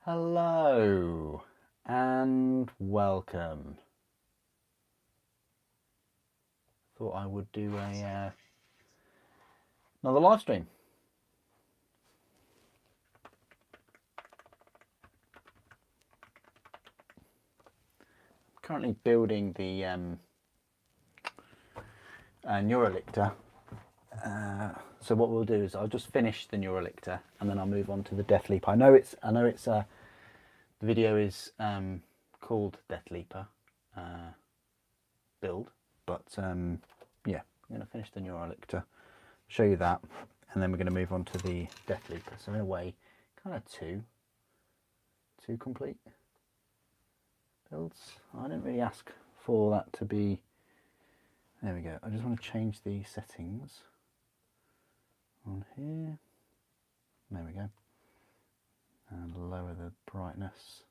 Hello and welcome. Thought I would do another live stream. I'm currently building the Neurolictor. So what we'll do is I'll just finish the Neurolictor and then I'll move on to the Deathleaper. I know it's the video is called Deathleaper build, but yeah, I'm going to finish the Neurolictor, show you that, and then we're going to move on to the Deathleaper. So in a way, kind of two complete builds. I didn't really ask for that to be. There we go. I just want to change the settings on here. There we go. And lower the brightness.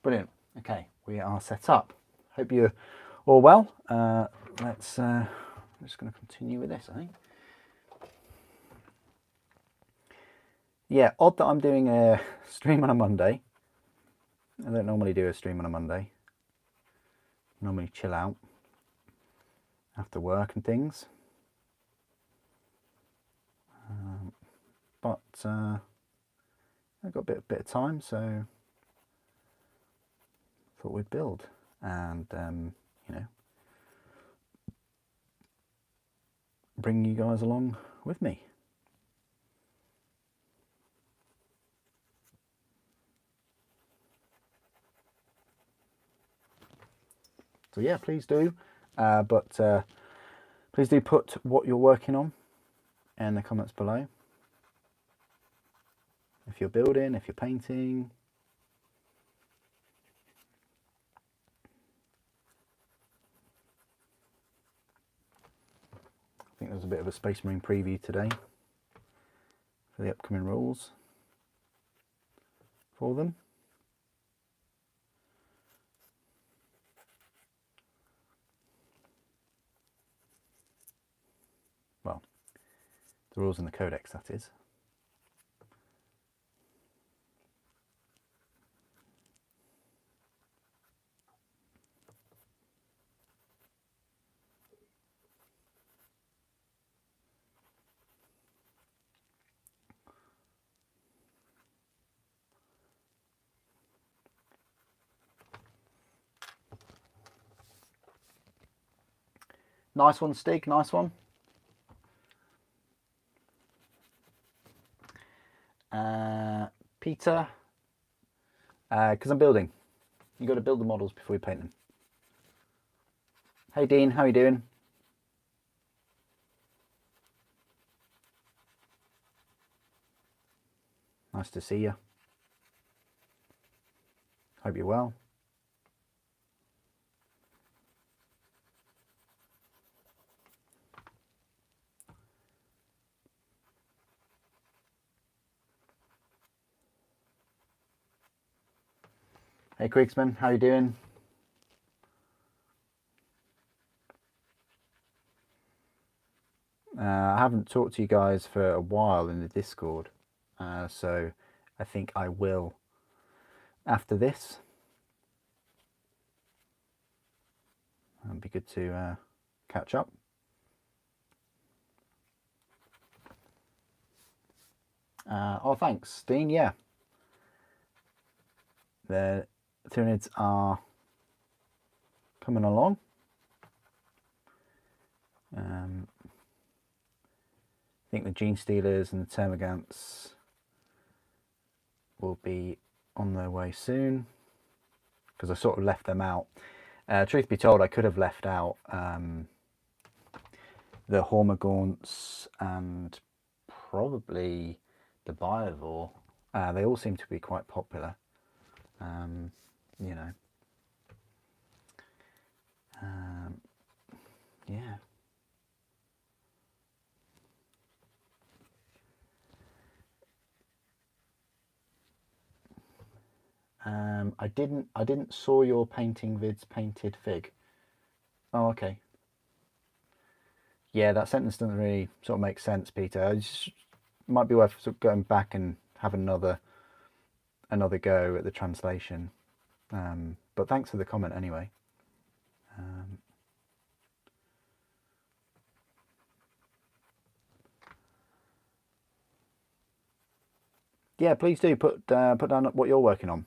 Brilliant. Okay, we are set up. Hope you're all well. I'm just going to continue with this, I think. Yeah, odd that I'm doing a stream on a Monday. I don't normally do a stream on a Monday. Normally chill out after work and things. But I've got a bit of time, so thought we'd build and you know, bring you guys along with me. So yeah, please do, please do put what you're working on in the comments below. If you're building, if you're painting. I think there's a bit of a Space Marine preview today for the upcoming rules for them. Well, the rules in the codex, that is. Nice one, Stig, nice one. Peter, because I'm building. You've got to build the models before you paint them. Hey Dean, how are you doing? Nice to see you. Hope you're well. Hey Kriegsman, how you doing? I haven't talked to you guys for a while in the Discord, so I think I will after this. It'd be good to catch up. Oh, thanks, Dean. Yeah, the Tyranids are coming along. I think the Gene Stealers and the Termagants will be on their way soon, because I sort of left them out. Truth be told, I could have left out the Hormagaunts and probably the Biovore. They all seem to be quite popular, you know. Yeah. I didn't saw your painting vids painted fig. Oh, okay. Yeah, that sentence doesn't really sort of make sense, Peter. It might be worth sort of going back and having another another go at the translation. But thanks for the comment anyway. Yeah, please do put down what you're working on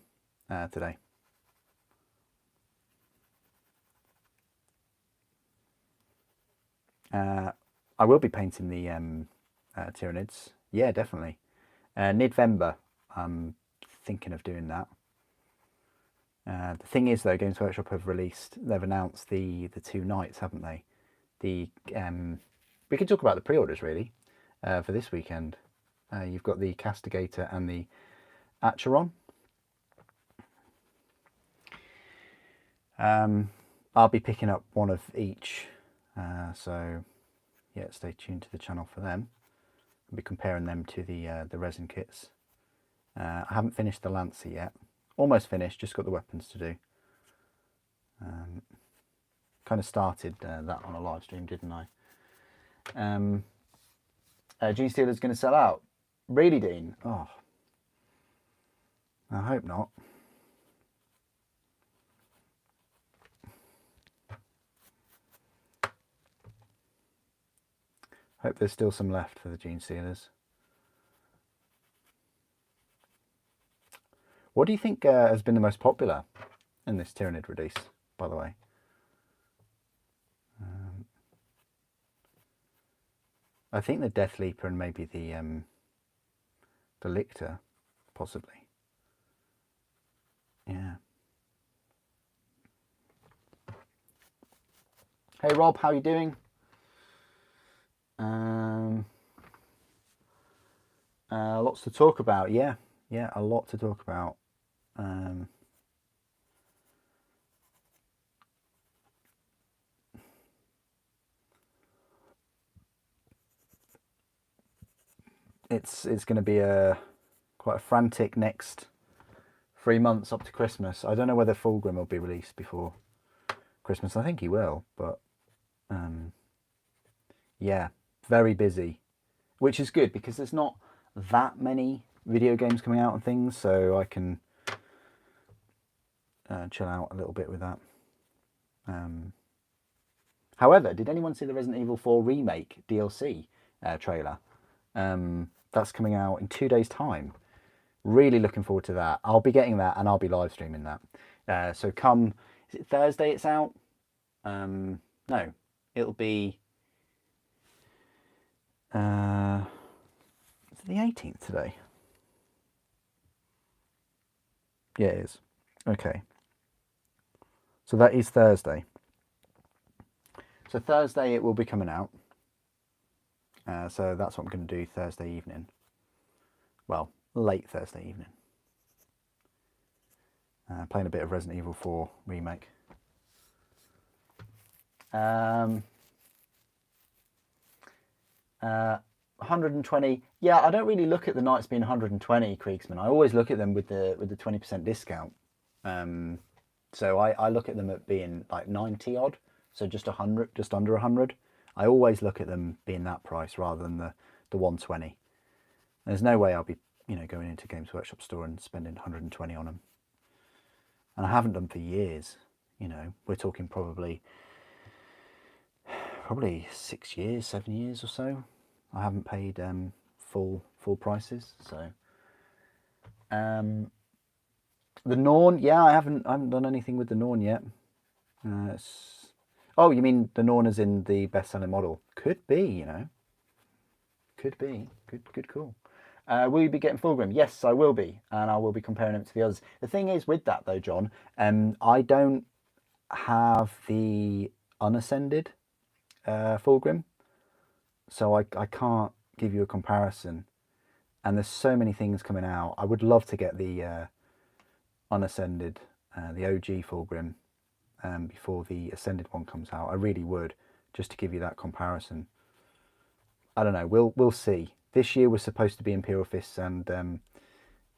today. I will be painting the Tyranids. Yeah, definitely. November, I'm thinking of doing that. The thing is, though, Games Workshop they've announced the 2 nights, haven't they? We can talk about the pre-orders, really, for this weekend. You've got the Castigator and the Acheron. I'll be picking up one of each, so yeah, stay tuned to the channel for them. I'll be comparing them to the resin kits. I haven't finished the Lancer yet. Almost finished, just got the weapons to do. Kind of started that on a live stream, didn't I? Gene Stealer's going to sell out. Really, Dean? Oh, I hope not. Hope there's still some left for the Gene Stealers. What do you think has been the most popular in this Tyranid release, by the way? I think the Deathleaper and maybe the Lictor, possibly. Yeah. Hey Rob, how are you doing? Lots to talk about. Yeah, a lot to talk about. It's going to be quite a frantic next 3 months up to Christmas. I don't know whether Fulgrim will be released before Christmas. I think he will, but yeah, very busy, which is good because there's not that many video games coming out and things, so I can chill out a little bit with that. However, did anyone see the Resident Evil 4 remake DLC trailer? That's coming out in 2 days' time. Really looking forward to that. I'll be getting that and I'll be live streaming that. So come, is it Thursday it's out? No, it'll be, is it the 18th today? Yeah, it is. Okay. So that is Thursday. So Thursday it will be coming out. So that's what I'm going to do Thursday evening. Well, late Thursday evening. Playing a bit of Resident Evil 4 remake. 120. Yeah, I don't really look at the nights being 120, Kriegsman. I always look at them with the 20% discount. So I look at them at being like 90 odd, so just 100, just under 100. I always look at them being that price rather than the 120. There's no way I'll be, going into Games Workshop store and spending 120 on them. And I haven't done for years. We're talking probably 6 years, 7 years or so. I haven't paid full prices. So the Norn, yeah, I haven't done anything with the Norn yet. Oh, you mean the Norn as in the best-selling model? Could be, Could be. Good call. Will you be getting Fulgrim? Yes, I will be, and I will be comparing it to the others. The thing is with that though, John, I don't have the unascended Fulgrim, so I can't give you a comparison. And there's so many things coming out. I would love to get the unascended, the OG Fulgrim, before the ascended one comes out. I really would, just to give you that comparison. I don't know. We'll see. This year was supposed to be Imperial Fists and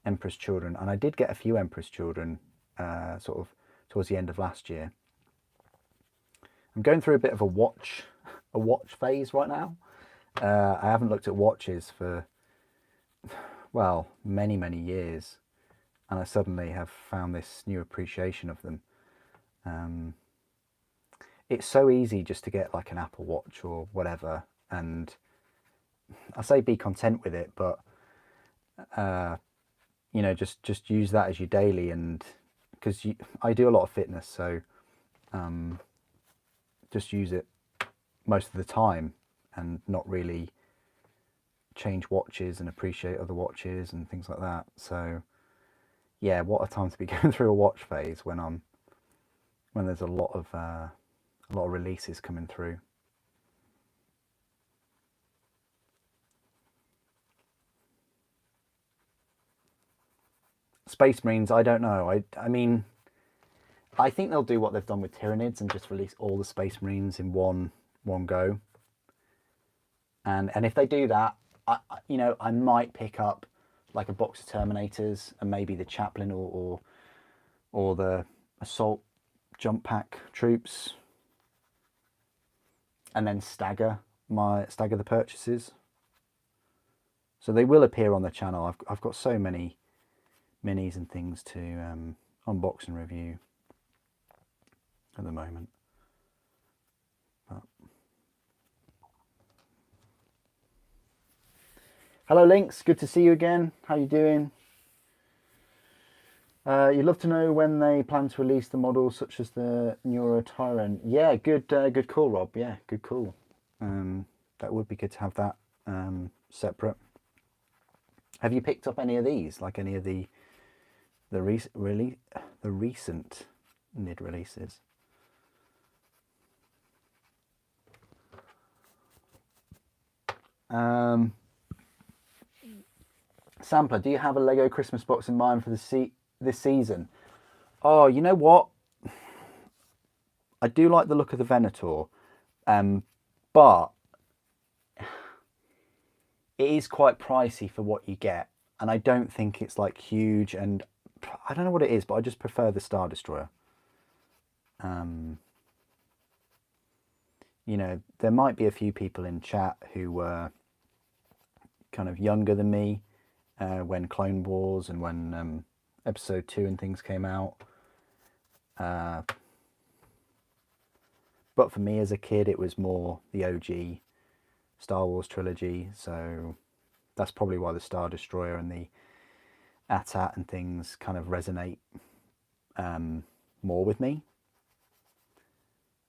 Emperor's Children, and I did get a few Emperor's Children sort of towards the end of last year. I'm going through a bit of a watch phase right now. I haven't looked at watches for, well, many years. and I suddenly have found this new appreciation of them. It's so easy just to get like an Apple Watch or whatever, and I say be content with it, but you know, just use that as your daily, and because I do a lot of fitness, so just use it most of the time and not really change watches and appreciate other watches and things like that. So yeah, what a time to be going through a watch phase when there's a lot of releases coming through. Space Marines, I don't know. I mean, I think they'll do what they've done with Tyranids and just release all the Space Marines in one go. And if they do that, you know, I might pick up like a box of Terminators and maybe the Chaplain or the Assault Jump Pack troops, and then stagger the purchases. So they will appear on the channel. I've got so many minis and things to unbox and review at the moment. But... Hello Lynx, good to see you again. How you doing? You'd love to know when they plan to release the models such as the Neuro Tyrant. Yeah, good call, Rob. Yeah, good call. That would be good to have that separate. Have you picked up any of these, like any of the recent NID releases? Sampler, do you have a Lego Christmas box in mind for this season? Oh, you know what? I do like the look of the Venator, but it is quite pricey for what you get, and I don't think it's like huge, and I don't know what it is, but I just prefer the Star Destroyer. You know, there might be a few people in chat who were kind of younger than me when Clone Wars and when Episode 2 and things came out. But for me as a kid, it was more the OG Star Wars trilogy, so that's probably why the Star Destroyer and the AT-AT and things kind of resonate more with me.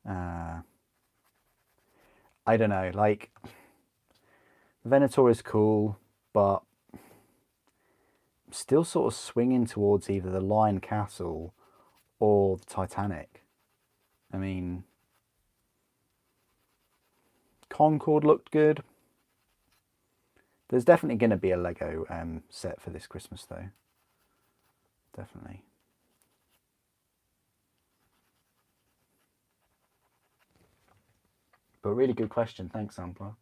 I don't know, like, Venator is cool, but I'm still sort of swinging towards either the Lion Castle or the Titanic. I mean, Concorde looked good. There's definitely going to be a Lego set for this Christmas, though. Definitely. But really good question. Thanks, Sampler.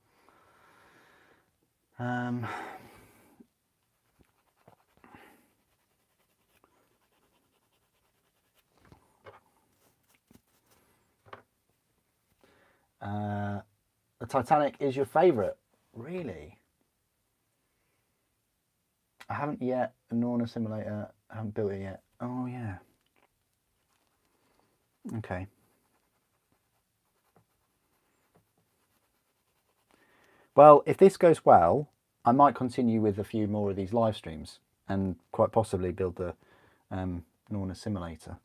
The Titanic is your favourite? Really? I haven't yet. A Norna simulator. I haven't built it yet. Oh, yeah. Okay. Well, if this goes well, I might continue with a few more of these live streams and quite possibly build the Norna simulator.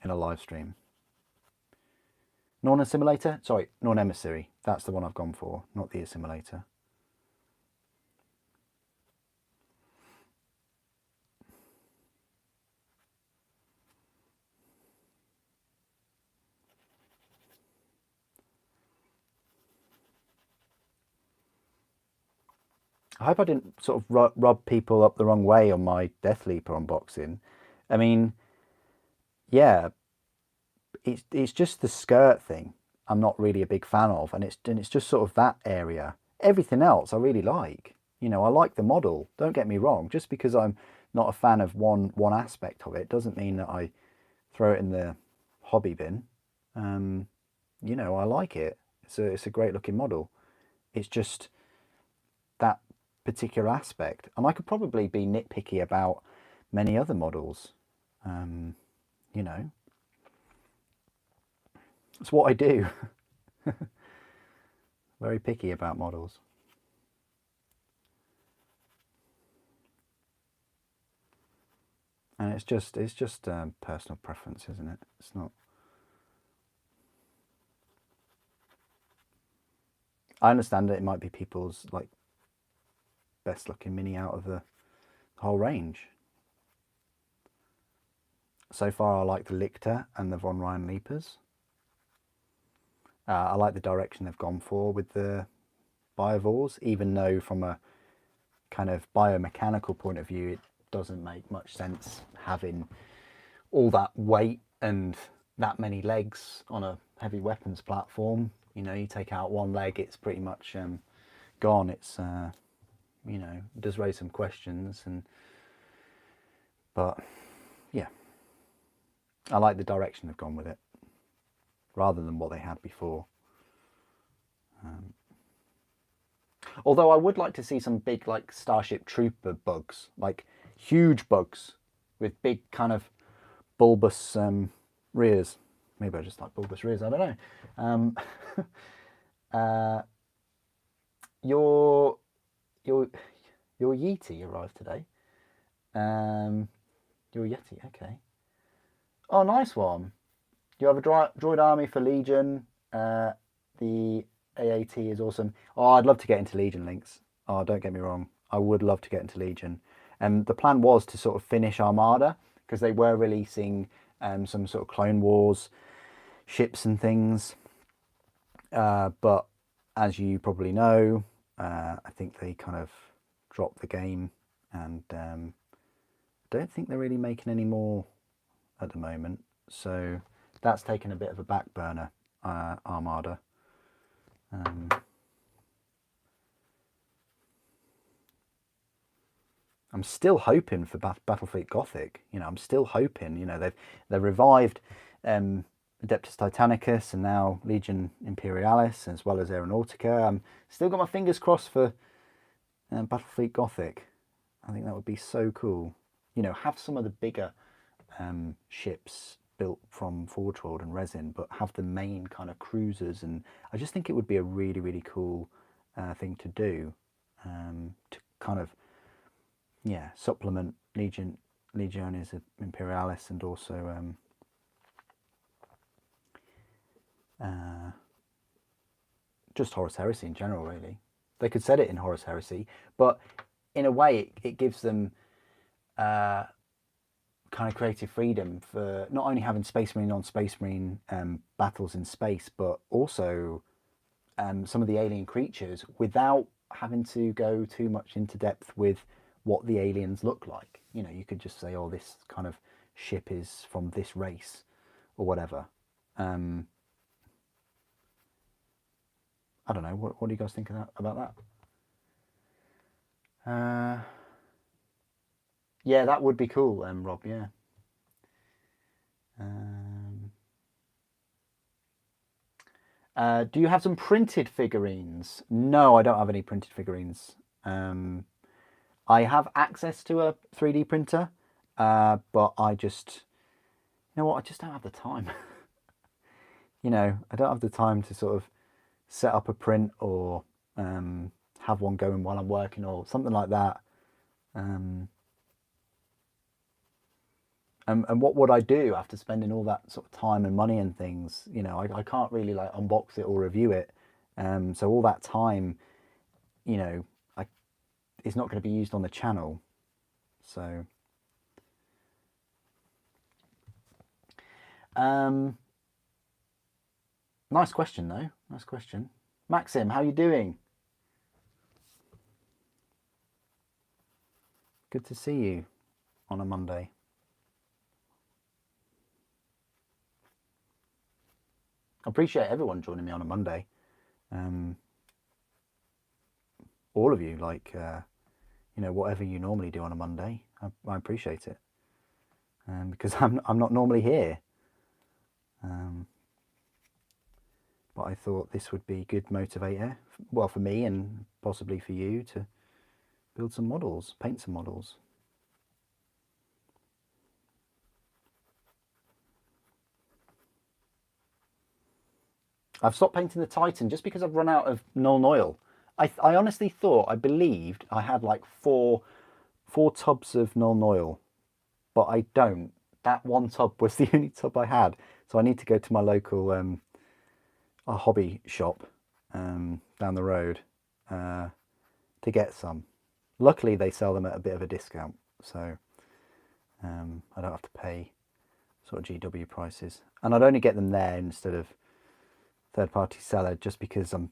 In a live stream. Norna simulator? Sorry, Norn Emissary. That's the one I've gone for, not the assimilator. I hope I didn't sort of rub people up the wrong way on my Deathleaper unboxing. I mean, yeah, it's just the skirt thing I'm not really a big fan of, and it's just sort of that area. Everything else I really like. You know, I like the model. Don't get me wrong. Just because I'm not a fan of one aspect of it doesn't mean that I throw it in the hobby bin. You know, I like it. It's a great looking model. It's just particular aspect. And I could probably be nitpicky about many other models. You know, it's what I do. Very picky about models. And it's just personal preference, isn't it? It's not. I understand that it might be people's like best looking mini out of the whole range. So far, I like the Lictor and the Von Ryan Leapers. I like the direction they've gone for with the biovores, even though from a kind of biomechanical point of view, it doesn't make much sense having all that weight and that many legs on a heavy weapons platform. You know, you take out one leg, it's pretty much gone. It's you know, it does raise some questions, but yeah, I like the direction they've gone with it rather than what they had before. Although I would like to see some big like Starship Trooper bugs, like huge bugs with big kind of bulbous rears. Maybe I just like bulbous rears, I don't know. Your Yeti arrived today. Your Yeti, okay. Oh, nice one. You have a droid army for Legion. The AAT is awesome. Oh, I'd love to get into Legion, Links. Oh, don't get me wrong. I would love to get into Legion. The plan was to sort of finish Armada, because they were releasing some sort of Clone Wars ships and things. But as you probably know, I think they kind of dropped the game, and I don't think they're really making any more at the moment. So that's taken a bit of a back burner, Armada. I'm still hoping for Battlefleet Gothic. You know, I'm still hoping. You know, they've revived Adeptus Titanicus and now Legion Imperialis, as well as Aeronautica. I'm still got my fingers crossed for Battlefleet Gothic. I think that would be so cool. You know, have some of the bigger ships built from Forge World and resin, but have the main kind of cruisers, and I just think it would be a really, really cool thing to do, to kind of, yeah, supplement Legiones Imperialis, and also just Horus Heresy in general, really. They could set it in Horus Heresy, but in a way it gives them kind of creative freedom for not only having Space Marine on Space Marine battles in space, but also some of the alien creatures without having to go too much into depth with what the aliens look like. You know, you could just say, oh, this kind of ship is from this race or whatever. I don't know. What do you guys think of about that? Yeah, that would be cool, Rob. Yeah. Do you have some printed figurines? No, I don't have any printed figurines. I have access to a 3D printer, but I just, you know what? I just don't have the time. You know, I don't have the time to sort of set up a print or have one going while I'm working or something like that. And what would I do after spending all that sort of time and money and things? You know, I can't really like unbox it or review it. So all that time, you know, it's not going to be used on the channel. So, nice question though. Nice question. Maxim, how you doing? Good to see you on a Monday. I appreciate everyone joining me on a Monday. All of you, like, you know, whatever you normally do on a Monday, I appreciate it. Because I'm not normally here. But I thought this would be good motivator, well, for me and possibly for you to build some models, paint some models. I've stopped painting the Titan just because I've run out of Nuln Oil. I honestly thought, I believed I had like four tubs of Nuln Oil, but I don't. That one tub was the only tub I had. So I need to go to my local a hobby shop down the road to get some. Luckily they sell them at a bit of a discount, so I don't have to pay sort of GW prices. And I'd only get them there instead of third-party seller, just because I'm,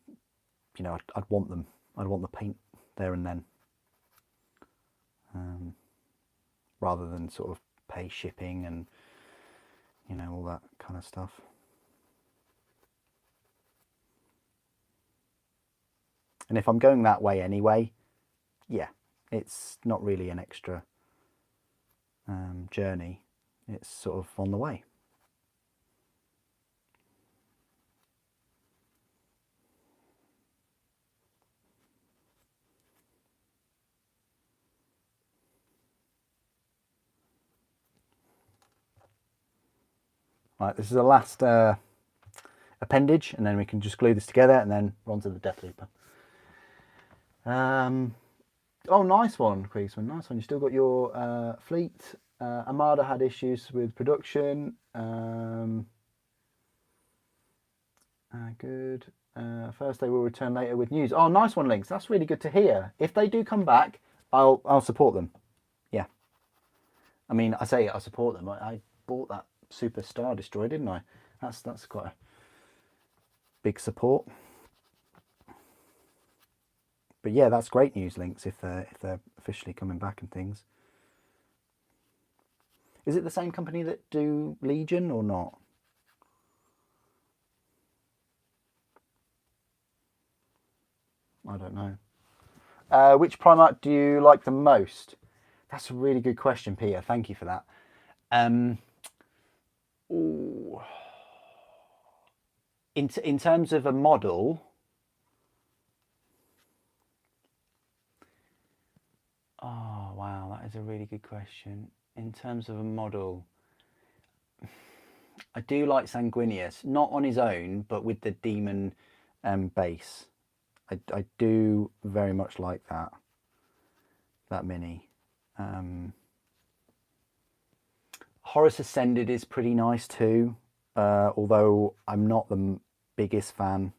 you know, I'd want them. I'd want the paint there and then, rather than sort of pay shipping and, you know, all that kind of stuff. And if I'm going that way anyway, yeah, it's not really an extra journey. It's sort of on the way. Right, this is the last appendage, and then we can just glue this together, and then we're on to the Deathleaper. Oh, nice one, Queeksman. Nice one. You still got your fleet. Armada had issues with production. Good. First they will return later with news. Oh, nice one, Lynx. That's really good to hear. If they do come back, I'll support them. Yeah. I mean, I say I support them. I bought that Super Star Destroyer, didn't I? That's quite a big support. But yeah, that's great news, Lynx, if they're officially coming back and things. Is it the same company that do Legion or not? I don't know. Which Primarch do you like the most? That's a really good question, Peter. Thank you for that. Ooh. In terms of a model, oh wow, that is a really good question. In terms of a model, I do like Sanguinius, not on his own, but with the demon base. I do very much like that mini. Horus Ascended is pretty nice too, although I'm not the biggest fan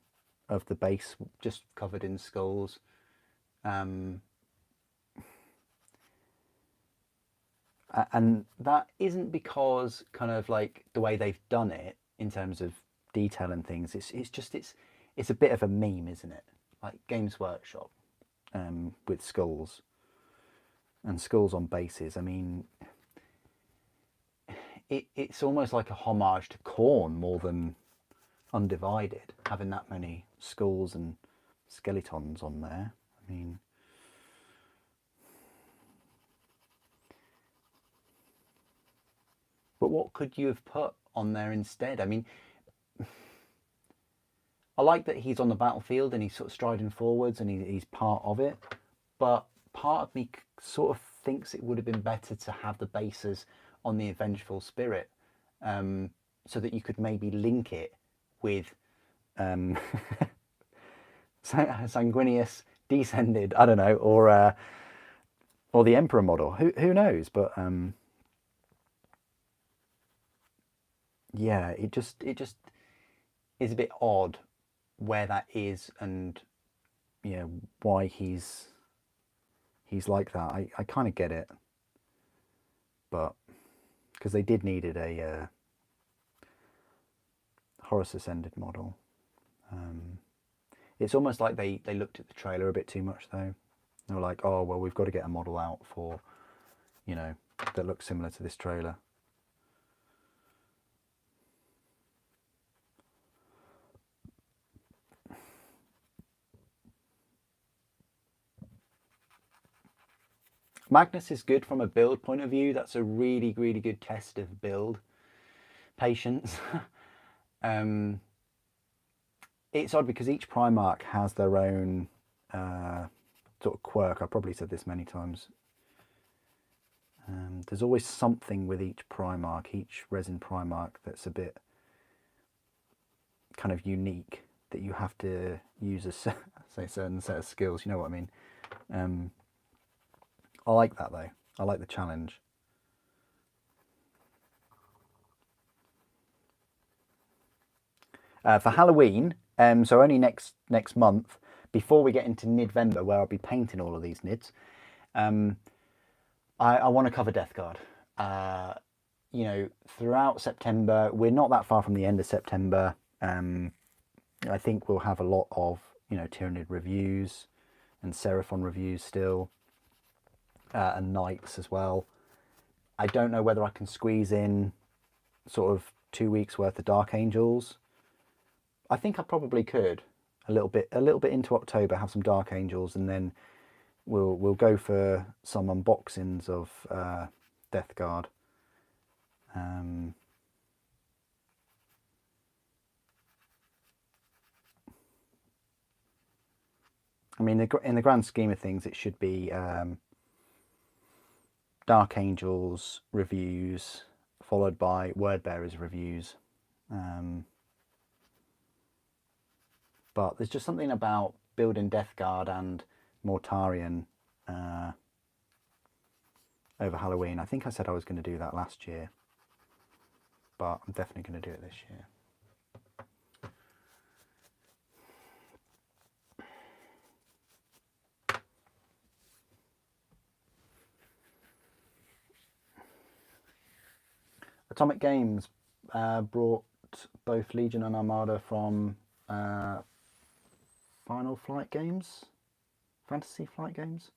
of the base just covered in skulls. And that isn't because kind of like the way they've done it in terms of detail and things. It's a bit of a meme, isn't it? Like Games Workshop with skulls and skulls on bases. I mean, it's almost like a homage to Khorne more than Undivided, having that many skulls and skeletons on there. I mean, but what could you have put on there instead? I mean, I like that he's on the battlefield and he's sort of striding forwards and he's part of it, but part of me sort of thinks it would have been better to have the bases on the Vengeful Spirit, so that you could maybe link it with Sanguinius Descended, I don't know, or the Emperor model. Who knows? But yeah, it just is a bit odd where that is, and you know why he's like that. I kind of get it, but because they did needed a Horus Ascended model. It's almost like they looked at the trailer a bit too much though. They were like, oh well, we've got to get a model out for, you know, that looks similar to this trailer. Magnus is good from a build point of view. That's a really, really good test of build patience. It's odd because each Primarch has their own sort of quirk. I've probably said this many times. There's always something with each Primarch, each resin Primarch, that's a bit kind of unique, that you have to use a certain set of skills. You know what I mean? I like that though. I like the challenge. For Halloween, so only next month, before we get into Nidvember, where I'll be painting all of these Nids, I want to cover Death Guard. You know, throughout September, we're not that far from the end of September. I think we'll have a lot of, you know, Tyranid reviews and Seraphon reviews still, and Knights as well. I don't know whether I can squeeze in sort of 2 weeks worth of Dark Angels. I think I probably could a little bit into October, have some Dark Angels, and then we'll go for some unboxings of Death Guard. I mean, in the grand scheme of things, it should be Dark Angels reviews followed by Wordbearers reviews. But there's just something about building Death Guard and Mortarion over Halloween. I think I said I was going to do that last year, but I'm definitely going to do it this year. Atomic Games brought both Legion and Armada from Final Flight Games, Fantasy Flight Games.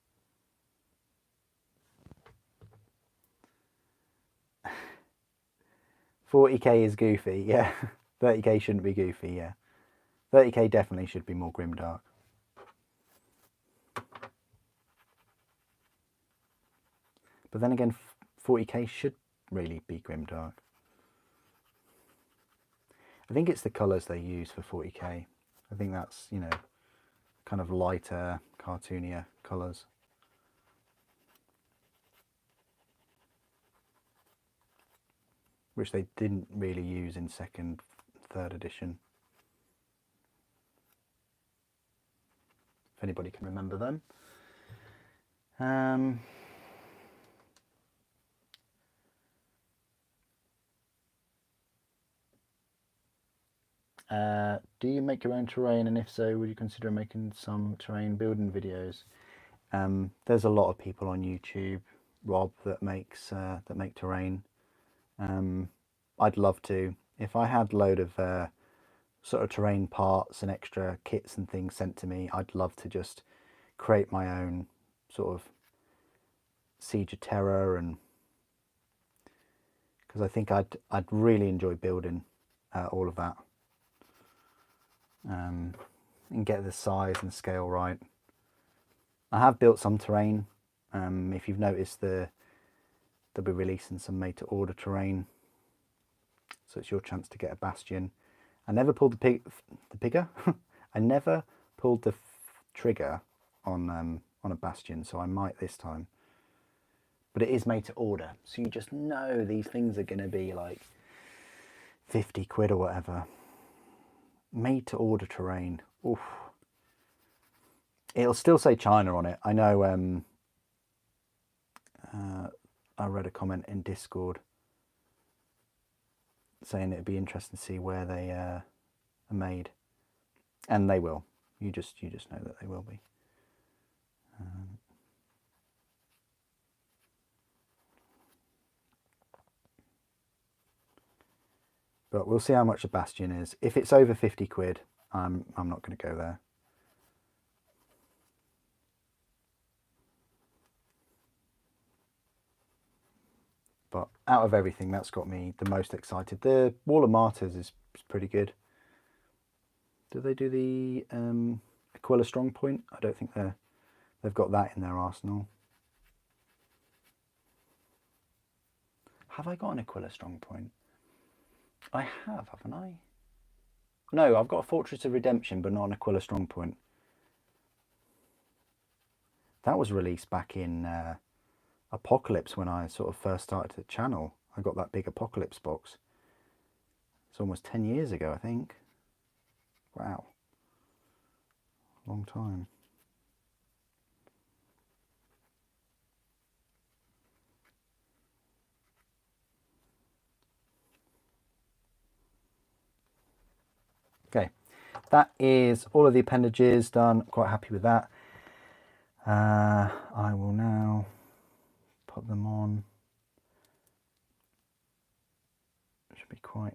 $40k is goofy, yeah. 30k shouldn't be goofy, yeah. 30k definitely should be more grimdark. But then again, 40k should really be grimdark. I think it's the colours they use for 40k. I think that's, you know, kind of lighter, cartoonier colours. Which they didn't really use in 2nd, 3rd edition. If anybody can remember them. Do you make your own terrain, and if so, would you consider making some terrain building videos? There's a lot of people on YouTube, Rob, that make terrain. I'd love to. If I had a load of sort of terrain parts and extra kits and things sent to me, I'd love to just create my own sort of Siege of Terror, and because I think I'd really enjoy building all of that. And get the size and scale right. I have built some terrain. If you've noticed, they'll be releasing some made to order terrain, so it's your chance to get a bastion. I never pulled the pigger. I never pulled the trigger on a bastion, so I might this time. But it is made to order, so you just know these things are going to be like 50 quid or whatever. Made to order terrain. Oof. It'll still say China on it. I know. I read a comment in Discord saying it'd be interesting to see where they are made, and they will. You just know that they will be. But we'll see how much a bastion is. If it's over 50 quid, I'm not going to go there. But out of everything, that's got me the most excited. The Wall of Martyrs is pretty good. Do they do the Aquila Strongpoint? I don't think they've got that in their arsenal. Have I got an Aquila Strongpoint? I have, haven't I? No, I've got a Fortress of Redemption, but not an Aquila Strongpoint. That was released back in Apocalypse when I sort of first started the channel. I got that big Apocalypse box. It's almost 10 years ago, I think. Wow. Long time. Okay, that is all of the appendages done. Quite happy with that. I will now put them on. Should be quite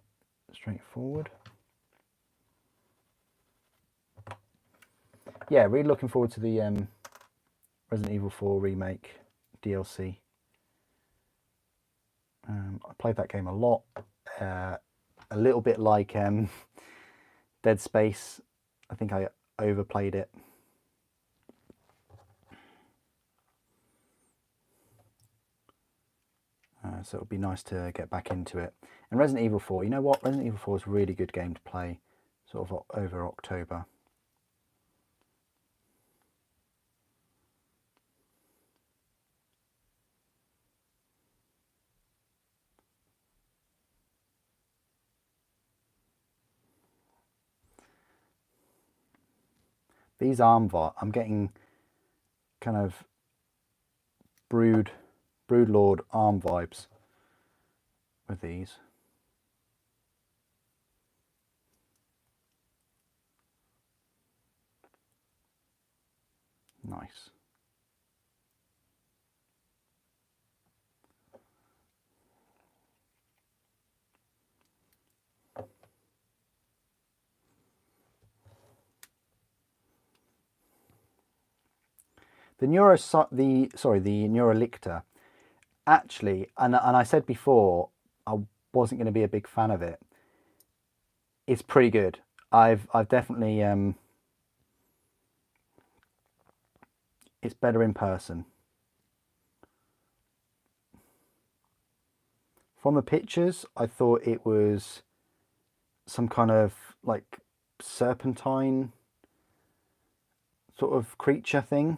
straightforward. Yeah, really looking forward to the Resident Evil 4 remake DLC. I played that game a lot. A little bit like Dead Space. I think I overplayed it. So it would be nice to get back into it. And Resident Evil 4, you know what? Resident Evil 4 is a really good game to play sort of over October. These I'm getting kind of Broodlord arm vibes with these. Nice. The Neurolictor, actually, and I said before I wasn't going to be a big fan of it. It's pretty good. I've definitely it's better in person. From the pictures, I thought it was some kind of like serpentine sort of creature thing,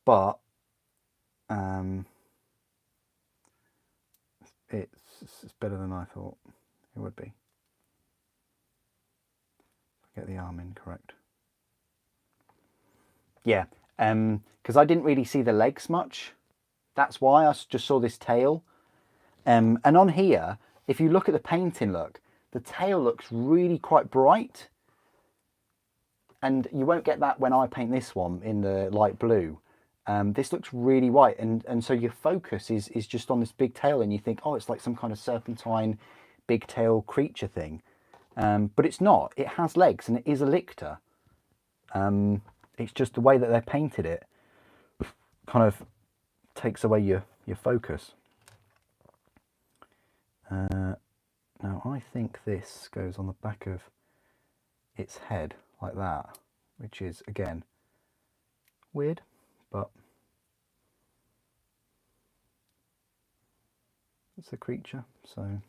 but it's better than I thought it would be. Get the arm in correct. Yeah, because I didn't really see the legs much. That's why I just saw this tail. And on here, if you look at the painting, look, the tail looks really quite bright. And you won't get that when I paint this one in the light blue. This looks really white, and so your focus is just on this big tail, and you think, oh, it's like some kind of serpentine big tail creature thing. But it's not. It has legs, and it is a lictor. It's just the way that they painted it kind of takes away your focus. Now I think this goes on the back of its head like that, which is again weird, but it's a creature, so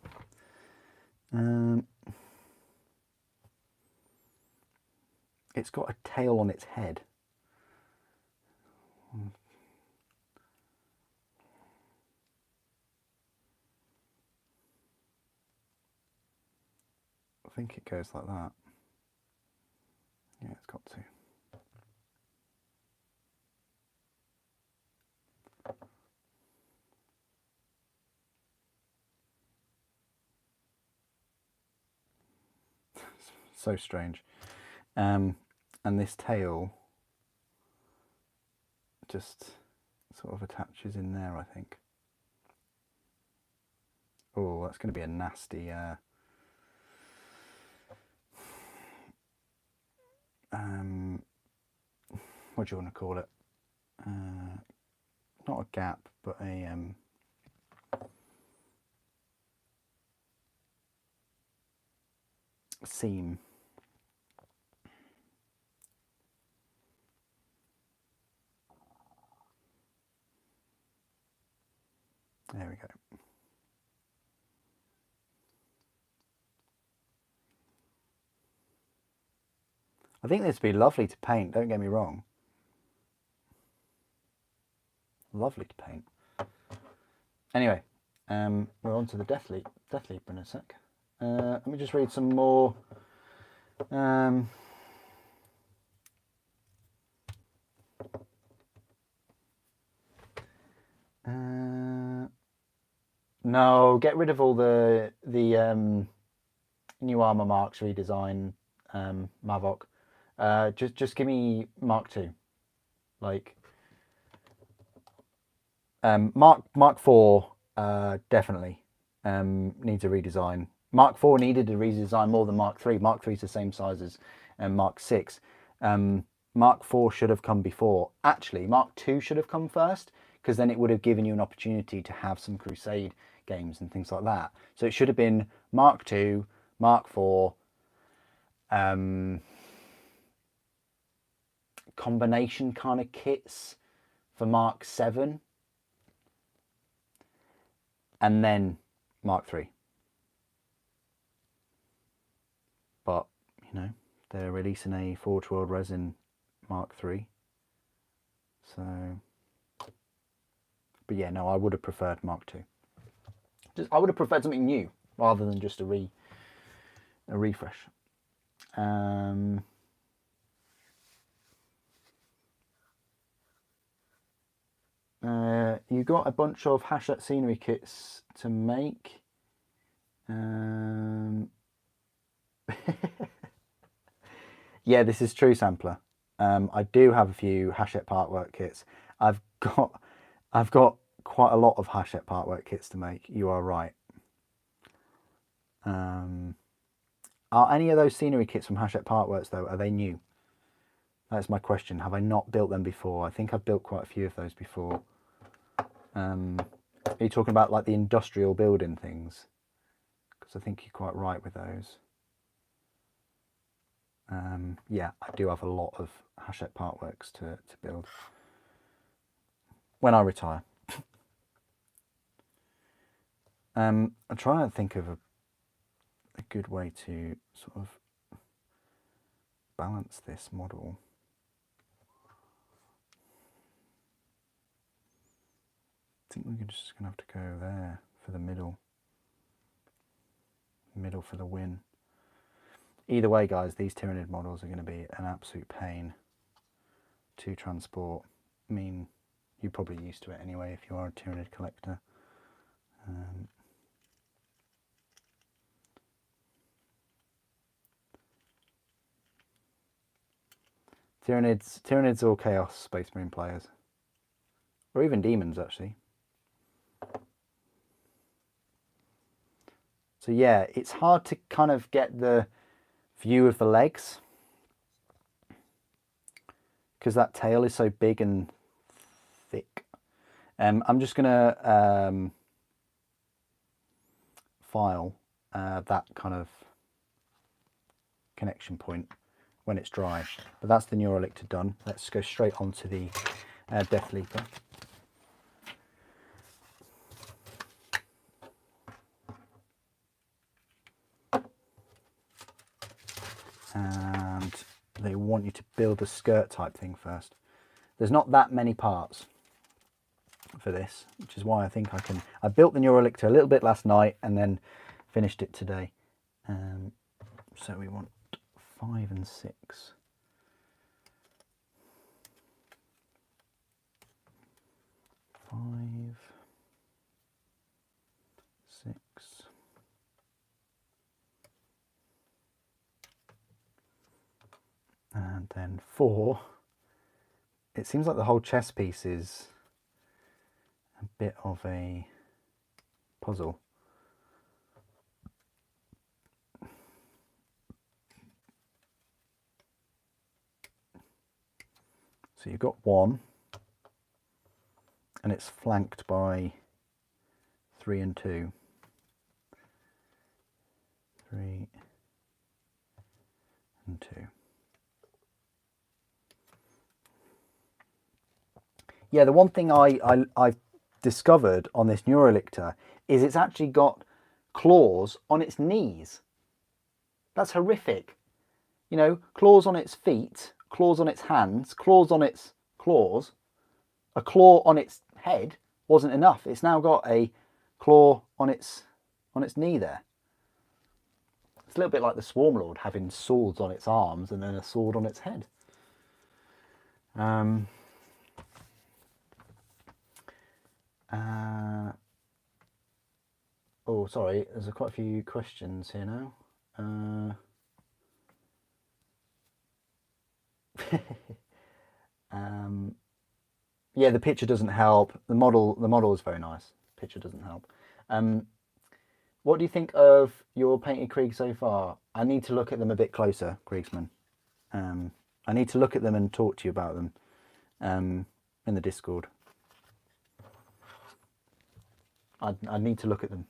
it's got a tail on its head. I think it goes like that. Yeah, it's got to. So strange. And this tail just sort of attaches in there, I think. Oh, that's going to be a nasty what do you want to call it? Not a gap, but a seam. There we go. I think this would be lovely to paint, don't get me wrong. lovely to paint. Anyway, we're on to the Deathleaper in a sec. Let me just read some more. No, get rid of all the new armor marks redesign, Mavok. Just give me Mark II. Like Mark 4 definitely needs a redesign. Mark 4 needed a redesign more than Mark 3. Mark 3 is the same size as Mark 6. Mark 4 should have come before. Actually, Mark 2 should have come first, because then it would have given you an opportunity to have some Crusade games and things like that. So it should have been Mark 2, Mark 4, combination kind of kits for Mark 7, and then Mark 3. But, you know, they're releasing a Forge World Resin Mark 3. So, but yeah, no, I would have preferred Mark 2. I would have preferred something new rather than just a refresh. You got a bunch of Hachette scenery kits to make. Yeah, this is true, Sampler. I do have a few Hachette partwork kits. I've got quite a lot of Hachette partwork kits to make. You are right. Are any of those scenery kits from Hachette Partworks though? Are they new? That's my question. Have I not built them before? I think I've built quite a few of those before. Are you talking about like the industrial building things? Because I think you're quite right with those. Yeah, I do have a lot of Hachette Partworks to build when I retire. I'm trying to think of a good way to sort of balance this model. I think we're just going to have to go there for the middle for the win. Either way, guys, these Tyranid models are going to be an absolute pain to transport. I mean, you're probably used to it anyway if you are a Tyranid collector. Tyranids or Chaos Space Marine players, or even Demons actually. So yeah, it's hard to kind of get the view of the legs because that tail is so big and thick. I'm just gonna file that kind of connection point when it's dry, but that's the Neurolictor done. Let's go straight on to the Deathleaper. And they want you to build a skirt type thing first. There's not that many parts for this, which is why I think I built the Neurolictor a little bit last night and then finished it today. So we want 5 and 6. 5, 6. And then 4. It seems like the whole chess piece is a bit of a puzzle. So you've got 1, and it's flanked by 3 and 2. 3 and 2. Yeah, the one thing I've discovered on this Neurolictor is it's actually got claws on its knees. That's horrific. You know, claws on its feet, claws on its hands, claws on its claws, a claw on its head wasn't enough. It's now got a claw on its knee there. It's a little bit like the Swarmlord having swords on its arms and then a sword on its head. Oh, sorry, there's quite a few questions here now. Yeah, the picture doesn't help. The model is very nice. Picture doesn't help. What do you think of your painted Krieg so far? I need to look at them a bit closer, Kriegsman. I need to look at them and talk to you about them in the Discord. I need to look at them.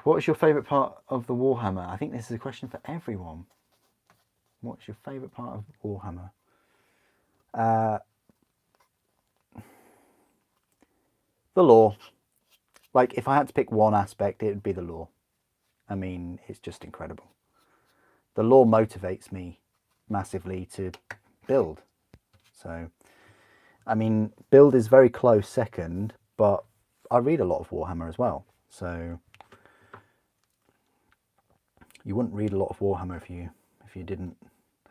What is your favourite part of the Warhammer? I think this is a question for everyone. What's your favourite part of Warhammer? The lore. Like, if I had to pick one aspect, it would be the lore. I mean, it's just incredible. The lore motivates me massively to build. So, I mean, build is very close second, but I read a lot of Warhammer as well. So, you wouldn't read a lot of Warhammer if you didn't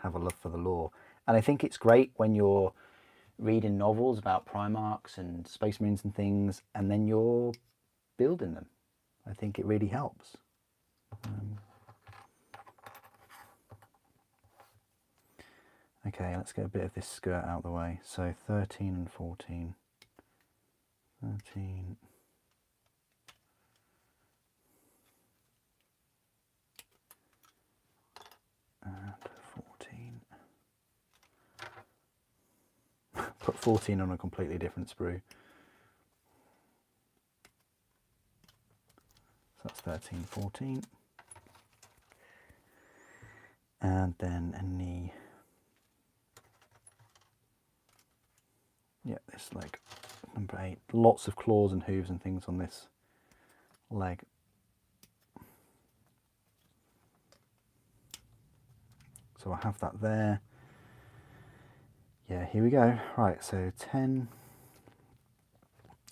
have a love for the lore. And I think it's great when you're reading novels about Primarchs and Space Marines and things, and then you're building them. I think it really helps. Okay, let's get a bit of this skirt out of the way. So 13 and 14. 13. And 14. Put 14 on a completely different sprue. So that's 13, 14. And then any, yeah, this leg, number 8. Lots of claws and hooves and things on this leg. So I have that there. Yeah, here we go. Right, so 10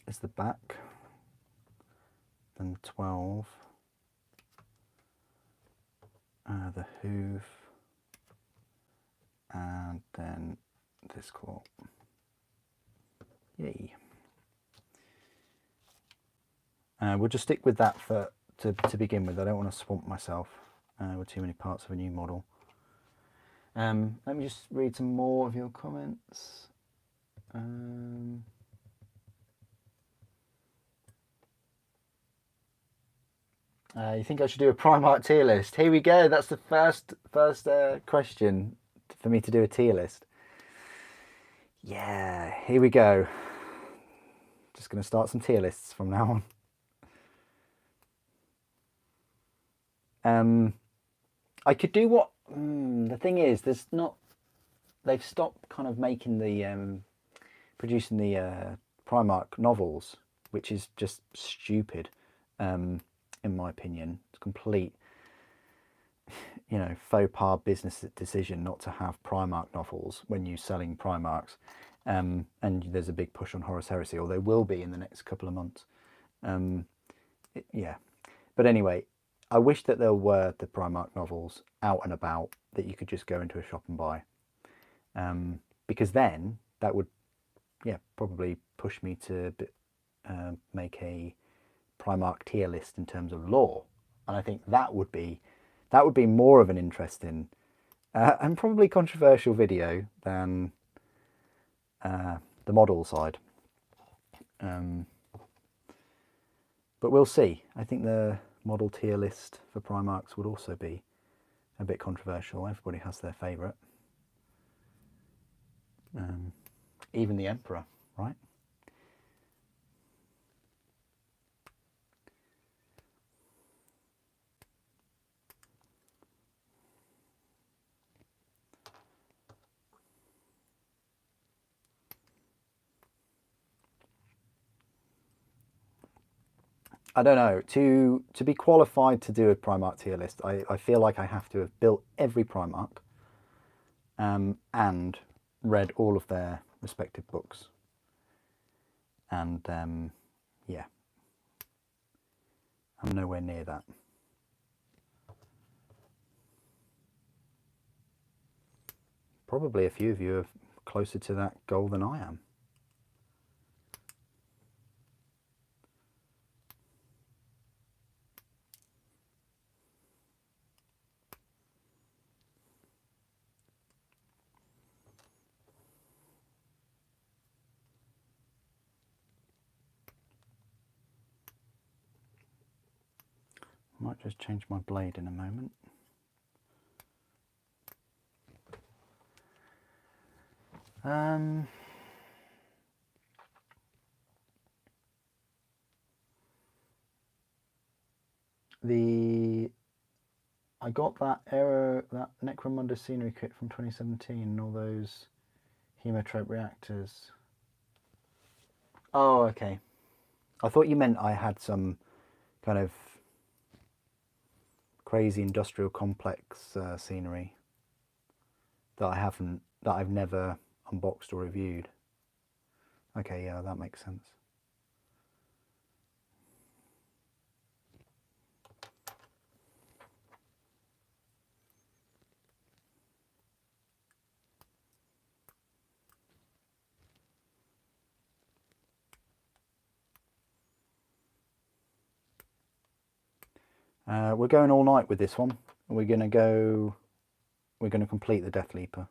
is the back, then 12, the hoof, and then this claw. Yay. We'll just stick with that to begin with. I don't want to swamp myself with too many parts of a new model. Let me just read some more of your comments. You think I should do a Primarch tier list? Here we go. That's the first question for me to do a tier list. Yeah, here we go. Just going to start some tier lists from now on. I could do what... the thing is, there's not... They've stopped kind of making the... producing the Primarch novels, which is just stupid, in my opinion. It's a complete, you know, faux pas business decision not to have Primarch novels when you're selling Primarchs. And there's a big push on Horus Heresy, or there will be in the next couple of months. Yeah. But anyway, I wish that there were the Primarch novels out and about that you could just go into a shop and buy. Because then that would, yeah, probably push me to make a Primarch tier list in terms of lore. And I think that would be more of an interesting and probably controversial video than the model side. But we'll see. I think the model tier list for Primarchs would also be a bit controversial. Everybody has their favourite. Even the Emperor, right? I don't know, to be qualified to do a Primarch tier list, I feel like I have to have built every Primarch and read all of their respective books. and yeah, I'm nowhere near that. Probably a few of you are closer to that goal than I am. I might just change my blade in a moment. I got that Necromunda scenery kit from 2017 and all those hemotrope reactors. Oh, okay. I thought you meant I had some kind of crazy industrial complex scenery that I've never unboxed or reviewed. Okay, yeah, that makes sense. We're going all night with this one. We're going to complete the Deathleaper.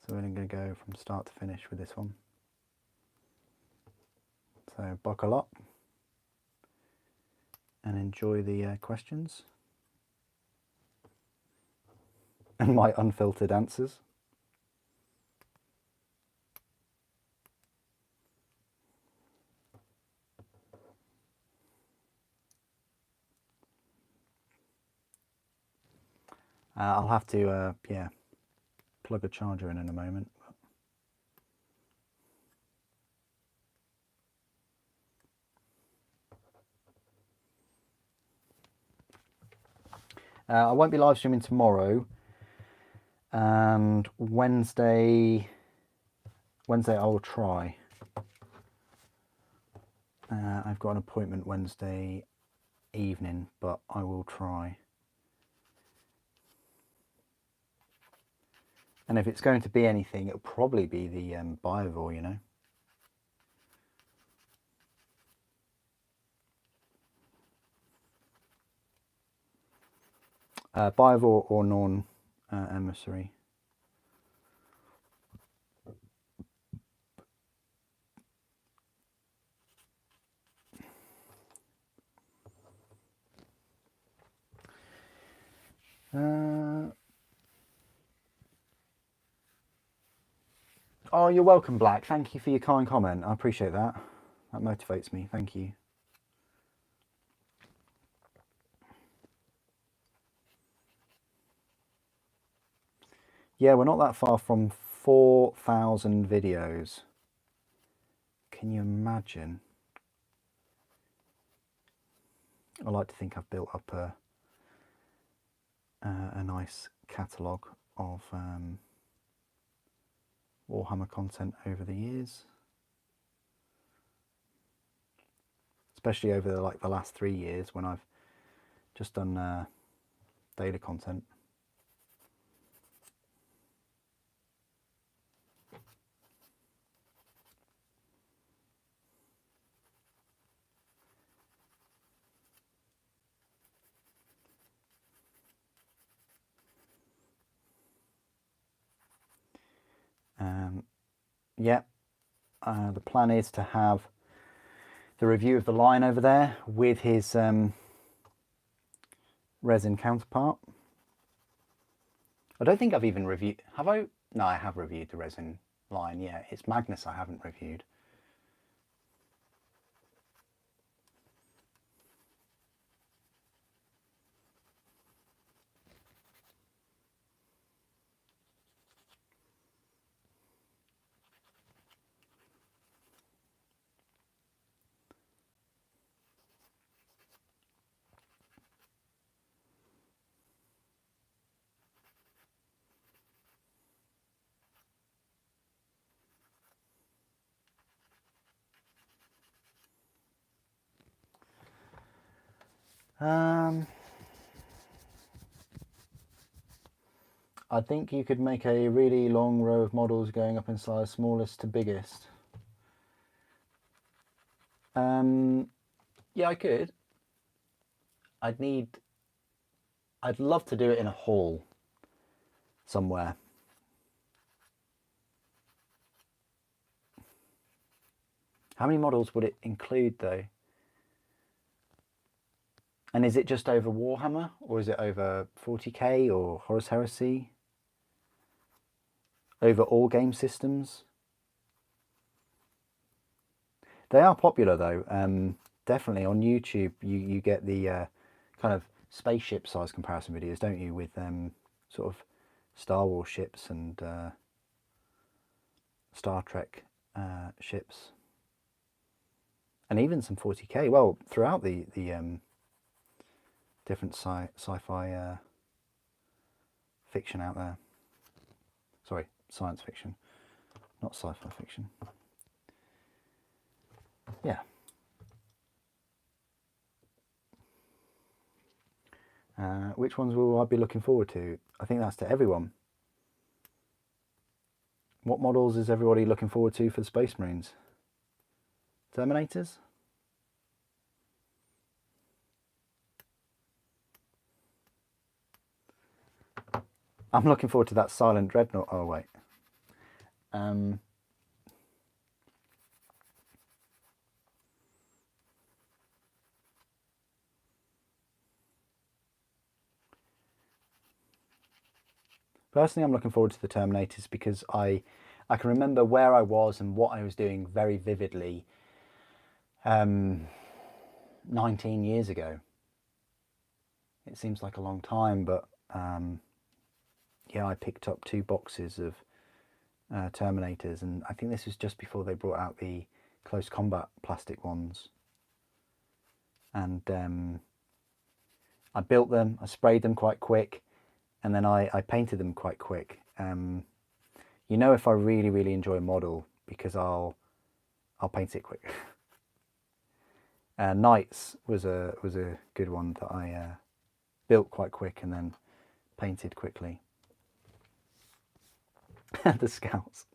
So we're going to go from start to finish with this one. So buckle up and enjoy the questions and my unfiltered answers. I'll have to, yeah, plug a charger in a moment. I won't be live streaming tomorrow, and Wednesday I will try. I've got an appointment Wednesday evening, but I will try. And if it's going to be anything, it'll probably be the Biovore, you know. Biovore or Norn Emissary. Oh, you're welcome, Black. Thank you for your kind comment. I appreciate that. That motivates me. Thank you. Yeah, we're not that far from 4,000 videos. Can you imagine? I like to think I've built up a nice catalogue of Warhammer content over the years, especially over the last 3 years when I've just done daily content. Yeah, the plan is to have the review of the line over there with his resin counterpart. I don't think I've even reviewed, have I? No, I have reviewed the resin line, yeah. It's Magnus I haven't reviewed. I think you could make a really long row of models going up in size, smallest to biggest. Yeah, I could. I'd love to do it in a hall somewhere. How many models would it include though? And is it just over Warhammer, or is it over 40k or Horus Heresy? Over all game systems? They are popular though. Definitely on YouTube you get the kind of spaceship size comparison videos, don't you, with sort of Star Wars ships and Star Trek ships, and even some 40k. Well, throughout the different sci-fi fiction out there. Sorry, science fiction, not sci-fi fiction. Yeah. Which ones will I be looking forward to? I think that's to everyone. What models is everybody looking forward to for the Space Marines? Terminators? I'm looking forward to that Silent Dreadnought. Oh, wait. Personally, I'm looking forward to the Terminators because I can remember where I was and what I was doing very vividly 19 years ago. It seems like a long time, but yeah, I picked up 2 boxes of Terminators, and I think this was just before they brought out the close combat plastic ones. And I built them, I sprayed them quite quick, and then I painted them quite quick. You know, if I really enjoy a model, because I'll paint it quick. Knights was a good one that I built quite quick and then painted quickly. The Scouts.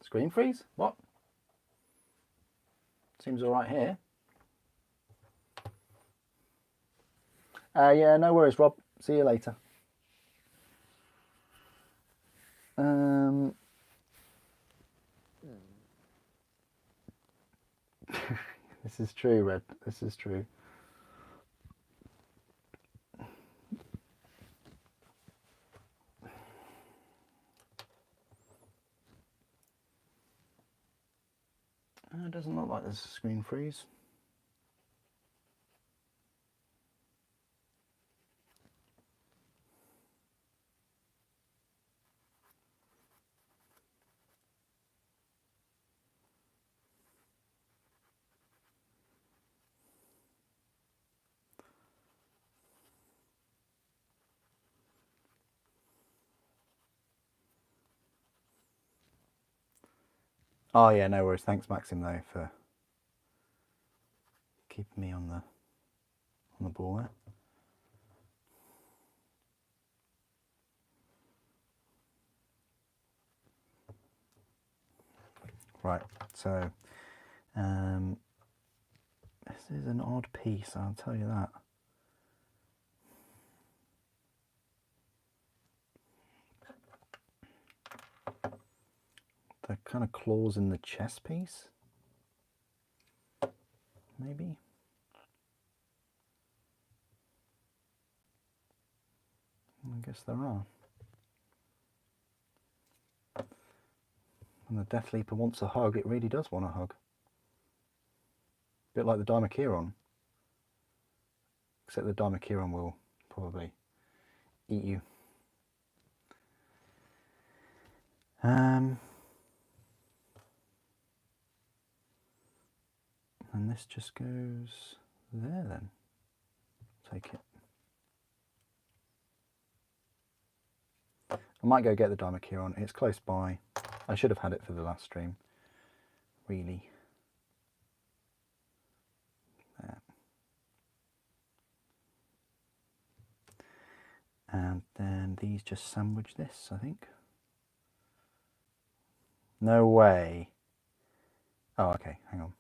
Screen freeze? What? Seems all right here. Yeah, no worries, Rob. See you later. This is true, Red. This is true. It doesn't look like there's a screen freeze. Oh yeah, no worries. Thanks, Maxim, though, for keeping me on the ball there. Right, so this is an odd piece, I'll tell you that. The kind of claws in the chest piece, maybe. I guess there are. When the Deathleaper wants a hug, it really does want a hug. A bit like the Dimachieron. Except the Dimachieron will probably eat you. And this just goes there then. Take it. I might go get the Dimachieron. It's close by. I should have had it for the last stream, really. And then these just sandwich this, I think. No way. Oh, okay, hang on.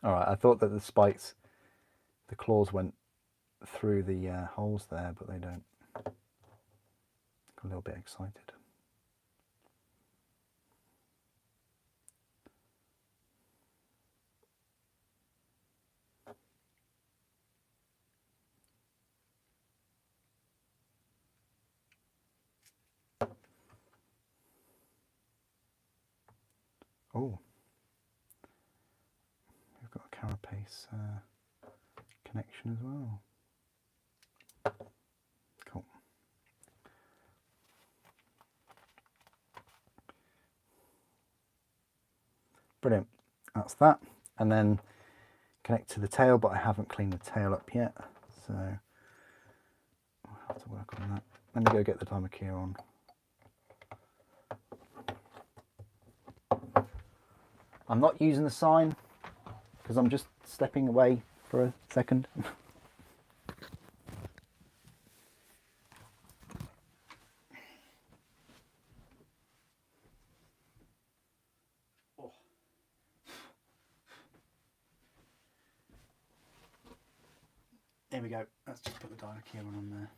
All right, I thought that the spikes, the claws went through the holes there, but they don't. Got a little bit excited. Oh, we've got a carapace connection as well. Cool. Brilliant. That's that. And then connect to the tail, but I haven't cleaned the tail up yet, so I'll have to work on that. Let me go get the Primarch on. I'm not using the sign because I'm just stepping away for a second. There we go. Let's just put the Primarch on there.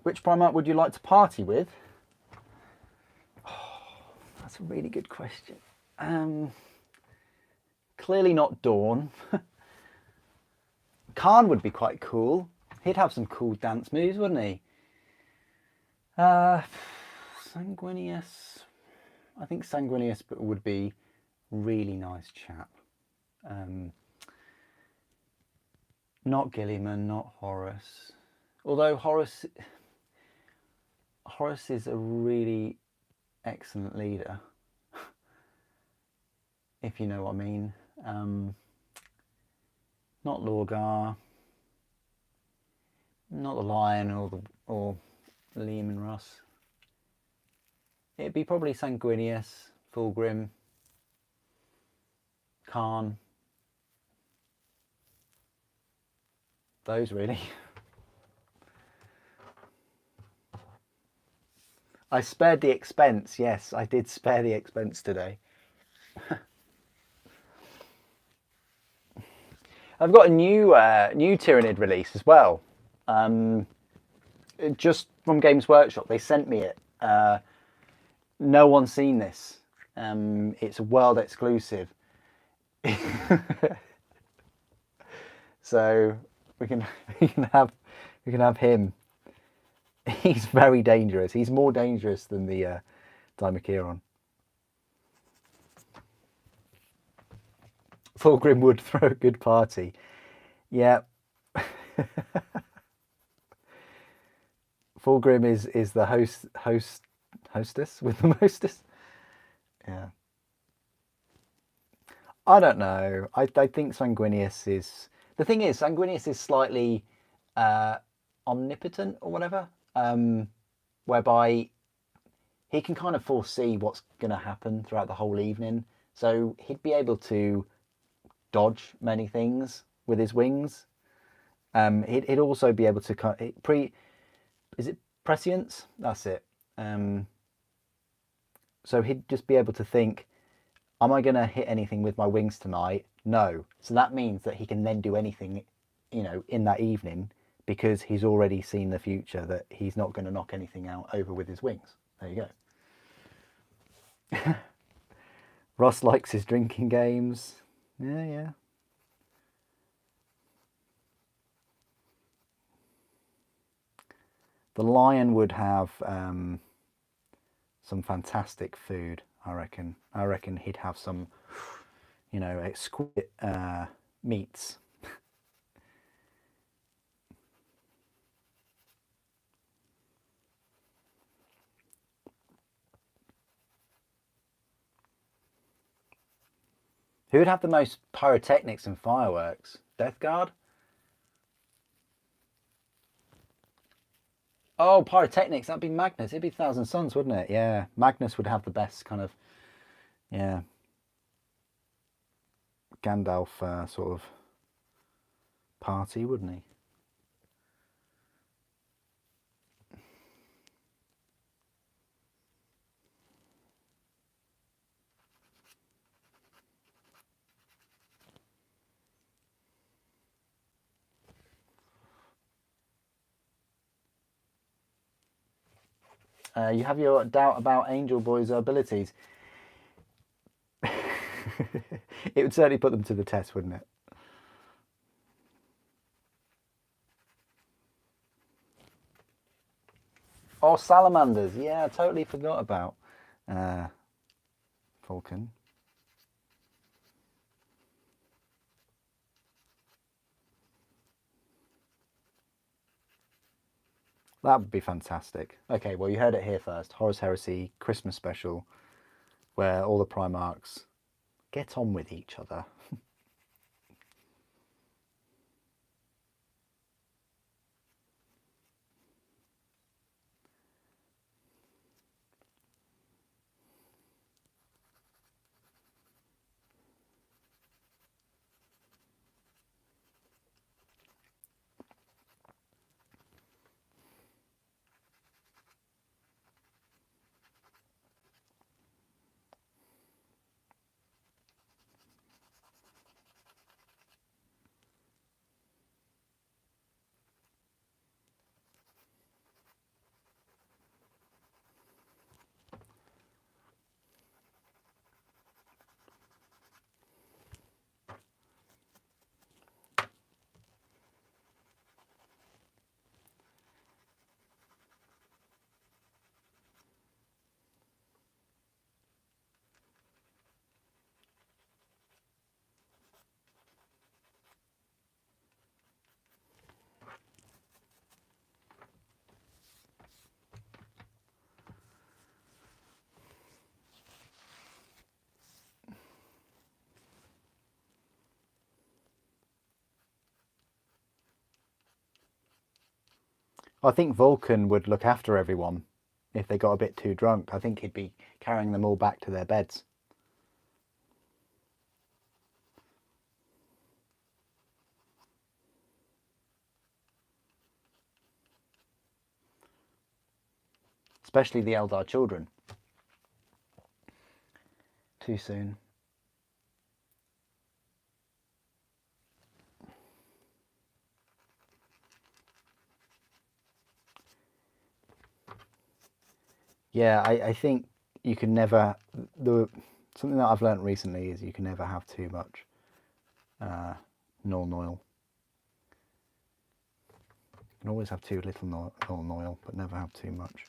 Which Primarch would you like to party with? Oh, that's a really good question. Clearly not Dawn. Khan would be quite cool. He'd have some cool dance moves, wouldn't he? Sanguinius. I think Sanguinius would be a really nice chap. Not Gilliman, not Horus. Although Horus is a really excellent leader, if you know what I mean. Not Lorgar, not the Lion or Liam and Russ. It'd be probably Sanguinius, Fulgrim, Khan. Those really. I spared the expense. Yes, I did spare the expense today. I've got a new Tyranid release as well. Just from Games Workshop, they sent me it. No one's seen this. It's a world exclusive. So we can have him. He's very dangerous. He's more dangerous than the Dimachieron. Fulgrim would throw a good party. Yeah. Fulgrim is the hostess with the mostest. Yeah. I don't know. I think Sanguinius is... The thing is, Sanguinius is slightly omnipotent or whatever, whereby he can kind of foresee what's going to happen throughout the whole evening. So he'd be able to dodge many things with his wings. He'd also be able to... Is it prescience? That's it. So he'd just be able to think, am I going to hit anything with my wings tonight? No. So that means that he can then do anything, you know, in that evening, because he's already seen the future, that he's not going to knock anything out over with his wings. There you go. Ross likes his drinking games. Yeah. The Lion would have some fantastic food, I reckon. I reckon he'd have some, you know, exquisite meats. Who would have the most pyrotechnics and fireworks? Death Guard? Oh, pyrotechnics, that'd be Magnus. It'd be Thousand Suns, wouldn't it? Yeah, Magnus would have the best kind of, yeah, Gandalf sort of party, wouldn't he? You have your doubt about Angel Boy's abilities. It would certainly put them to the test, wouldn't it? Oh, salamanders. Yeah, I totally forgot about Vulcan. That would be fantastic. Okay, well, you heard it here first. Horus Heresy Christmas special, where all the Primarchs get on with each other. I think Vulcan would look after everyone if they got a bit too drunk. I think he'd be carrying them all back to their beds. Especially the Eldar children. Too soon. Yeah, I think you can never, something that I've learnt recently is you can never have too much Null Noil. You can always have too little Null Noil, but never have too much.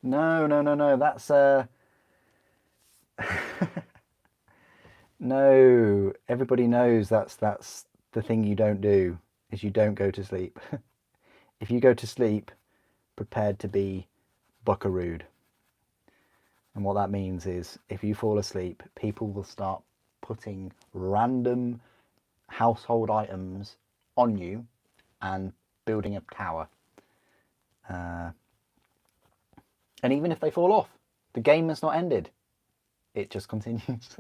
No, that's no, everybody knows that's the thing you don't do, is you don't go to sleep. If you go to sleep prepared to be buckarooed. And what that means is if you fall asleep, people will start putting random household items on you and building a tower. And even if they fall off, the game has not ended. It just continues.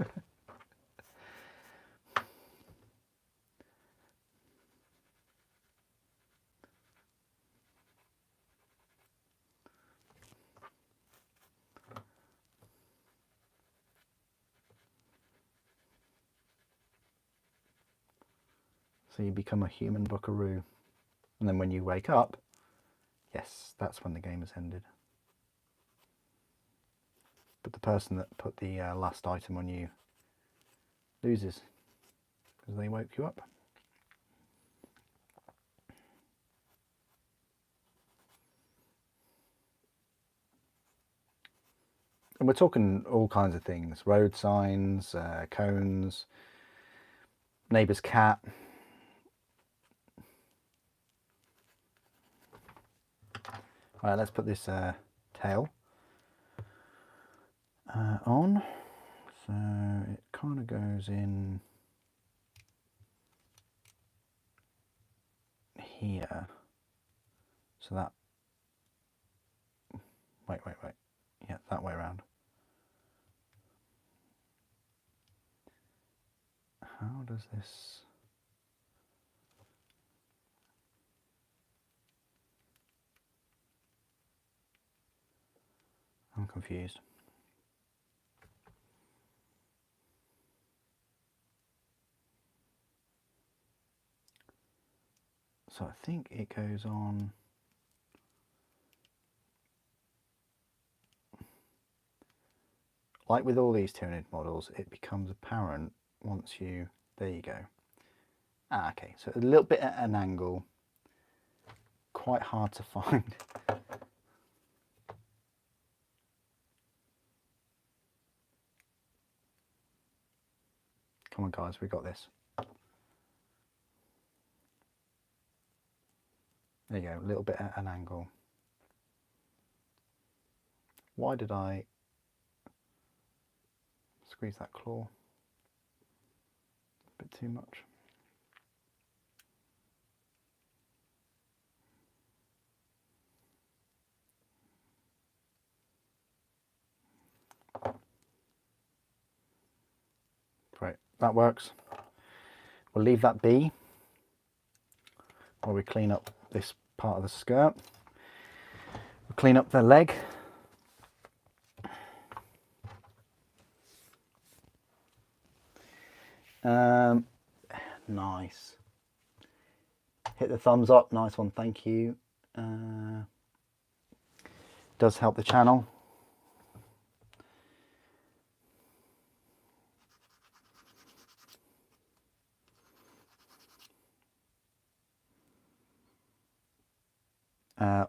So you become a human buckaroo. And then when you wake up, yes, that's when the game has ended. But the person that put the last item on you loses because they woke you up. And we're talking all kinds of things: road signs, cones, neighbour's cat. All right, let's put this tail on. So it kind of goes in here. So that, wait. Yeah, that way around. How does this? I'm confused. So I think it goes on. Like with all these Tyranid models, it becomes apparent once you, there you go. Ah, okay, so a little bit at an angle, quite hard to find. Come on guys, we got this. There you go, a little bit at an angle. Why did I squeeze that claw? A bit too much. Great, that works. We'll leave that be while we clean up this part of the skirt. We'll clean up the leg. Nice. Hit the thumbs up, nice one, thank you. Does help the channel.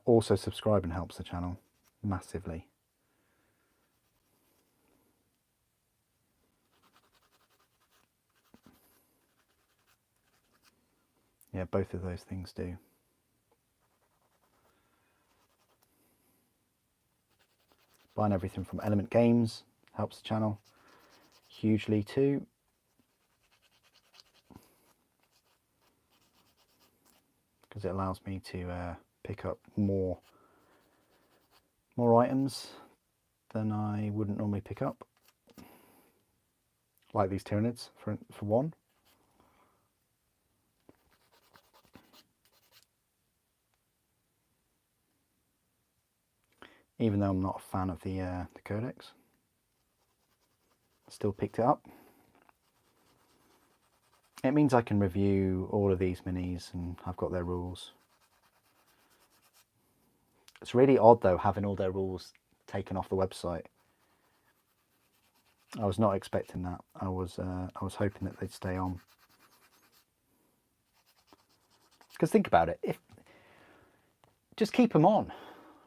Also subscribing helps the channel massively. Yeah, both of those things do. Buying everything from Element Games helps the channel hugely too. Because it allows me to pick up more items than I wouldn't normally pick up. Like these Tyranids for one. Even though I'm not a fan of the codex, still picked it up. It means I can review all of these minis and I've got their rules. It's really odd though having all their rules taken off the website. I was not expecting that. I was hoping that they'd stay on. Because think about it, just keep them on.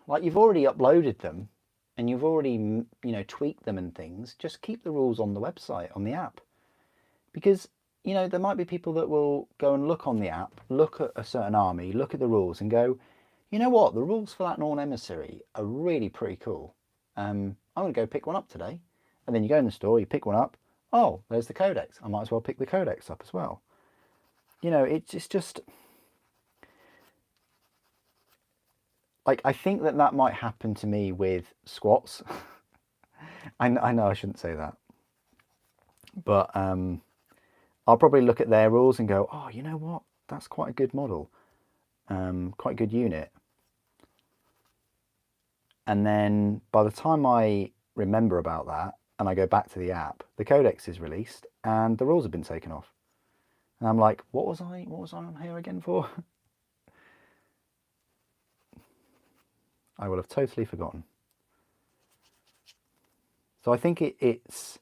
Like, you've already uploaded them and you've already, you know, tweaked them and things. Just keep the rules on the website, on the app. Because, you know, there might be people that will go and look on the app, look at a certain army, look at the rules and go, you know what, the rules for that Norn emissary are really pretty cool. I'm going to go pick one up today. And then you go in the store, you pick one up. Oh, there's the codex. I might as well pick the codex up as well. You know, it's just... Like, I think that might happen to me with squats. I know I shouldn't say that. But I'll probably look at their rules and go, oh, you know what? That's quite a good model. Quite a good unit. And then by the time I remember about that and I go back to the app, the codex is released and the rules have been taken off. And I'm like, what was I on here again for? I will have totally forgotten. So I think it's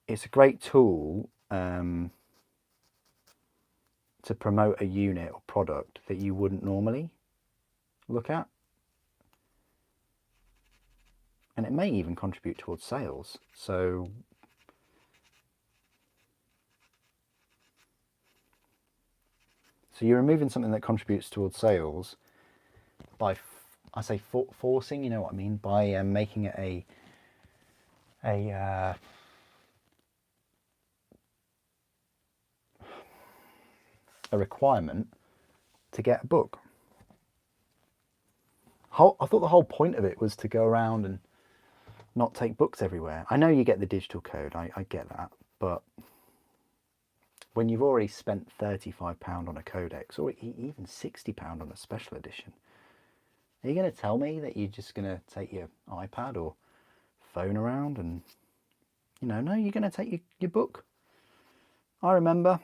a great tool to promote a unit or product that you wouldn't normally look at. And it may even contribute towards sales. So So you're removing something that contributes towards sales by, I say forcing, you know what I mean, by making it a requirement to get a book. I thought the whole point of it was to go around and not take books everywhere. I know you get the digital code, I get that, but when you've already spent £35 on a codex, or even £60 on a special edition, are you going to tell me that you're just going to take your iPad or phone around and, you know, no, you're going to take your book? I remember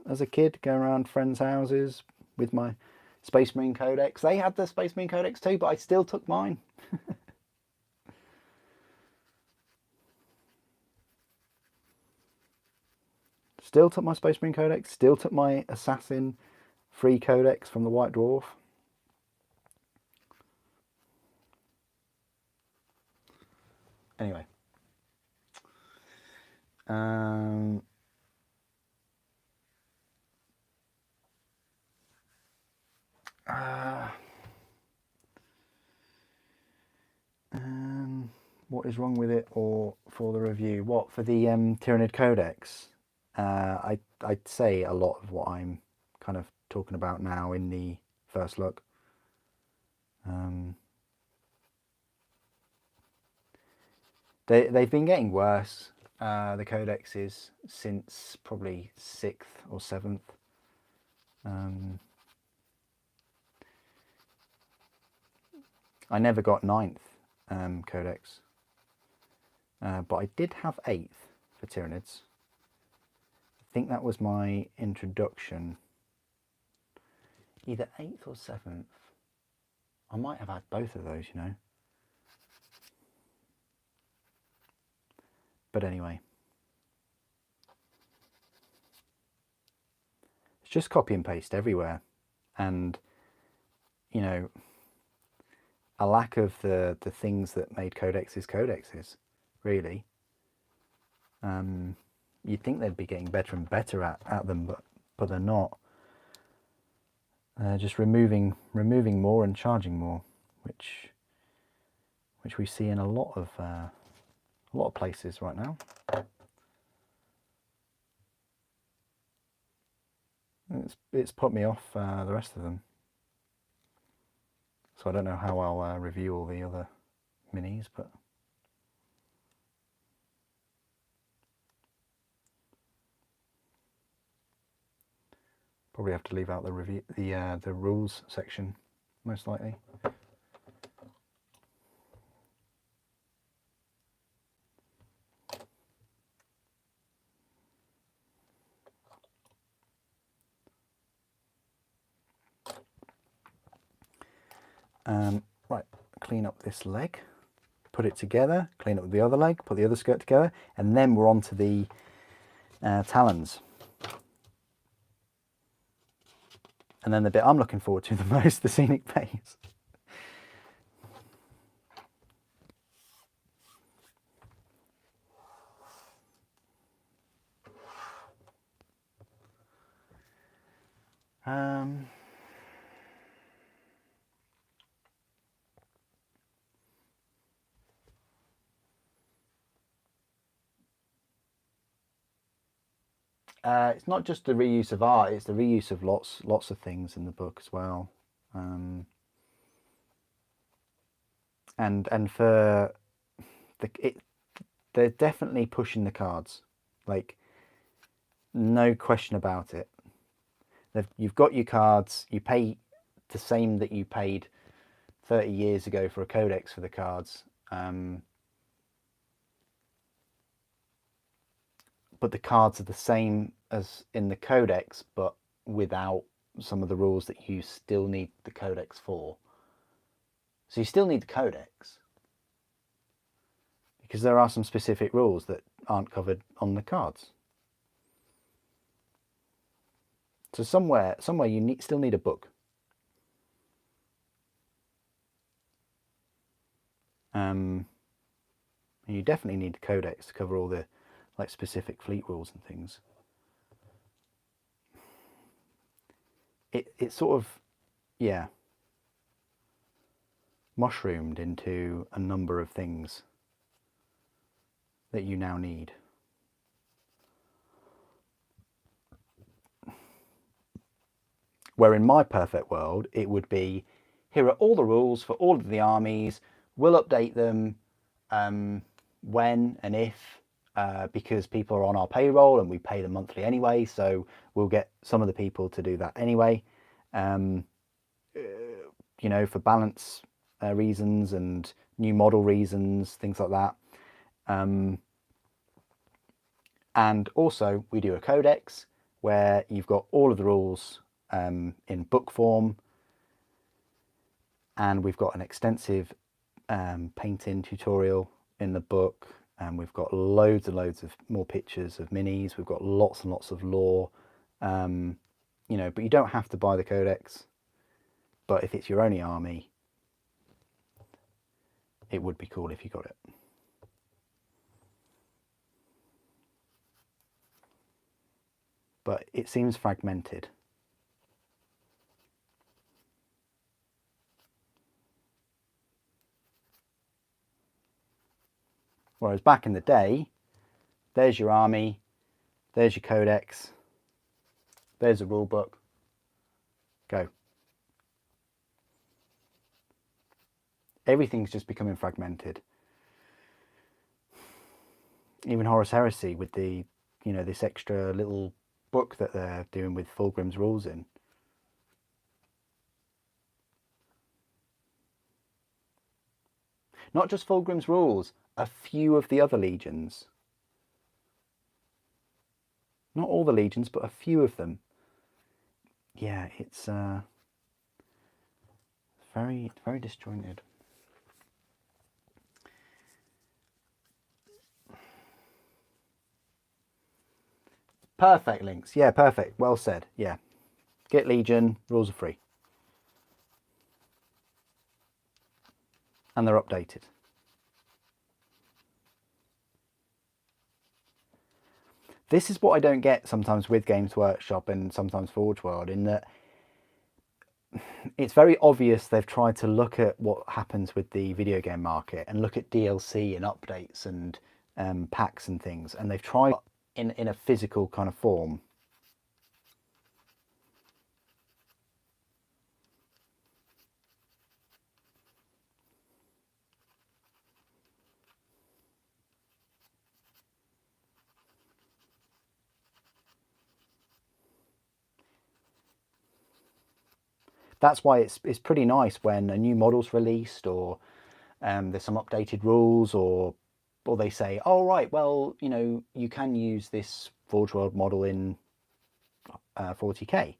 as a kid going around friends' houses with my Space Marine Codex. They had the Space Marine Codex too, but I still took mine. Still took my Space Marine Codex, still took my Assassin free Codex from the White Dwarf. Anyway. What is wrong with it, or for the review? What, for the Tyranid Codex? I'd say a lot of what I'm kind of talking about now in the first look. They've been getting worse, the codexes, since probably 6th or 7th. I never got 9th codex, but I did have 8th for Tyranids. I think that was my introduction, either 8th or 7th. I might have had both of those, you know. But anyway, it's just copy and paste everywhere, and you know, a lack of the things that made codexes really. You'd think they'd be getting better and better at them, but they're not. Just removing more and charging more, which we see in a lot of places right now. It's put me off the rest of them, so I don't know how I'll review all the other minis, but probably have to leave out the review, the rules section, most likely. Right, clean up this leg, put it together, clean up the other leg, put the other skirt together, and then we're on to the talons. And then the bit I'm looking forward to the most, the scenic bays. It's not just the reuse of art; it's the reuse of lots of things in the book as well. And for they're definitely pushing the cards, like no question about it. You've got your cards. You pay the same that you paid 30 years ago for a codex for the cards. But the cards are the same as in the codex, but without some of the rules that you still need the codex for. So you still need the codex, because there are some specific rules that aren't covered on the cards. So somewhere you still need a book. And you definitely need the codex to cover all the like specific fleet rules and things. it sort of, yeah, mushroomed into a number of things that you now need. Where in my perfect world, it would be, here are all the rules for all of the armies. We'll update them when and if, because people are on our payroll and we pay them monthly anyway. So we'll get some of the people to do that anyway, you know, for balance reasons and new model reasons, things like that. And also we do a codex where you've got all of the rules in book form, and we've got an extensive painting tutorial in the book, and we've got loads and loads of more pictures of minis. We've got lots and lots of lore, you know, but you don't have to buy the codex. But if it's your only army, it would be cool if you got it. But it seems fragmented. Whereas back in the day, there's your army, there's your codex, there's a rule book, go. Everything's just becoming fragmented. Even Horus Heresy with the, you know, this extra little book that they're doing with Fulgrim's rules in. Not just Fulgrim's rules, a few of the other legions. Not all the legions, but a few of them. Yeah, it's very disjointed. Perfect, Links. Yeah, perfect. Well said. Yeah. Get Legion, rules are free. And they're updated. This is what I don't get sometimes with Games Workshop and sometimes Forge World, in that it's very obvious they've tried to look at what happens with the video game market and look at DLC and updates and packs and things, and they've tried in a physical kind of form. That's why it's pretty nice when a new model's released, or there's some updated rules, or they say, oh right, well, you know, you can use this Forge World model in 40k,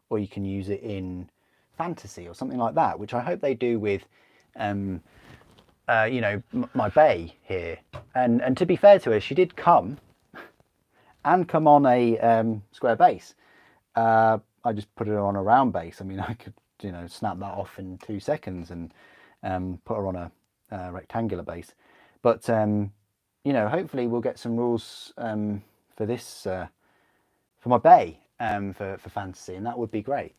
or you can use it in fantasy or something like that, which I hope they do with you know, my Bay here. And to be fair to her, she did come on a square base. I just put her on a round base. I mean, I could, you know, snap that off in 2 seconds and put her on a rectangular base. But you know, hopefully we'll get some rules for this for my Bay for fantasy, and that would be great.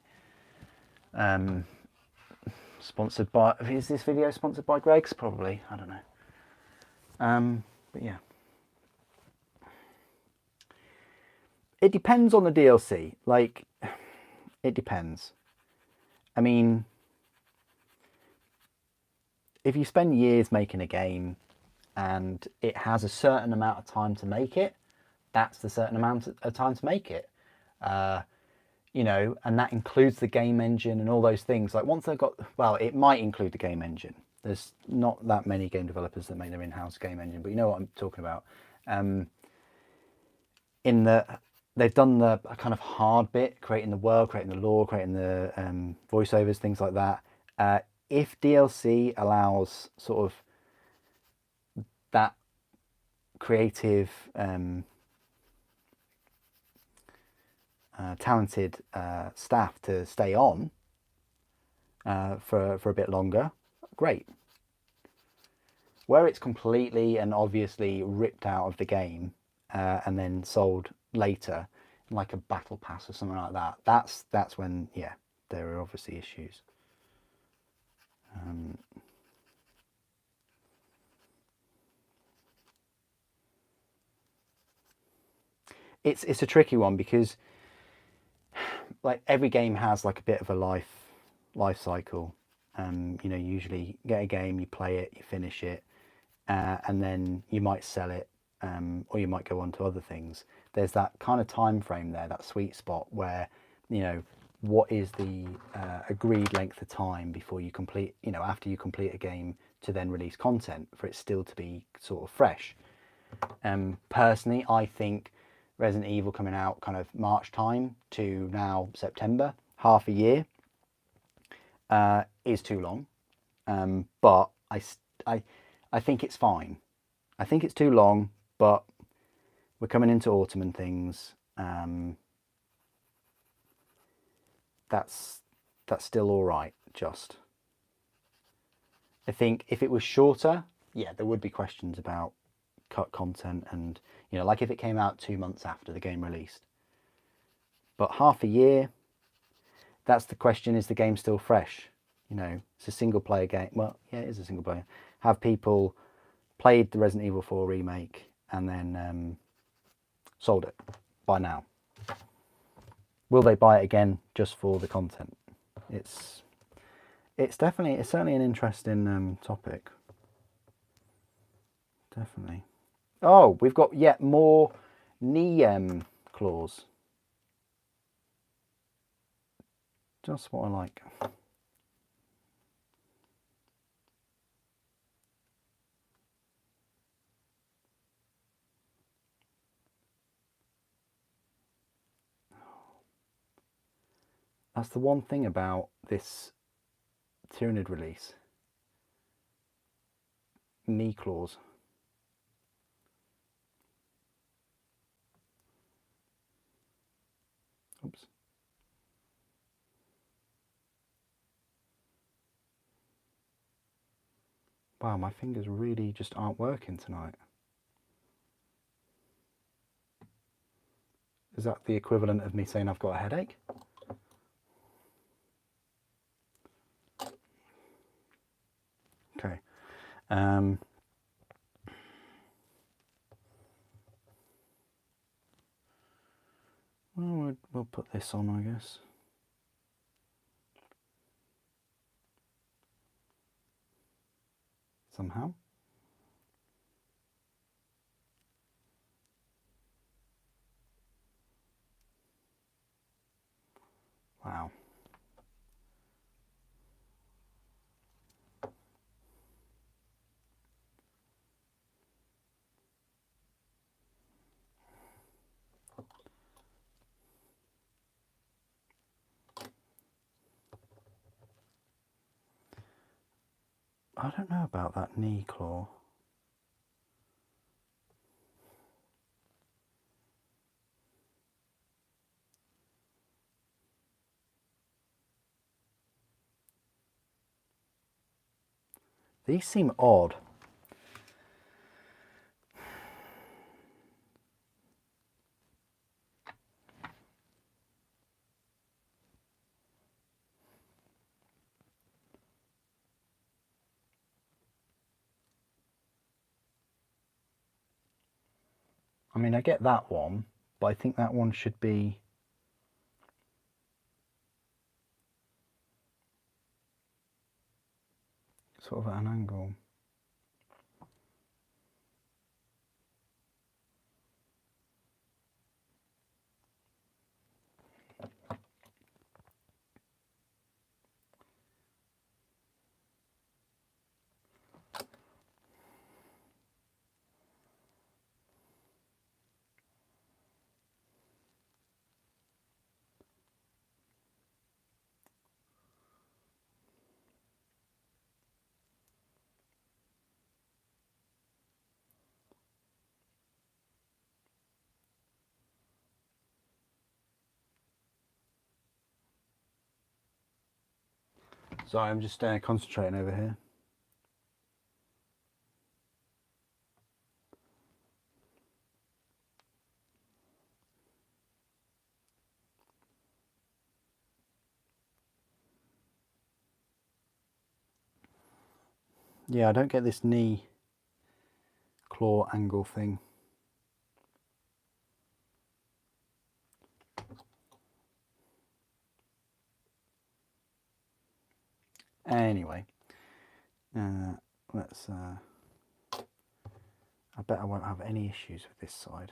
Sponsored by, is this video sponsored by Greg's? Probably, I don't know. But yeah, it depends on the DLC. Like, it depends. I mean, if you spend years making a game and it has a certain amount of time to make it, that's the certain amount of time to make it. You know, and that includes the game engine and all those things. Like, once they've got, well, it might include the game engine. There's not that many game developers that make their in-house game engine, but you know what I'm talking about. In that they've done the kind of hard bit, creating the world, creating the lore, creating the voiceovers, things like that. If DLC allows sort of that creative, talented staff to stay on for a bit longer, great. Where it's completely and obviously ripped out of the game and then sold later, like a battle pass or something like that, that's when, yeah, there are obviously issues. It's a tricky one because like every game has like a bit of a life cycle. You know, usually get a game, you play it, you finish it, and then you might sell it, or you might go on to other things. There's that kind of time frame there, that sweet spot where, you know, what is the agreed length of time before you complete, you know, after you complete a game to then release content for it still to be sort of fresh. Personally, I think Resident Evil coming out kind of March time to now September, half a year, is too long. But I think it's fine. I think it's too long, but we're coming into autumn and things. That's still all right. Just, I think if it was shorter, yeah, there would be questions about cut content and, you know, like if it came out 2 months after the game released. But half a year, that's the question: is the game still fresh? You know, it's a single player game. Well, yeah, it is a single player. Have people played the Resident Evil 4 remake and then sold it by now? Will they buy it again just for the content? It's certainly an interesting topic. Definitely. Oh, we've got yet more knee claws. Just what I like. That's the one thing about this Tyranid release. Knee claws. Oops. Wow, my fingers really just aren't working tonight. Is that the equivalent of me saying I've got a headache? Okay. Well, we'll put this on, I guess. Somehow. Wow. I don't know about that knee claw. These seem odd. I mean, I get that one, but I think that one should be sort of at an angle. Sorry, I'm just concentrating over here. Yeah, I don't get this knee claw angle thing. Anyway, let's. I bet I won't have any issues with this side.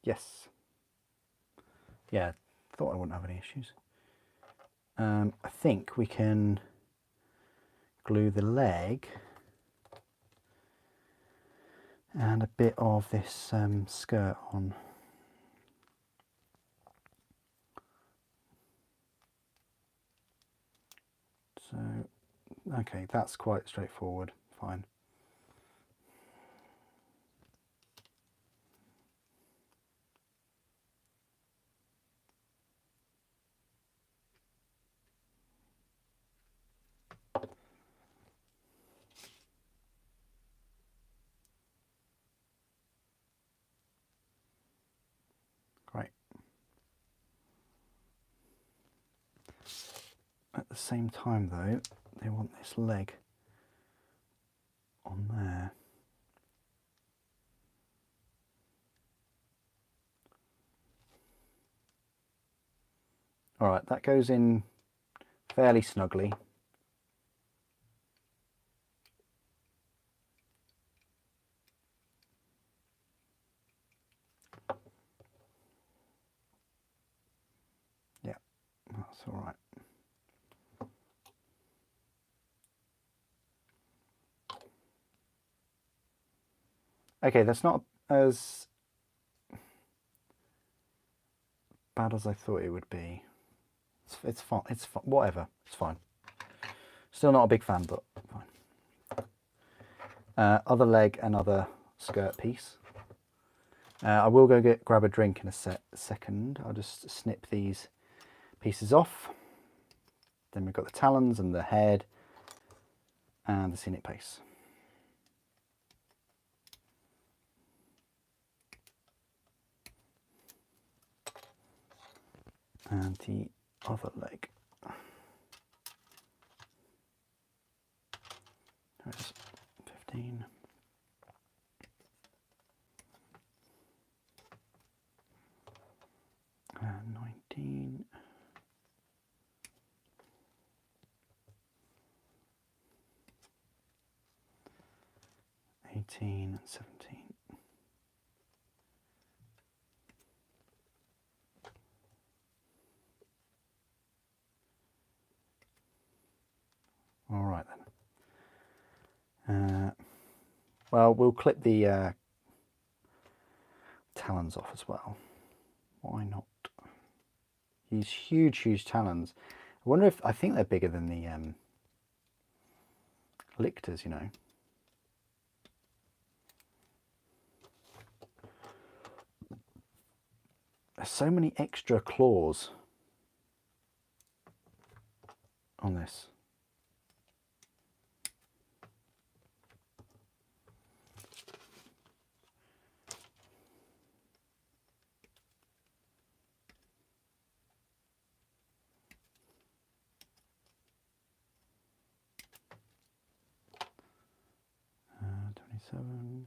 Yes. Yeah, thought I wouldn't have any issues. I think we can glue the leg and a bit of this skirt on. So, okay, that's quite straightforward, fine. Great. At the same time though, they want this leg on there. All right, that goes in fairly snugly. Yeah, that's all right. Okay, that's not as bad as I thought it would be. It's fine. It's fine. Whatever. It's fine. Still not a big fan, but fine. Other leg and other skirt piece. I will go grab a drink in a second. I'll just snip these pieces off. Then we've got the talons and the head and the scenic pace. And the other leg. There's 15. And 19. 18 and 17. All right then. Well, we'll clip the talons off as well. Why not? These huge, huge talons. I wonder if, I think they're bigger than the lictors, you know. There's so many extra claws on this. Uh, 27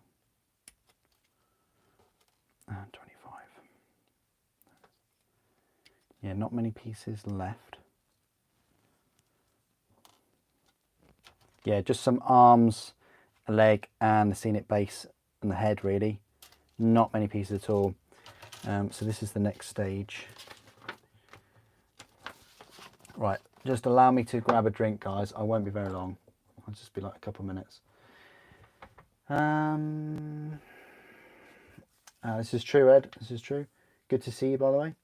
and 25. Yeah, not many pieces left. Yeah, just some arms, a leg, and the scenic base and the head, really. Not many pieces at all. So this is the next stage. Right, just allow me to grab a drink, guys. I won't be very long. I'll just be like a couple of minutes. This is true, Ed. This is true. Good to see you, by the way.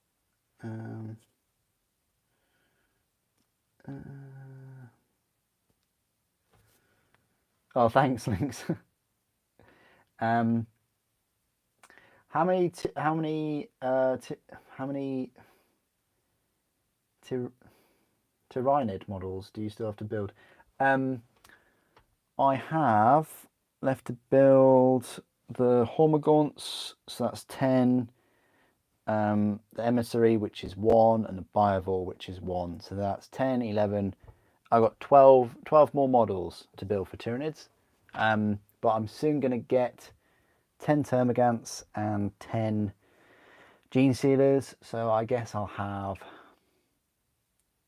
Oh, thanks, Lynx. How many Tyranid models do you still have to build? I have left to build the Hormagaunts, so that's 10. The Emissary, which is 1, and the Biovore, which is 1. So that's 10, 11. I've got 12 more models to build for Tyranids. But I'm soon going to get 10 Termagants and 10 Gene Sealers. So I guess I'll have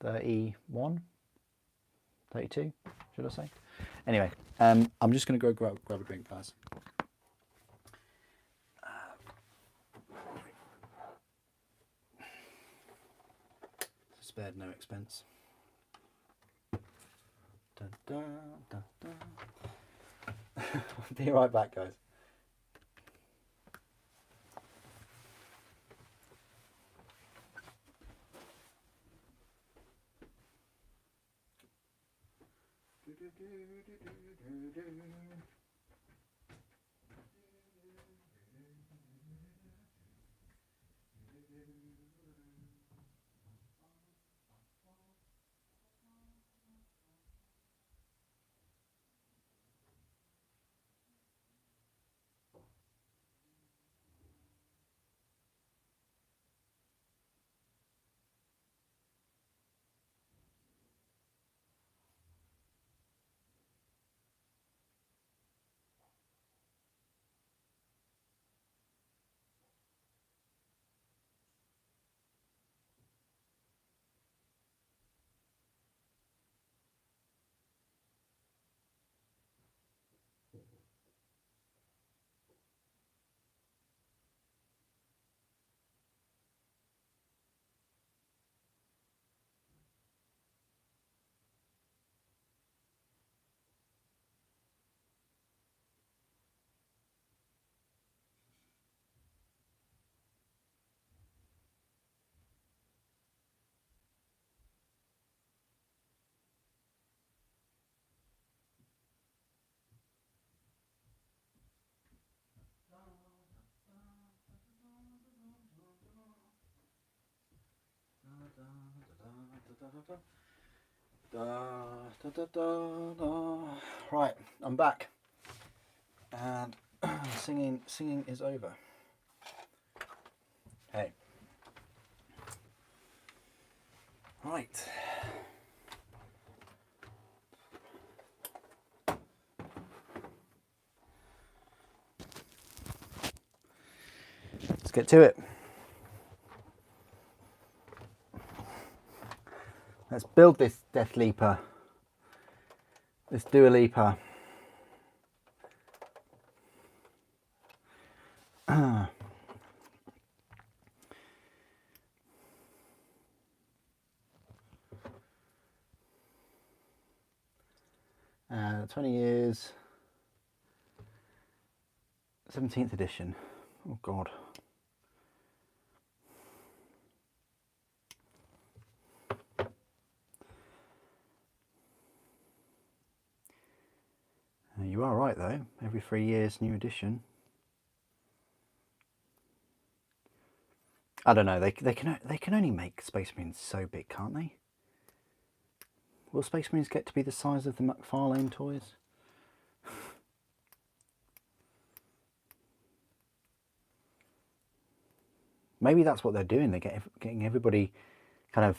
31, 32, should I say? Anyway, I'm just going to go grab a drink, guys. Spared no expense. Dun, dun, dun, dun. Be right back, guys. Right, I'm back, and singing is over. Hey, right. Let's get to it. Let's build this Deathleaper, this Dua Lipa. 20 years, 17th edition. Oh God. You are right though, every 3 years new edition. I don't know, they can only make Space Marines so big, can't they? Will Space Marines get to be the size of the McFarlane toys? Maybe that's what they're doing. They're getting everybody kind of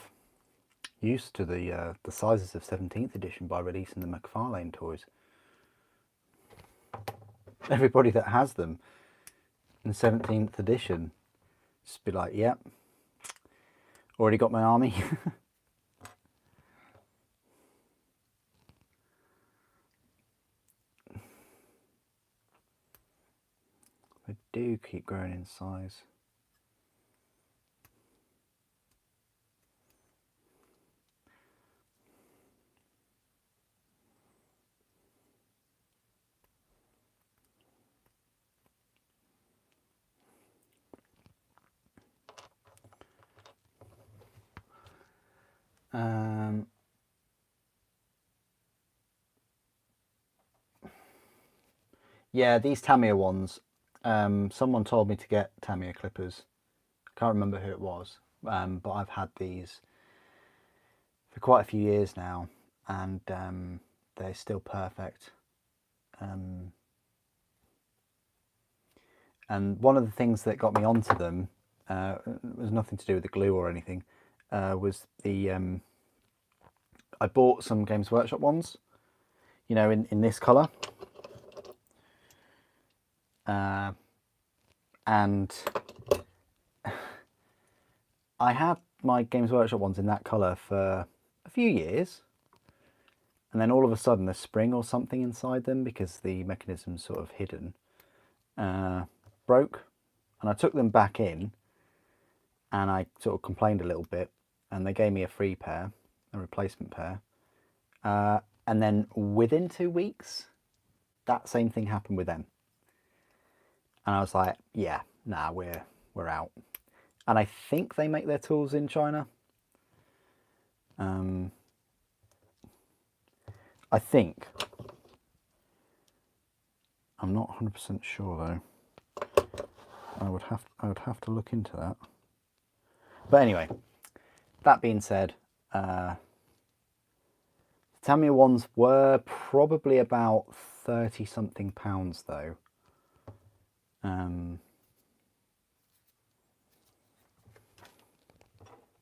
used to the sizes of 17th edition by releasing the McFarlane toys. Everybody that has them in 17th edition just be like, yep, already got my army. They do keep growing in size. Yeah, these Tamiya ones, someone told me to get Tamiya clippers. I can't remember who it was, but I've had these for quite a few years now, and they're still perfect. And one of the things that got me onto them was nothing to do with the glue or anything. Was the I bought some Games Workshop ones, you know, in this colour, and I had my Games Workshop ones in that colour for a few years, and then all of a sudden a spring or something inside them, because the mechanism's sort of hidden, broke, and I took them back in, and I sort of complained a little bit, and they gave me a free pair, a replacement pair, and then within 2 weeks that same thing happened with them, and I was like, yeah, nah, we're out. And I think they make their tools in China. I think. I'm not 100% sure though. I would have to look into that. But anyway, that being said, Tamiya ones were probably about 30 something pounds though.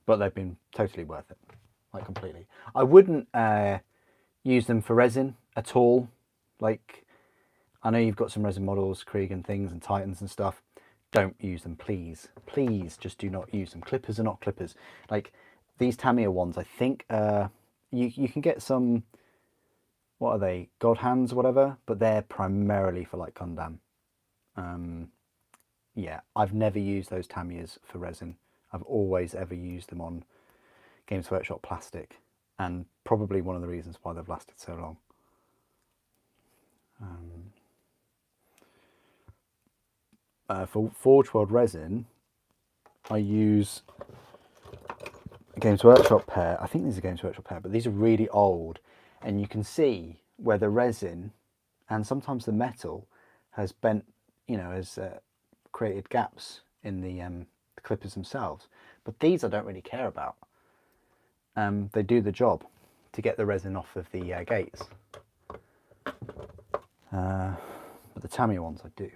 But they've been totally worth it, like completely. I wouldn't use them for resin at all. Like, I know you've got some resin models, Krieg and things, and Titans and stuff. Don't use them, please. Please, just do not use them. Clippers are not clippers. Like, these Tamiya ones, I think you can get some, what are they, God Hands or whatever, but they're primarily for like Gundam. Yeah, I've never used those Tamiyas for resin. I've always ever used them on Games Workshop plastic, and probably one of the reasons why they've lasted so long. For Forge World resin, I use a Games Workshop pair. I think these are Games Workshop pair, but these are really old, and you can see where the resin and sometimes the metal has bent, you know, has created gaps in the clippers themselves. But these I don't really care about. They do the job to get the resin off of the gates. But the Tamiya ones I do.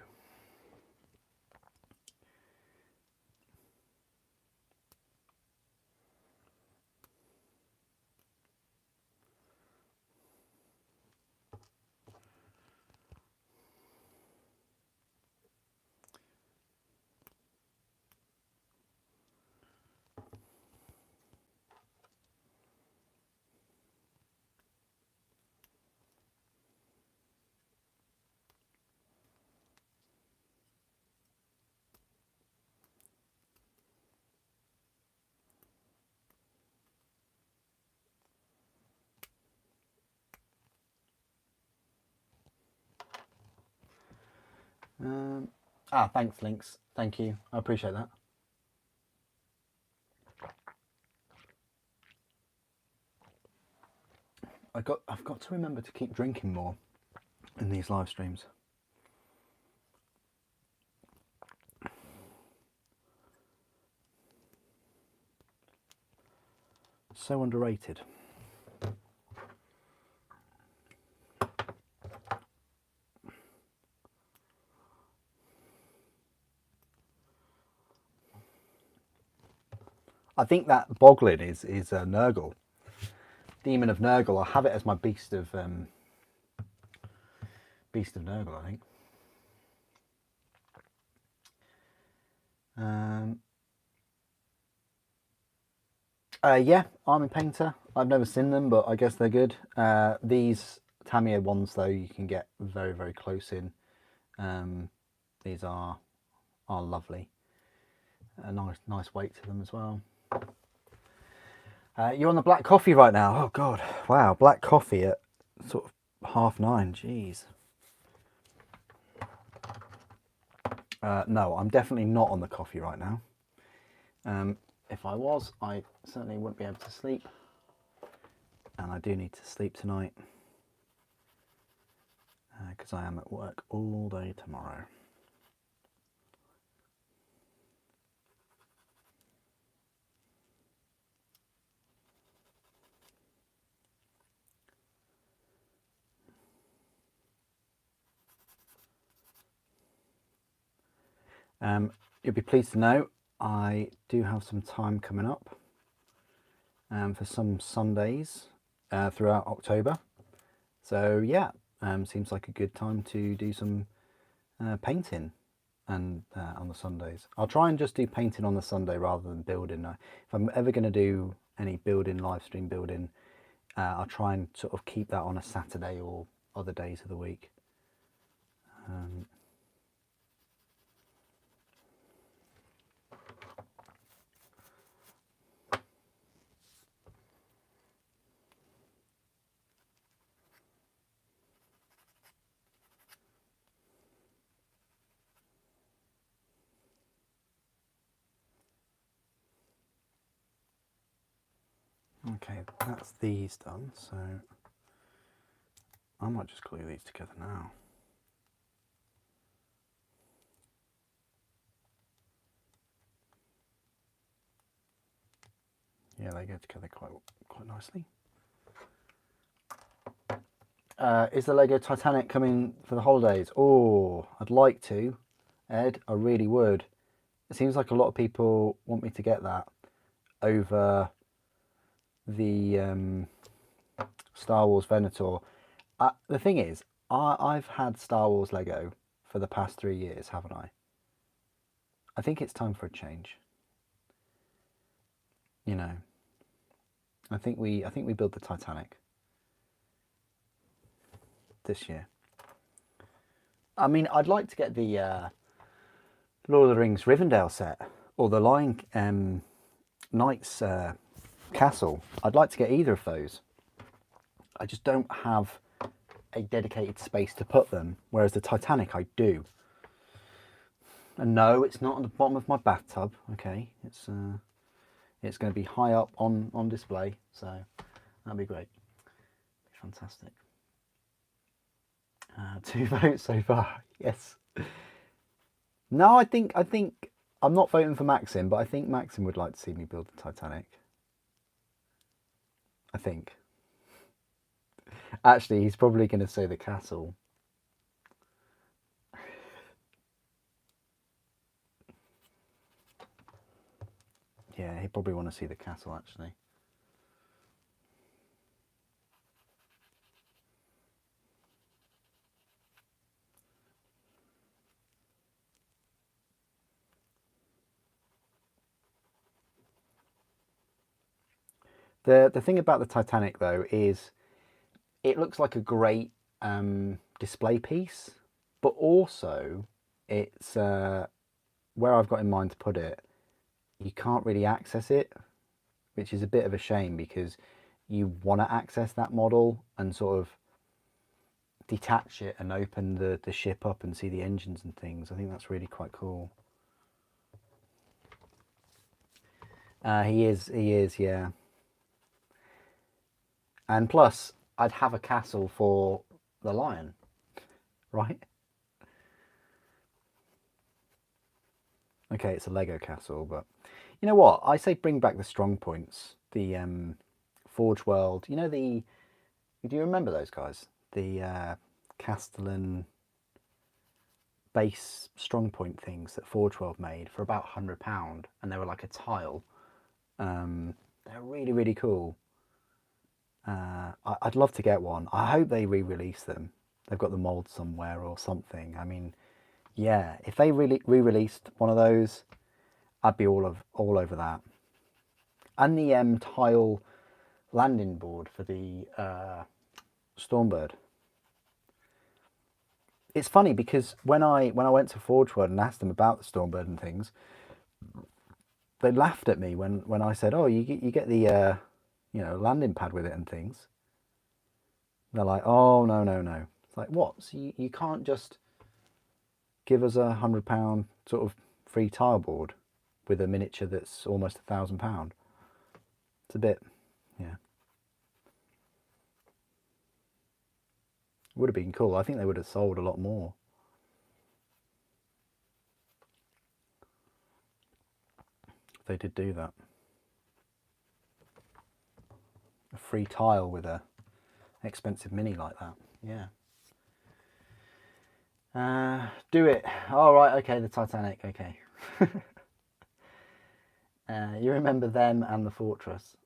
Thanks, Lynx. Thank you. I appreciate that. I've got to remember to keep drinking more in these live streams. So underrated. I think that Boglin is Nurgle. Demon of Nurgle. I have it as my Beast of Nurgle, I think. Yeah, Army Painter. I've never seen them, but I guess they're good. These Tamiya ones, though, you can get very, very close in. These are lovely. A nice weight to them as well. You're on the black coffee right now. Oh God, wow, black coffee at sort of 9:30. Jeez. No, I'm definitely not on the coffee right now. If I was, I certainly wouldn't be able to sleep, and I do need to sleep tonight because I am at work all day tomorrow. You'll be pleased to know I do have some time coming up for some Sundays throughout October. So yeah, seems like a good time to do some painting and on the Sundays. I'll try and just do painting on the Sunday rather than building. If I'm ever going to do any building, live stream building, I'll try and sort of keep that on a Saturday or other days of the week. Okay, that's these done, so I might just glue these together now. Yeah, they go together quite nicely. Is the Lego Titanic coming for the holidays? Oh, I'd like to, Ed. I really would. It seems like a lot of people want me to get that over the Star Wars Venator. The thing is, I've had Star Wars Lego for the past 3 years, haven't I? I think it's time for a change. You know, I think we build the Titanic this year. I mean, I'd like to get the Lord of the Rings Rivendell set or the Lion Knight's castle. I'd like to get either of those. I just don't have a dedicated space to put them, whereas the Titanic I do. And no, it's not on the bottom of my bathtub. Okay, it's going to be high up on display, so that'd be great. Fantastic. 2 votes so far. Yes. No, I think I'm not voting for Maxim, but I think Maxim would like to see me build the Titanic. I think. Actually, he's probably going to say the castle. Yeah, he'd probably want to see the castle, actually. The thing about the Titanic, though, is it looks like a great display piece, but also it's where I've got in mind to put it, you can't really access it, which is a bit of a shame because you want to access that model and sort of detach it and open the ship up and see the engines and things. I think that's really quite cool. He is, yeah. And plus, I'd have a castle for the lion, right? Okay, it's a Lego castle, but you know what? I say bring back the strong points. The Forge World. You know do you remember those guys? The Castellan base strong point things that Forge World made for about £100, and they were like a tile. They're really, really cool. I'd love to get one. I hope they re-release them. They've got the mold somewhere or something. I mean, yeah, if they re-released one of those, I'd be all over that. And the tile landing board for the Stormbird. It's funny because when I went to Forge World and asked them about the Stormbird and things, they laughed at me when I said, "Oh, you get the landing pad with it and things." They're like, "Oh, no." It's like, what? So you can't just give us £100 sort of free tile board with a miniature that's almost £1,000? It's a bit, yeah. It would have been cool. I think they would have sold a lot more. If they did do that. A free tile with a expensive mini like that, yeah. Do it. All right, okay, the Titanic, okay. You remember them and the Fortress.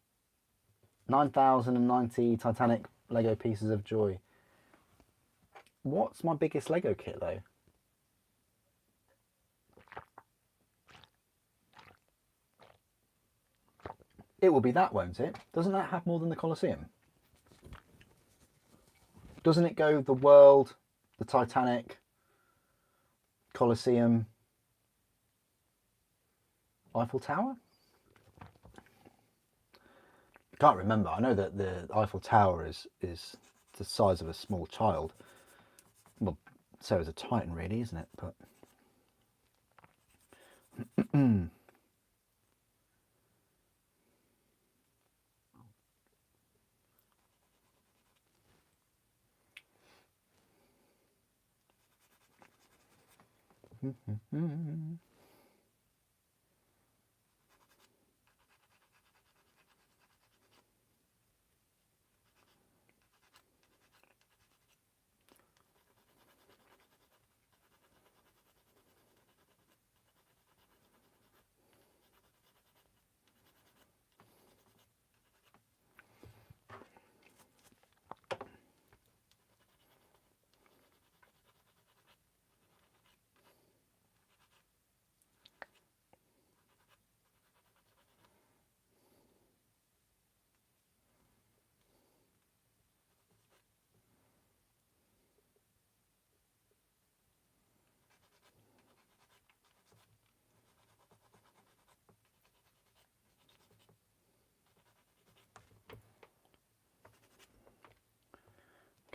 9,090 Titanic Lego pieces of joy. What's my biggest Lego kit though? It will be that, won't it? Doesn't that have more than the Colosseum? Doesn't it go the world, the Titanic, Colosseum, Eiffel Tower? I can't remember. I know that the Eiffel Tower is the size of a small child. Well, so is a Titan really, isn't it? But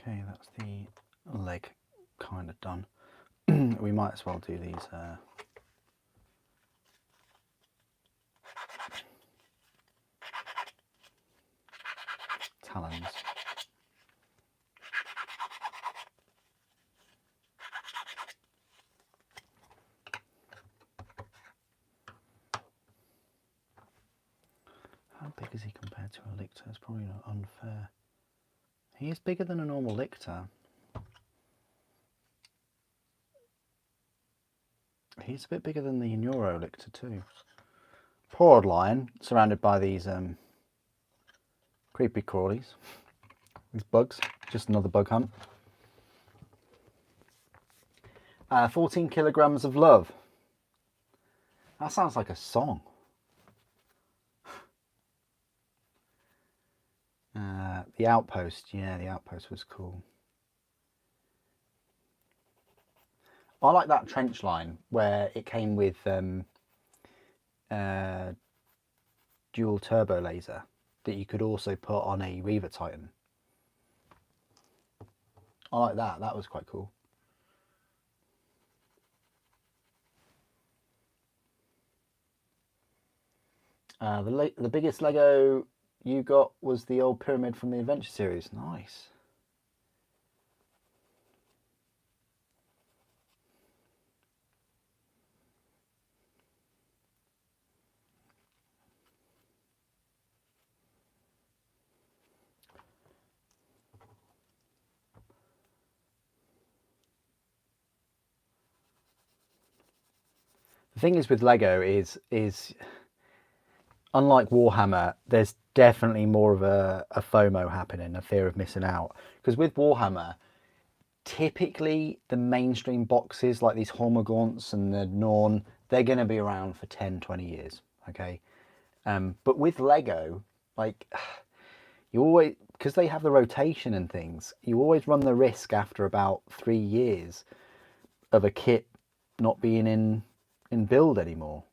okay, that's the leg kind of done. We might as well do these talons. How big is he compared to a lictor? It's probably not unfair. He is bigger than a normal lictor. He's a bit bigger than the Neuro lictor too. Poor old lion, surrounded by these creepy crawlies. These bugs, just another bug hunt. 14 kilograms of love. That sounds like a song. The outpost, yeah, the outpost was cool. I like that trench line where it came with dual turbo laser that you could also put on a Reaver Titan. I like that, that was quite cool. The biggest Lego you got was the old pyramid from the Adventure series. Nice. The thing is with Lego is unlike Warhammer, there's definitely more of a FOMO happening, a fear of missing out. Because with Warhammer, typically the mainstream boxes like these Hormagaunts and the Norn, they're going to be around for 10, 20 years, okay? But with Lego, like, you always, because they have the rotation and things, you always run the risk after about 3 years of a kit not being in build anymore.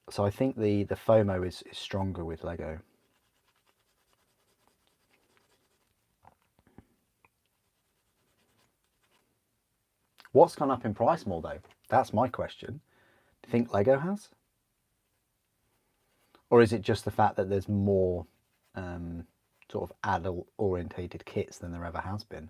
So I think the FOMO is stronger with Lego. What's gone up in price more though? That's my question. Do you think Lego has? Or is it just the fact that there's more sort of adult orientated kits than there ever has been?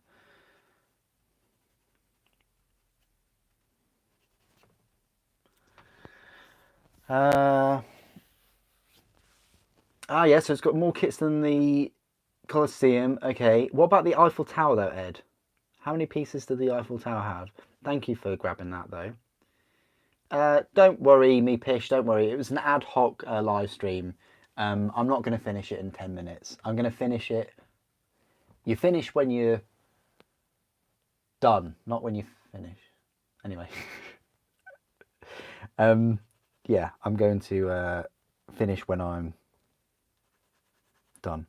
Yeah, so it's got more kits than the Colosseum, okay. What about the Eiffel Tower though, Ed? How many pieces did the Eiffel Tower have? Thank you for grabbing that though. Don't worry, me pish, don't worry. It was an ad hoc live stream. I'm not going to finish it in 10 minutes. I'm going to finish it. You finish when you're done, not when you finish. Anyway. Yeah, I'm going to finish when I'm done,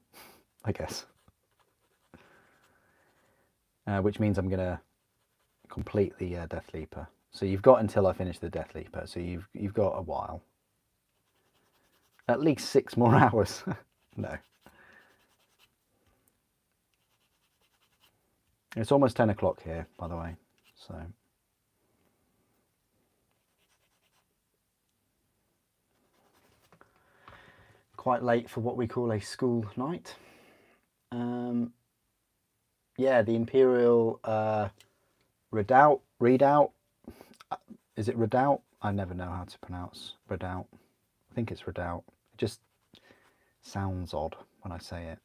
I guess. Which means I'm going to complete the Deathleaper. So you've got until I finish the Deathleaper. So you've got a while. At least 6 more hours. No. It's almost 10 o'clock here, by the way. So quite late for what we call a school night. Yeah, the Imperial Redoubt. Is it Redoubt? I never know how to pronounce Redoubt. I think it's Redoubt. It just sounds odd when I say it.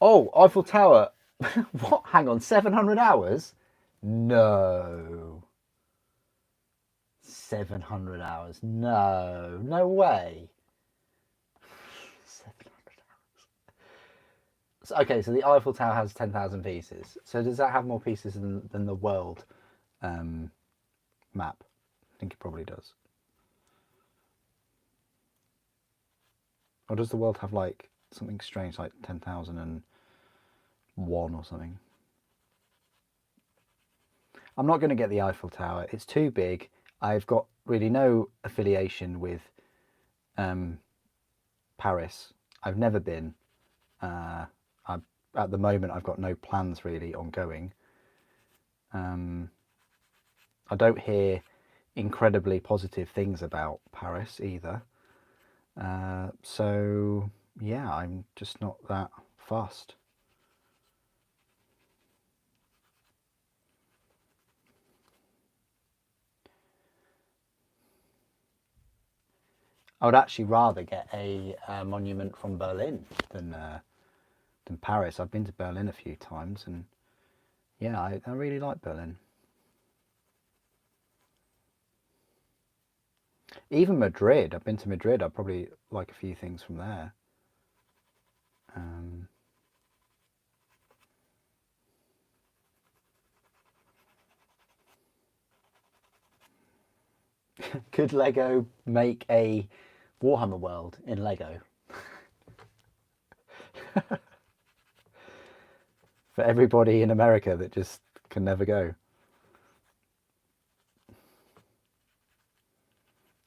Oh, Eiffel Tower. What? Hang on, 700 hours? No. 700 hours. No. No way. 700 hours. So, okay, so the Eiffel Tower has 10,000 pieces. So does that have more pieces than the world map? I think it probably does. Or does the world have like something strange like 10,001 or something? I'm not going to get the Eiffel Tower. It's too big. I've got really no affiliation with Paris. I've never been. At the moment, I've got no plans really on going. I don't hear incredibly positive things about Paris either. So yeah, I'm just not that fussed. I would actually rather get a monument from Berlin than Paris. I've been to Berlin a few times, and yeah, I really like Berlin. Even Madrid. I've been to Madrid. I probably like a few things from there. Could Lego make a Warhammer world in Lego? For everybody in America that just can never go.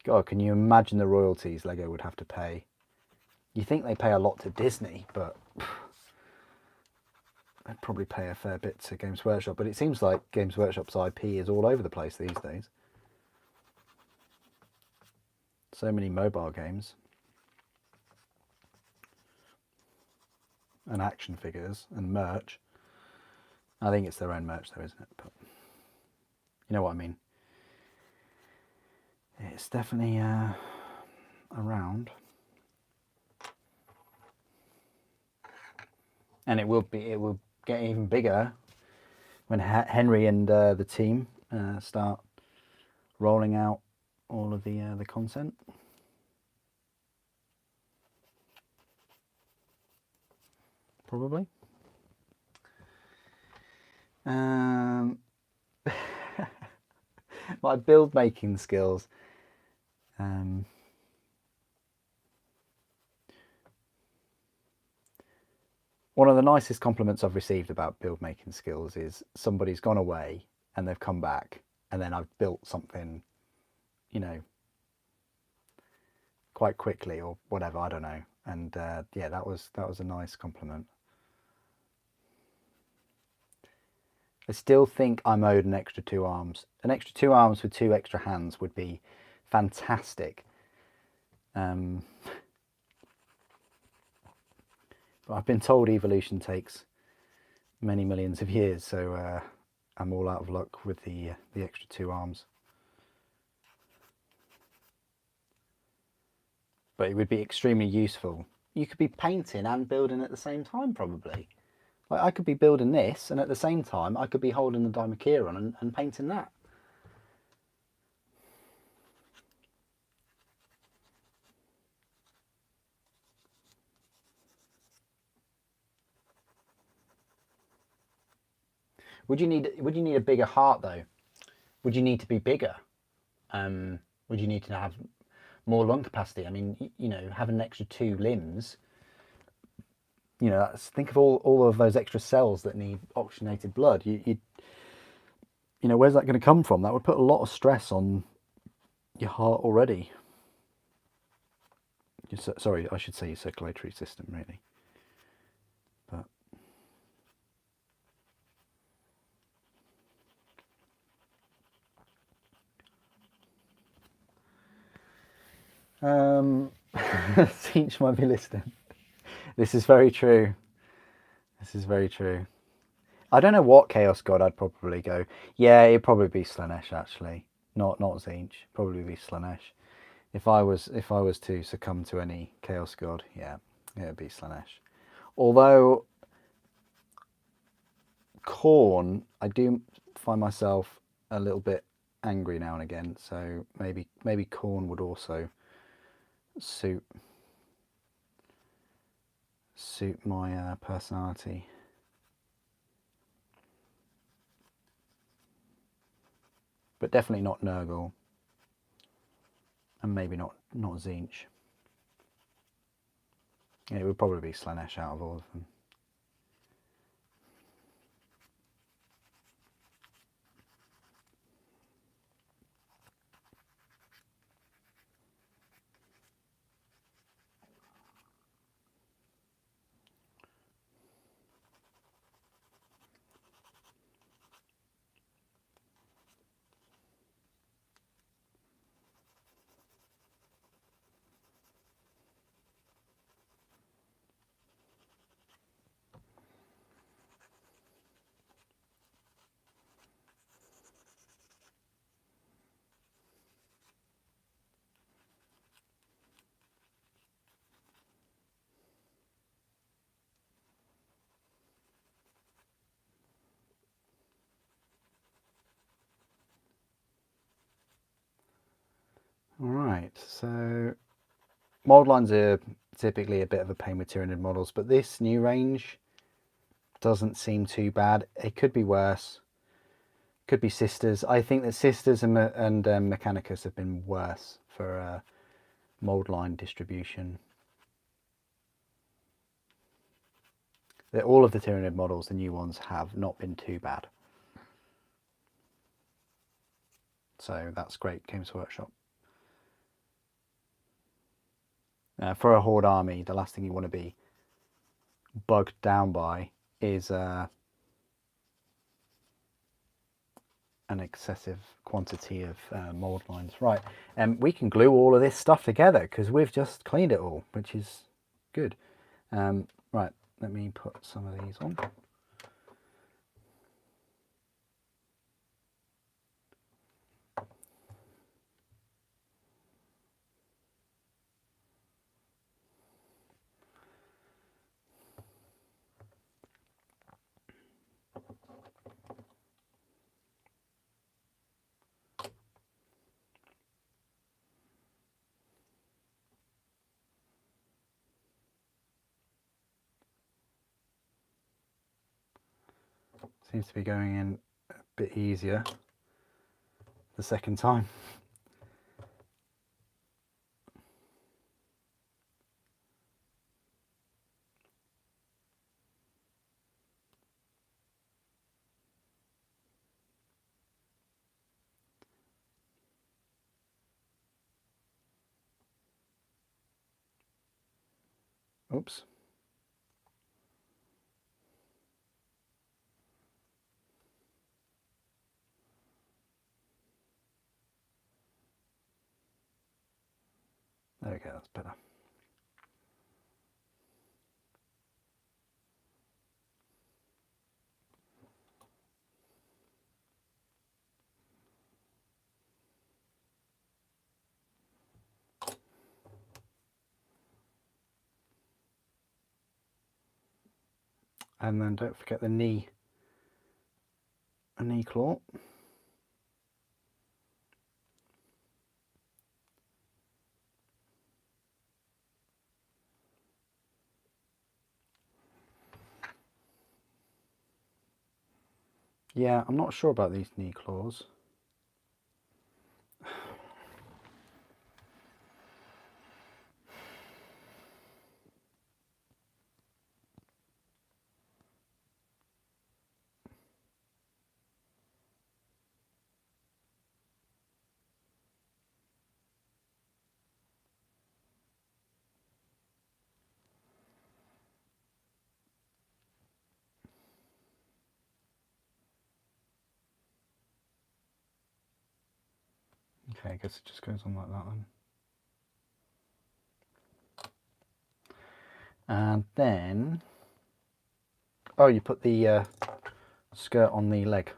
God, can you imagine the royalties Lego would have to pay? You think they pay a lot to Disney, but they'd probably pay a fair bit to Games Workshop. But it seems like Games Workshop's IP is all over the place these days. So many mobile games. And action figures and merch. I think it's their own merch though, isn't it? But you know what I mean. It's definitely around. And it will get even bigger when Henry and the team start rolling out all of the content. Probably. My build making skills. One of the nicest compliments I've received about build making skills is somebody's gone away and they've come back, and then I've built something, you know, quite quickly or whatever, I don't know. And yeah, that was a nice compliment. I still think I'm owed an extra 2 arms. An extra 2 arms with 2 extra hands would be fantastic. But I've been told evolution takes many millions of years, so I'm all out of luck with the extra 2 arms. But it would be extremely useful. You could be painting and building at the same time, probably. Like, I could be building this, and at the same time, I could be holding the Dimachieron and painting that. Would you need a bigger heart though? Would you need to be bigger? Would you need to have more lung capacity? I mean, you know, having an extra 2 limbs. You know, think of all of those extra cells that need oxygenated blood. You know, where's that going to come from? That would put a lot of stress on your heart already. Sorry, I should say your circulatory system, really. But Siege might be listening. This is very true. This is very true. I don't know what Chaos God I'd probably go. Yeah, it'd probably be Slaanesh actually. Not Tzeentch. Probably be Slaanesh. If I was to succumb to any Chaos God, yeah, it'd be Slaanesh. Although Khorne, I do find myself a little bit angry now and again, so maybe Khorne would also suit my personality. But definitely not Nurgle. And maybe not Tzeentch. Yeah, it would probably be Slaanesh out of all of them. Alright, so mold lines are typically a bit of a pain with Tyranid models, but this new range doesn't seem too bad. It could be worse. Could be Sisters. I think that Sisters and Mechanicus have been worse for mold line distribution. All of the Tyranid models, the new ones, have not been too bad. So that's great, Games Workshop. For a Horde army, the last thing you want to be bugged down by is an excessive quantity of mold lines. Right, and we can glue all of this stuff together because we've just cleaned it all, which is good. Right, let me put some of these on. Seems to be going in a bit easier the second time. Oops. There we go, that's better. And then don't forget the knee claw. Yeah, I'm not sure about these knee claws. Okay, I guess it just goes on like that then. And then, oh, you put the skirt on the leg.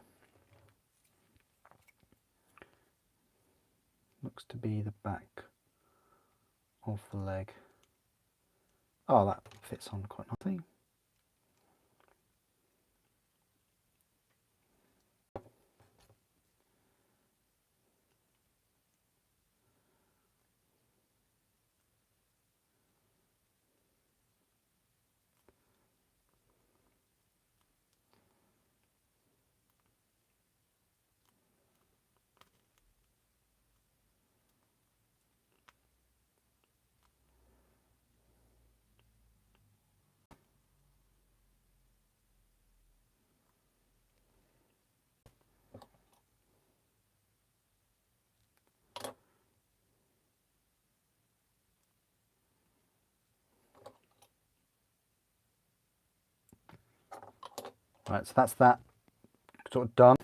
Looks to be the back of the leg. Oh, that fits on quite nicely. Right, so that's that sort of done.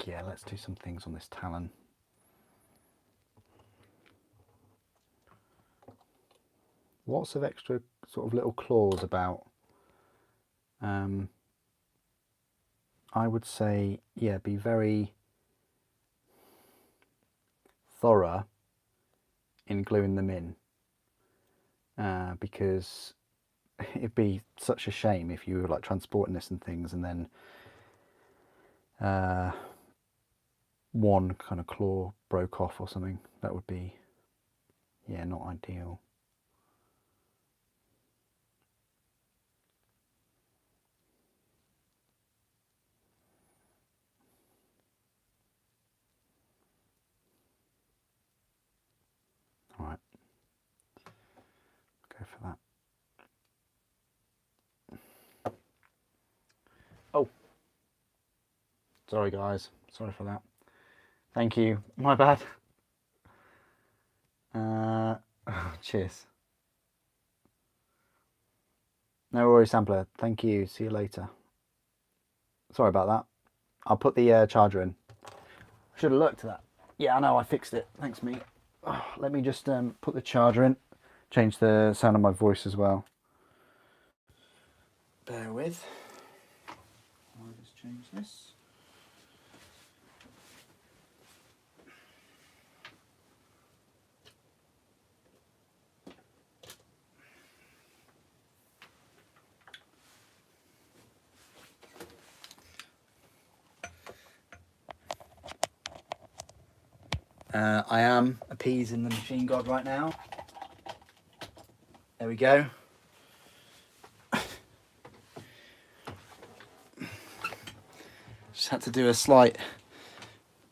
Yeah, let's do some things on this talon. Lots of extra sort of little claws about. I would say, yeah, be very thorough in gluing them in, because it'd be such a shame if you were like transporting this and things and then one kind of claw broke off or something. That would be, yeah, not ideal. All right, go for that. Oh, sorry guys, sorry for that. Thank you, my bad. Cheers. No worries, Sampler. Thank you. See you later. Sorry about that. I'll put the charger in. Should have looked at that. Yeah, I know. I fixed it. Thanks, mate. Oh, let me just put the charger in. Change the sound of my voice as well. Bear with. I'll just change this. I am appeasing the machine god right now. There we go. Just had to do a slight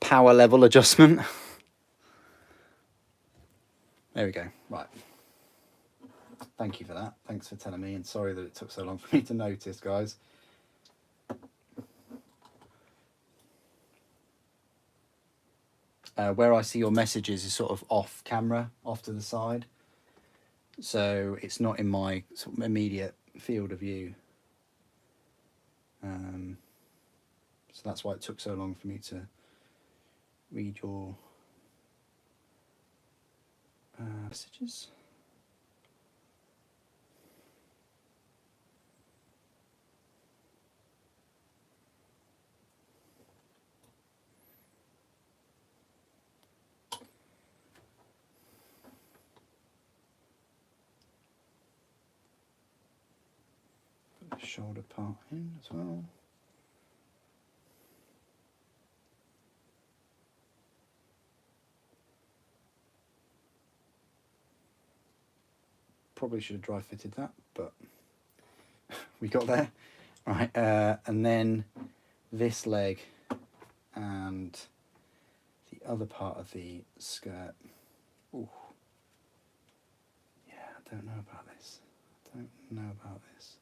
power level adjustment. There we go. Right. Thank you for that. Thanks for telling me, and sorry that it took so long for me to notice, guys. Where I see your messages is sort of off camera, off to the side. So it's not in my sort of immediate field of view. So that's why it took so long for me to read your messages. Put the shoulder part in as well. Probably should have dry fitted that, but we got there. Right, and then this leg and the other part of the skirt. Ooh. Yeah, I don't know about this. I don't know about this.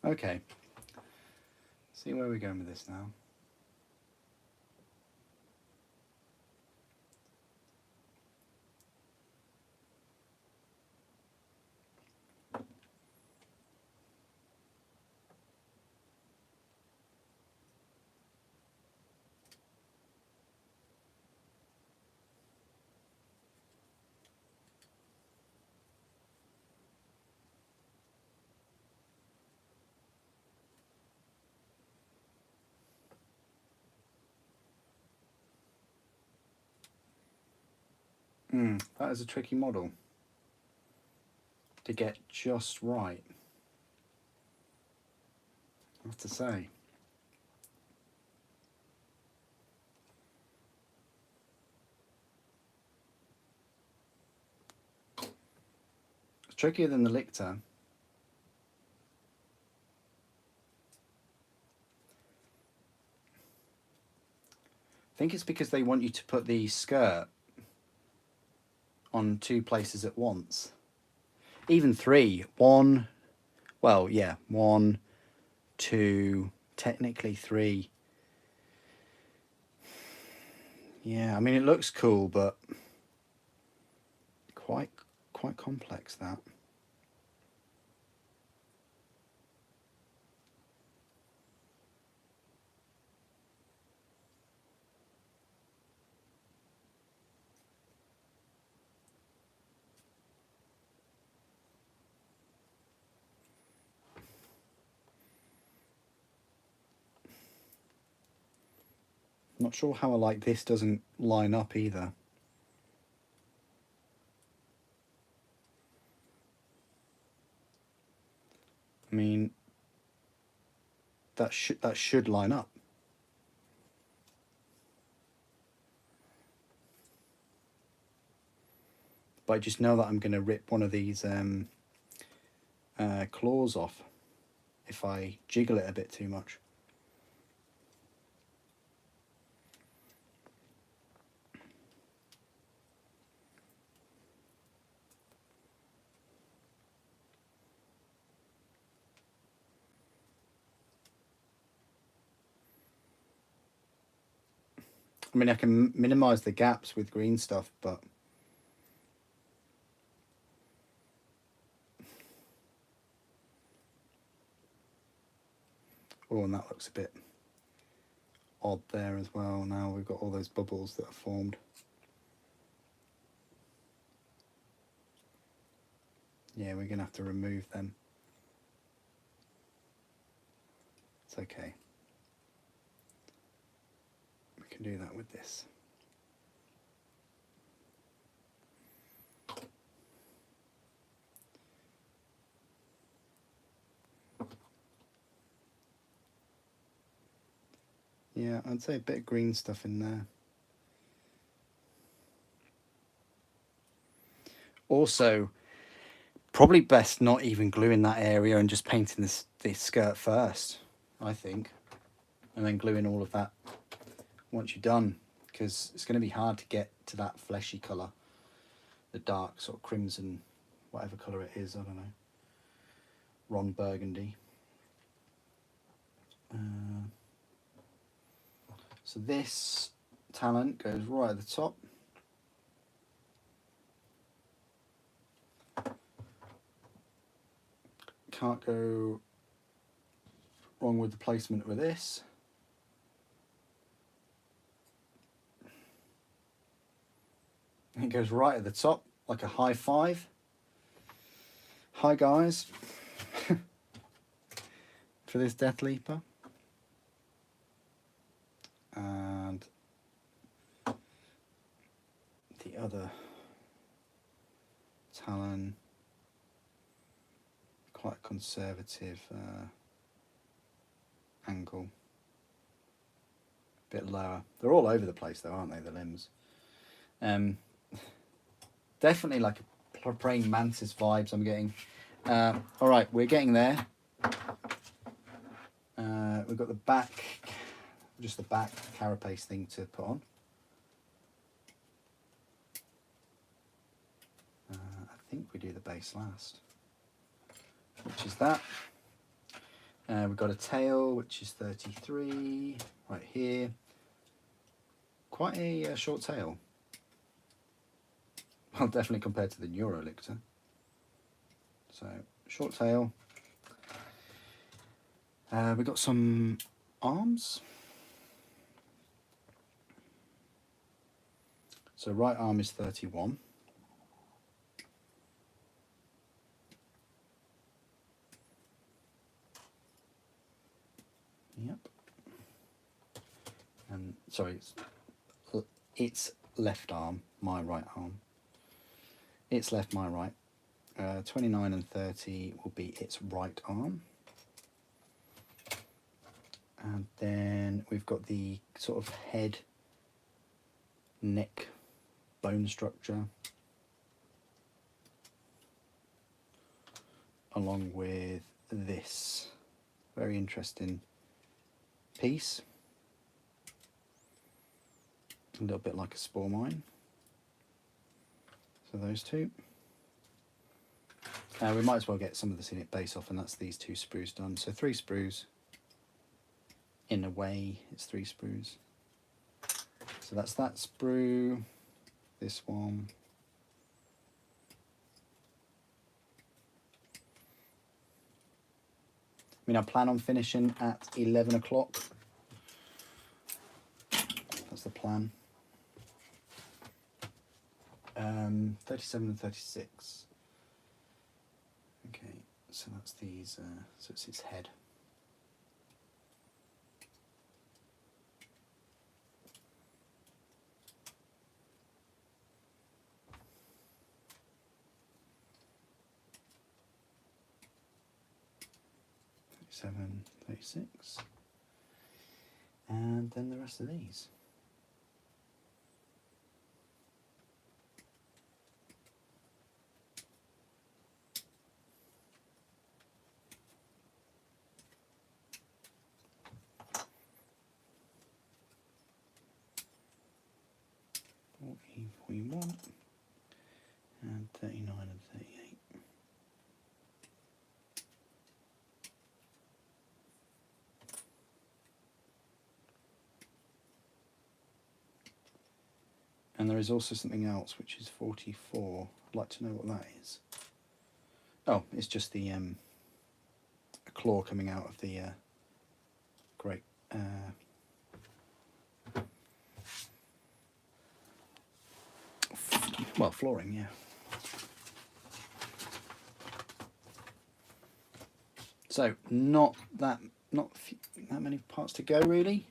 Okay, see where we're going with this now. That is a tricky model to get just right, I have to say. It's trickier than the Lictor. I think it's because they want you to put the skirt on 2 places at once. Even 3. 1, well, yeah, 1, 2, technically 3. Yeah, I mean, it looks cool, but quite complex, that. Not sure how I like this doesn't line up either. I mean, that should line up. But I just know that I'm going to rip one of these claws off if I jiggle it a bit too much. I mean, I can minimize the gaps with green stuff, but oh, and that looks a bit odd there as well. Now we've got all those bubbles that are formed. Yeah, we're gonna have to remove them. It's okay. We can do that with this. Yeah, I'd say a bit of green stuff in there. Also, probably best not even gluing that area and just painting this skirt first, I think. And then gluing all of that once you're done, because it's going to be hard to get to that fleshy colour, the dark sort of crimson, whatever colour it is, I don't know, Ron Burgundy. So this talent goes right at the top. Can't go wrong with the placement with this. It goes right at the top, like a high five. Hi guys, for this Deathleaper. And the other Talon, quite a conservative angle, a bit lower. They're all over the place though, aren't they, the limbs? Definitely like a praying mantis vibes I'm getting. All right, we're getting there. We've got the back, just the back carapace thing to put on. I think we do the base last, which is that. We've got a tail, which is 33, right here. Quite a short tail. Well, definitely compared to the Neurolictor. So, short tail. We've got some arms. So right arm is 31. Yep. And sorry, it's left arm, my right arm. It's left, my right. 29 and 30 will be its right arm. And then we've got the sort of head, neck, bone structure, along with this very interesting piece, a little bit like a spore mine. So those two. We might as well get some of the scenic base off, and that's these two sprues done. So 3 sprues. In a way, it's 3 sprues. So that's that sprue, this one. I mean, I plan on finishing at 11 o'clock. That's the plan. 37 and 36. Okay, so that's these, so it's its head. Seven, 36, and then the rest of these. Forty, 41, and 39 and 38. And there is also something else, which is 44. I'd like to know what that is. Oh, it's just the a claw coming out of the great well, flooring, yeah. So not that many parts to go, really.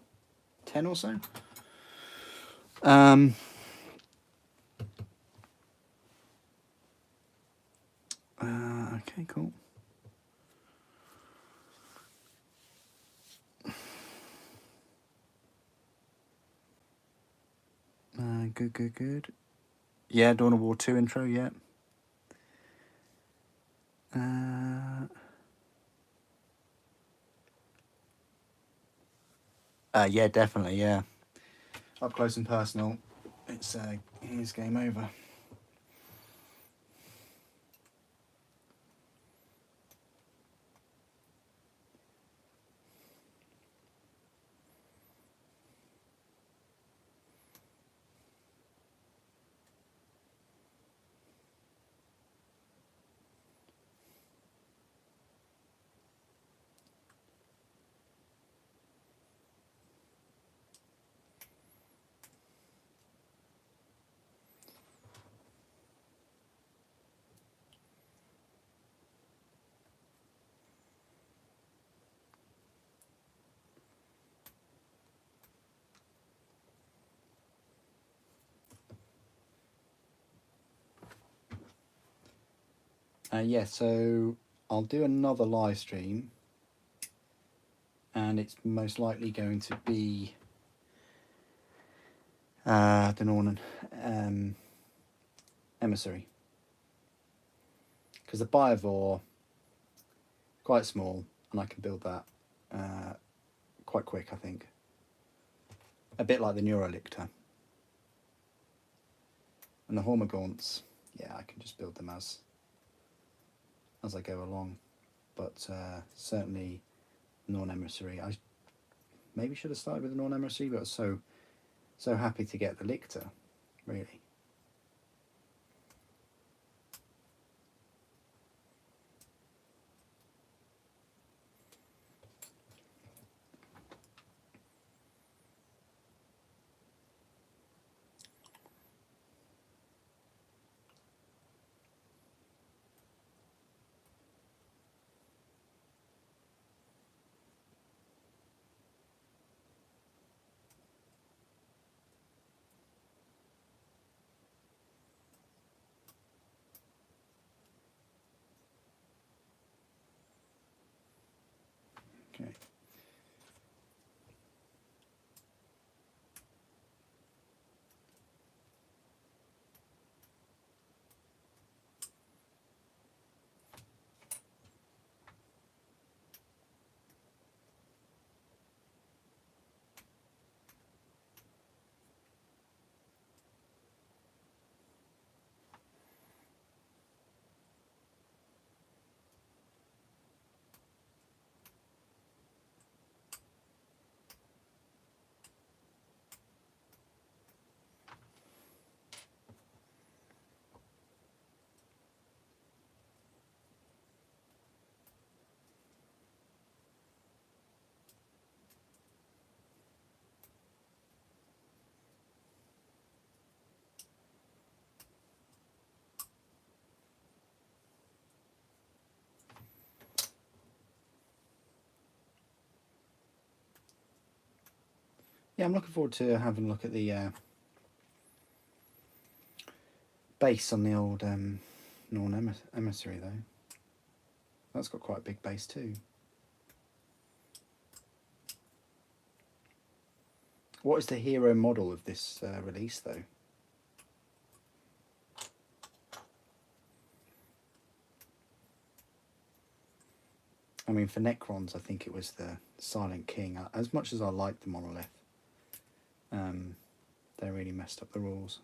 10 or so. Okay, cool. Good. Yeah, Dawn of War 2 intro, yeah. Yeah, definitely, yeah. up close and personal, it's here's game over. Yeah, so I'll do another live stream, and it's most likely going to be the Norman emissary, because the Biovore quite small, and I can build that quite quick, I think. A bit like the Neurolictor. And the Hormagaunts, yeah, I can just build them as I go along. But certainly Norn Emissary. I maybe should have started with the Norn Emissary, but I was so happy to get the Lictor, really. Okay. Yeah, I'm looking forward to having a look at the base on the old Norn Emissary, though. That's got quite a big base too. What is the hero model of this release, though? I mean, for Necrons, I think it was the Silent King. As much as I like the monolith, they really messed up the rules.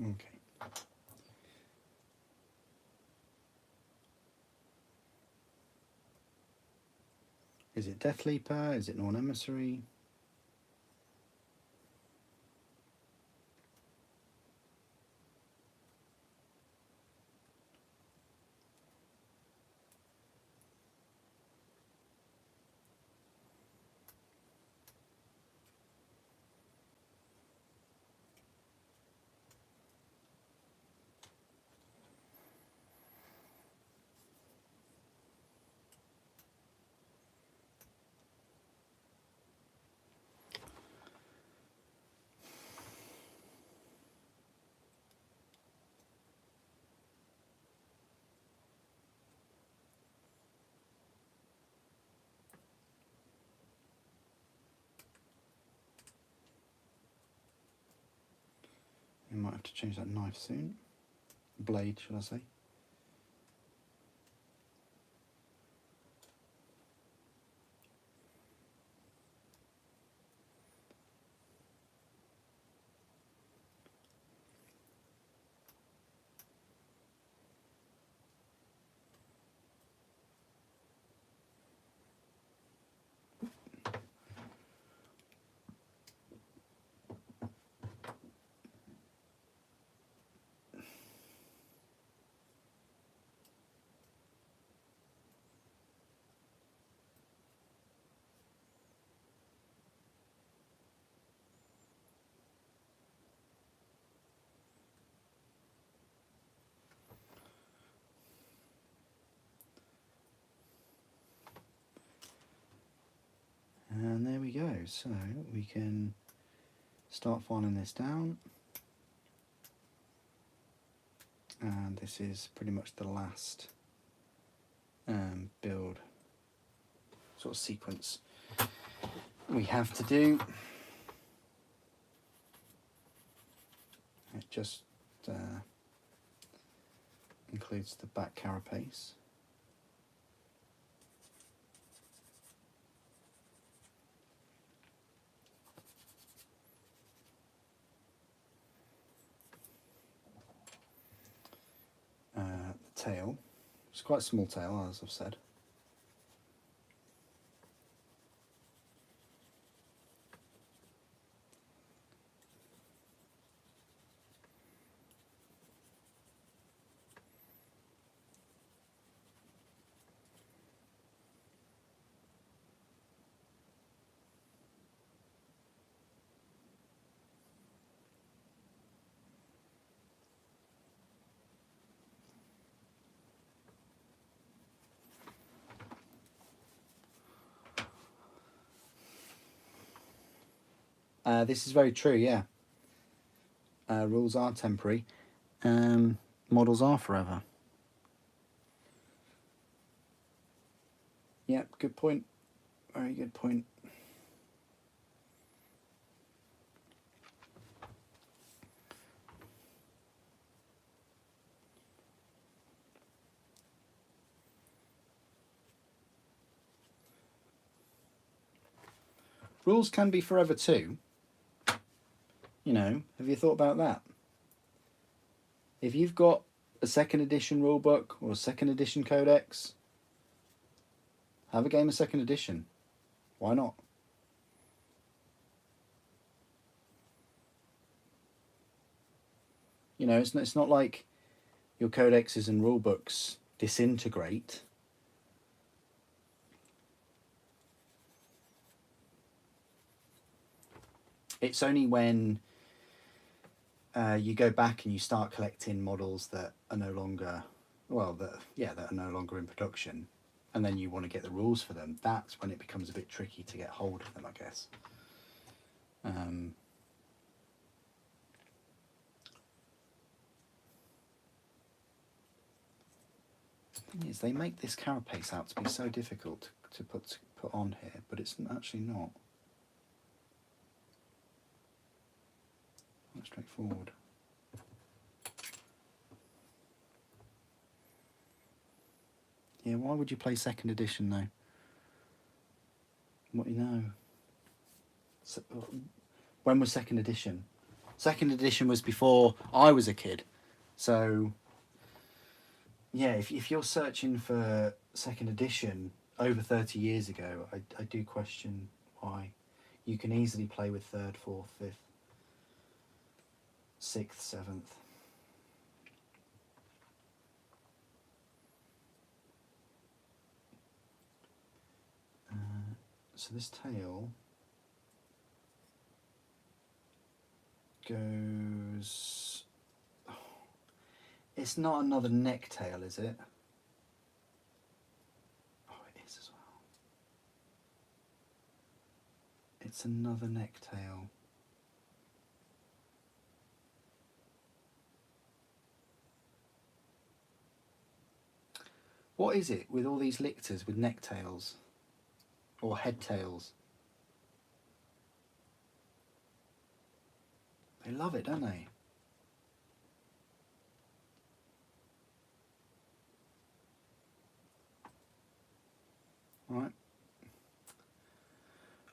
Okay. Is it Deathleaper? Is it Norn Emissary? We might have to change that knife soon. Blade, should I say. And there we go. So we can start filing this down. And this is pretty much the last build sort of sequence we have to do. It just includes the back carapace. The tail. It's quite a small tail, as I've said. This is very true, yeah. Rules are temporary, models are forever. Yep, good point. Very good point. Rules can be forever too. You know, have you thought about that? If you've got a second edition rulebook or a second edition codex, have a game of second edition. Why not? You know, it's not like your codexes and rulebooks disintegrate. It's only when you go back and you start collecting models that are no longer, well, that are no longer in production, and then you want to get the rules for them. That's when it becomes a bit tricky to get hold of them, I guess. The thing is, they make this carapace out to be so difficult to put on here, but it's actually not. Not straightforward. Yeah, why would you play second edition though? What you know? So, when was second edition? Second edition was before I was a kid. So, yeah, if you're searching for second edition over 30 years ago, I do question why. You can easily play with 3rd, 4th, 5th, 6th, 7th. So this tail goes... Oh, it's not another neck tail, is it? Oh, it is as well. It's another neck tail. What is it with all these lictors with neck tails? Or head tails? They love it, don't they? All right.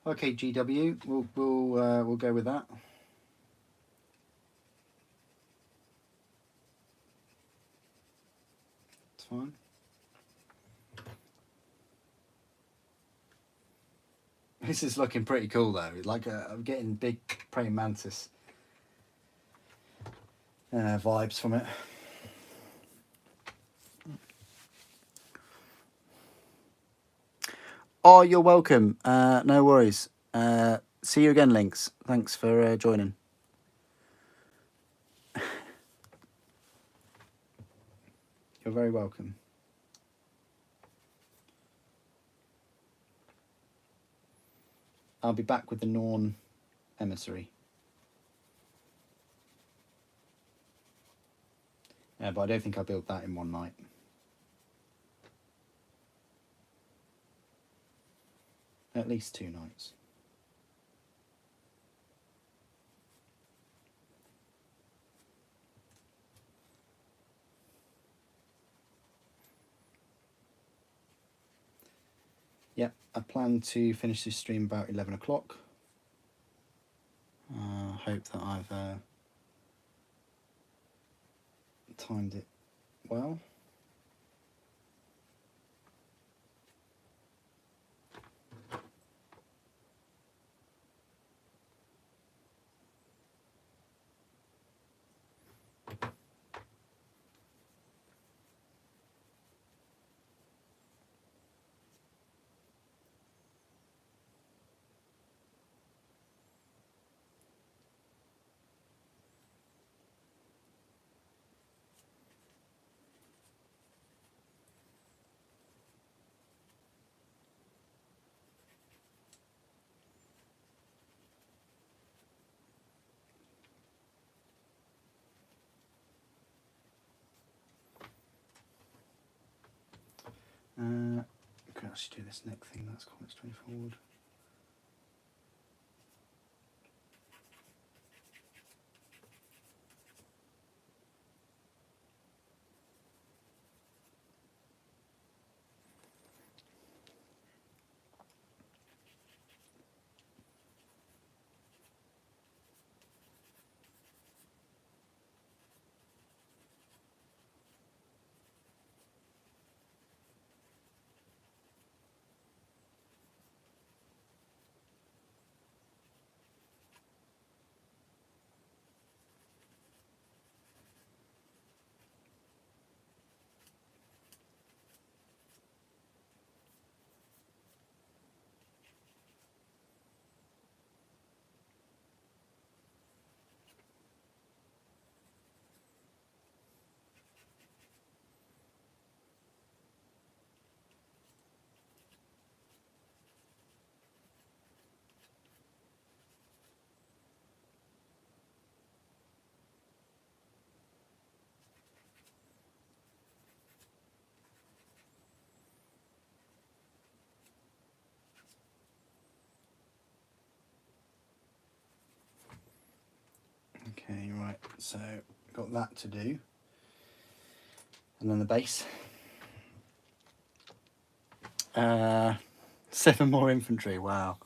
Okay, GW. We'll go with that. It's fine. This is looking pretty cool though. Like I'm getting big praying mantis vibes from it. Oh, you're welcome. No worries. See you again, Lynx. Thanks for joining. You're very welcome. I'll be back with the Norn emissary. Yeah, but I don't think I'll build that in one night. At least 2 nights. Yeah, I plan to finish this stream about 11 o'clock. Hope that I've timed it well. Okay, I should do this next thing. That's quite straightforward. Okay, right, so got that to do. And then the base. 7 more infantry, wow.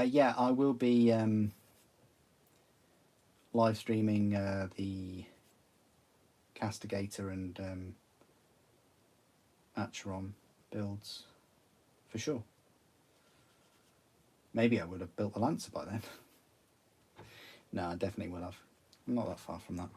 Yeah, I will be live streaming the Castigator and Acheron builds for sure. Maybe I would have built the Lancer by then. No, I definitely will have. I'm not that far from that.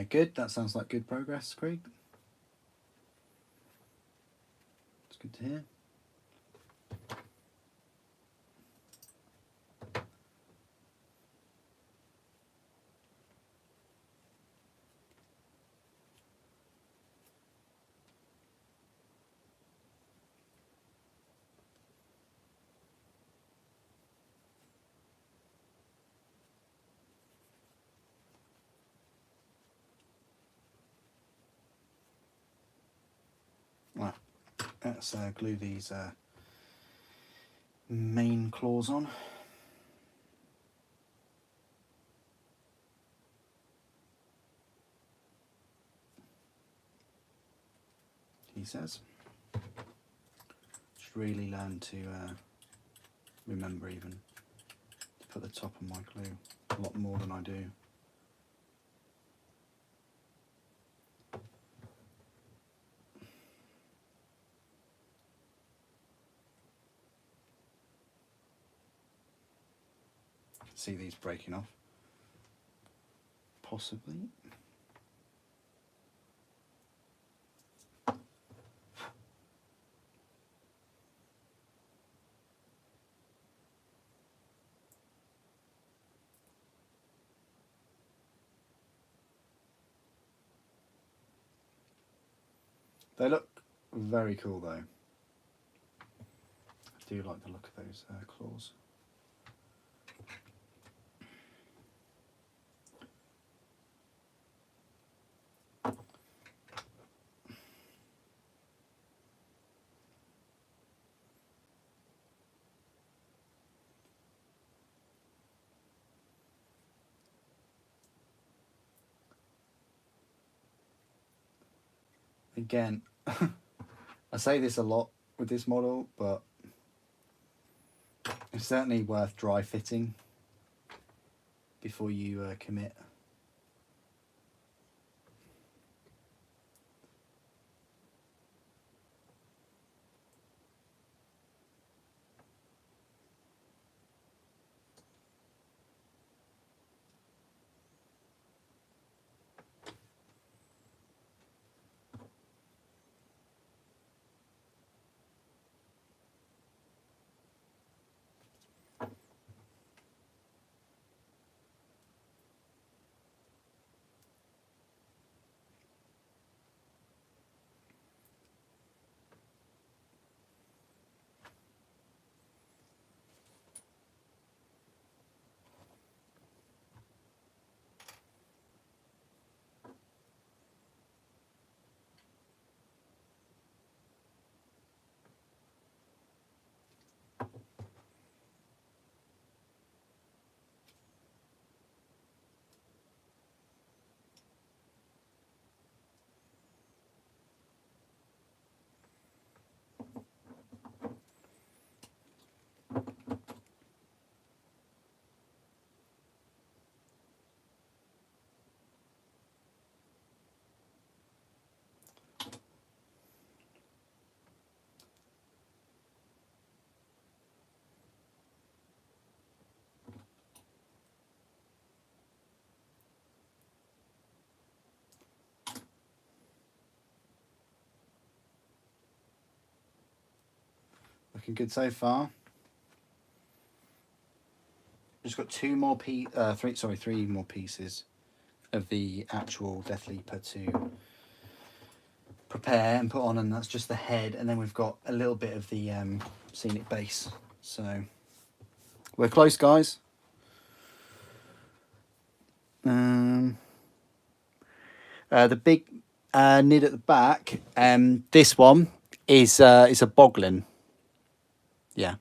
Good, that sounds like good progress, Craig. It's good to hear. Well, let's glue these main claws on. He says. Should really learn to remember even to put the top on my glue a lot more than I do. See these breaking off, possibly. They look very cool though. I do like the look of those claws. Again, I say this a lot with this model, but it's certainly worth dry fitting before you commit. Looking good so far. Just got three more pieces of the actual Deathleaper to prepare and put on, and that's just the head, and then we've got a little bit of the scenic base. So we're close, guys. The big nid at the back, this one is a boglin. Yeah.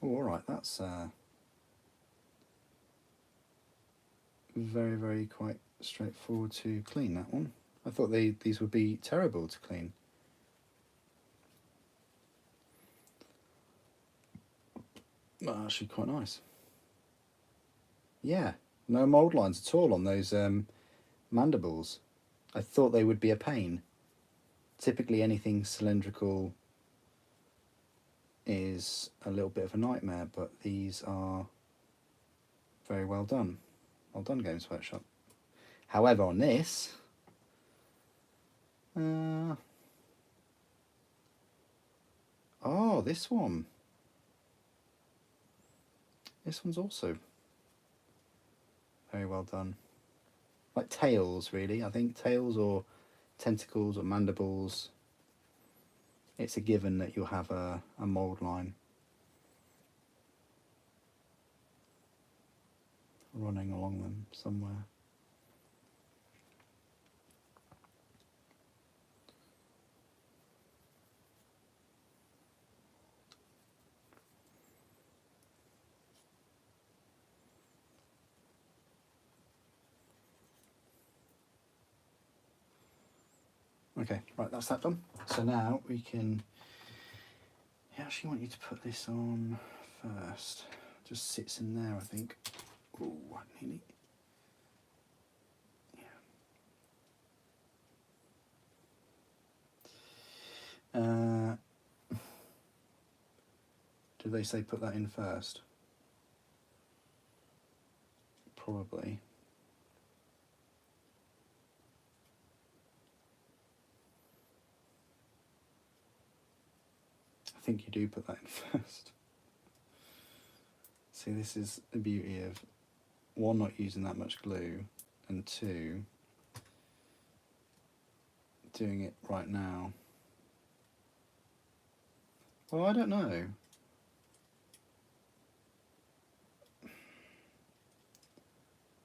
Oh, all right, that's very, very quite straightforward to clean, that one. I thought these would be terrible to clean. Well, actually quite nice. Yeah, no mould lines at all on those mandibles. I thought they would be a pain. Typically anything cylindrical is a little bit of a nightmare, but these are very well done. Well done, Games Workshop. However, on this, oh, this one. This one's also very well done. Like tails, really. I think tails or tentacles or mandibles. It's a given that you'll have a mould line running along them somewhere. Okay, right, that's that done. So now we can... I actually want you to put this on first. Just sits in there, I think. Ooh, nearly. Yeah. Did they say put that in first? Probably. I think you do put that in first. See, this is the beauty of, one, not using that much glue, and two, doing it right now. Well, I don't know.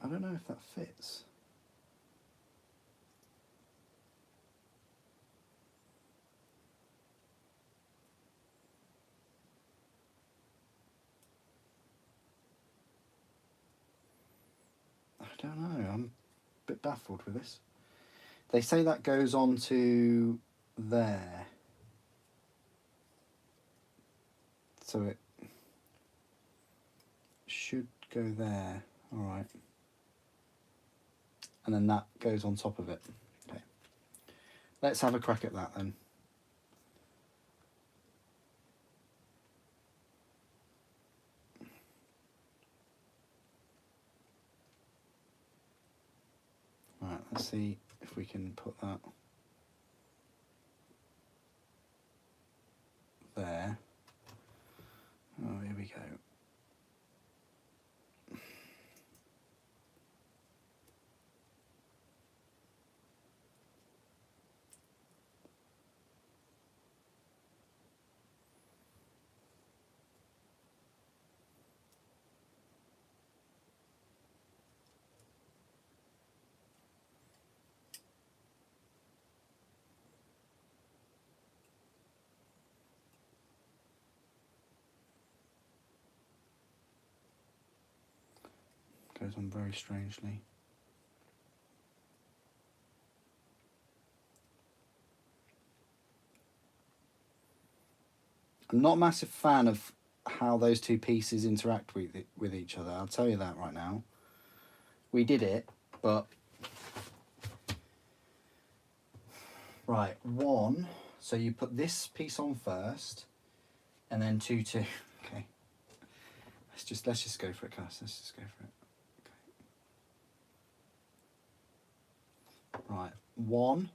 I don't know if that fits. I don't know. I'm a bit baffled with this. They say that goes on to there. So it should go there. All right. And then that goes on top of it. Okay. Let's have a crack at that then. Right, let's see if we can put that there. Oh, here we go. Goes on very strangely. I'm not a massive fan of how those two pieces interact with each other. I'll tell you that right now. We did it, but... Right, one, so you put this piece on first, and then two. Okay. Let's just go for it, Cass. Let's just go for it. Okay. Right, one.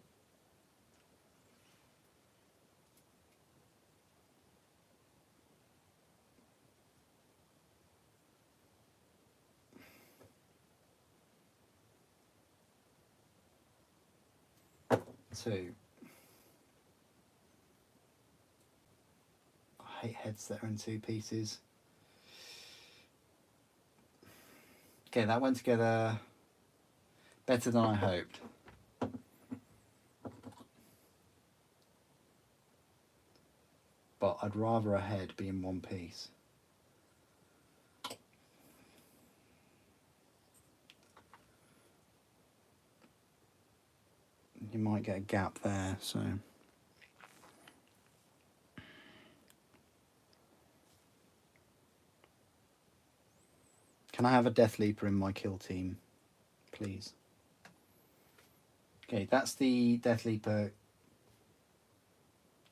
Two. I hate heads that are in two pieces. Okay, that went together better than I hoped. But I'd rather a head be in one piece. You might get a gap there, so... Can I have a Deathleaper in my kill team, please? Okay, that's the Deathleaper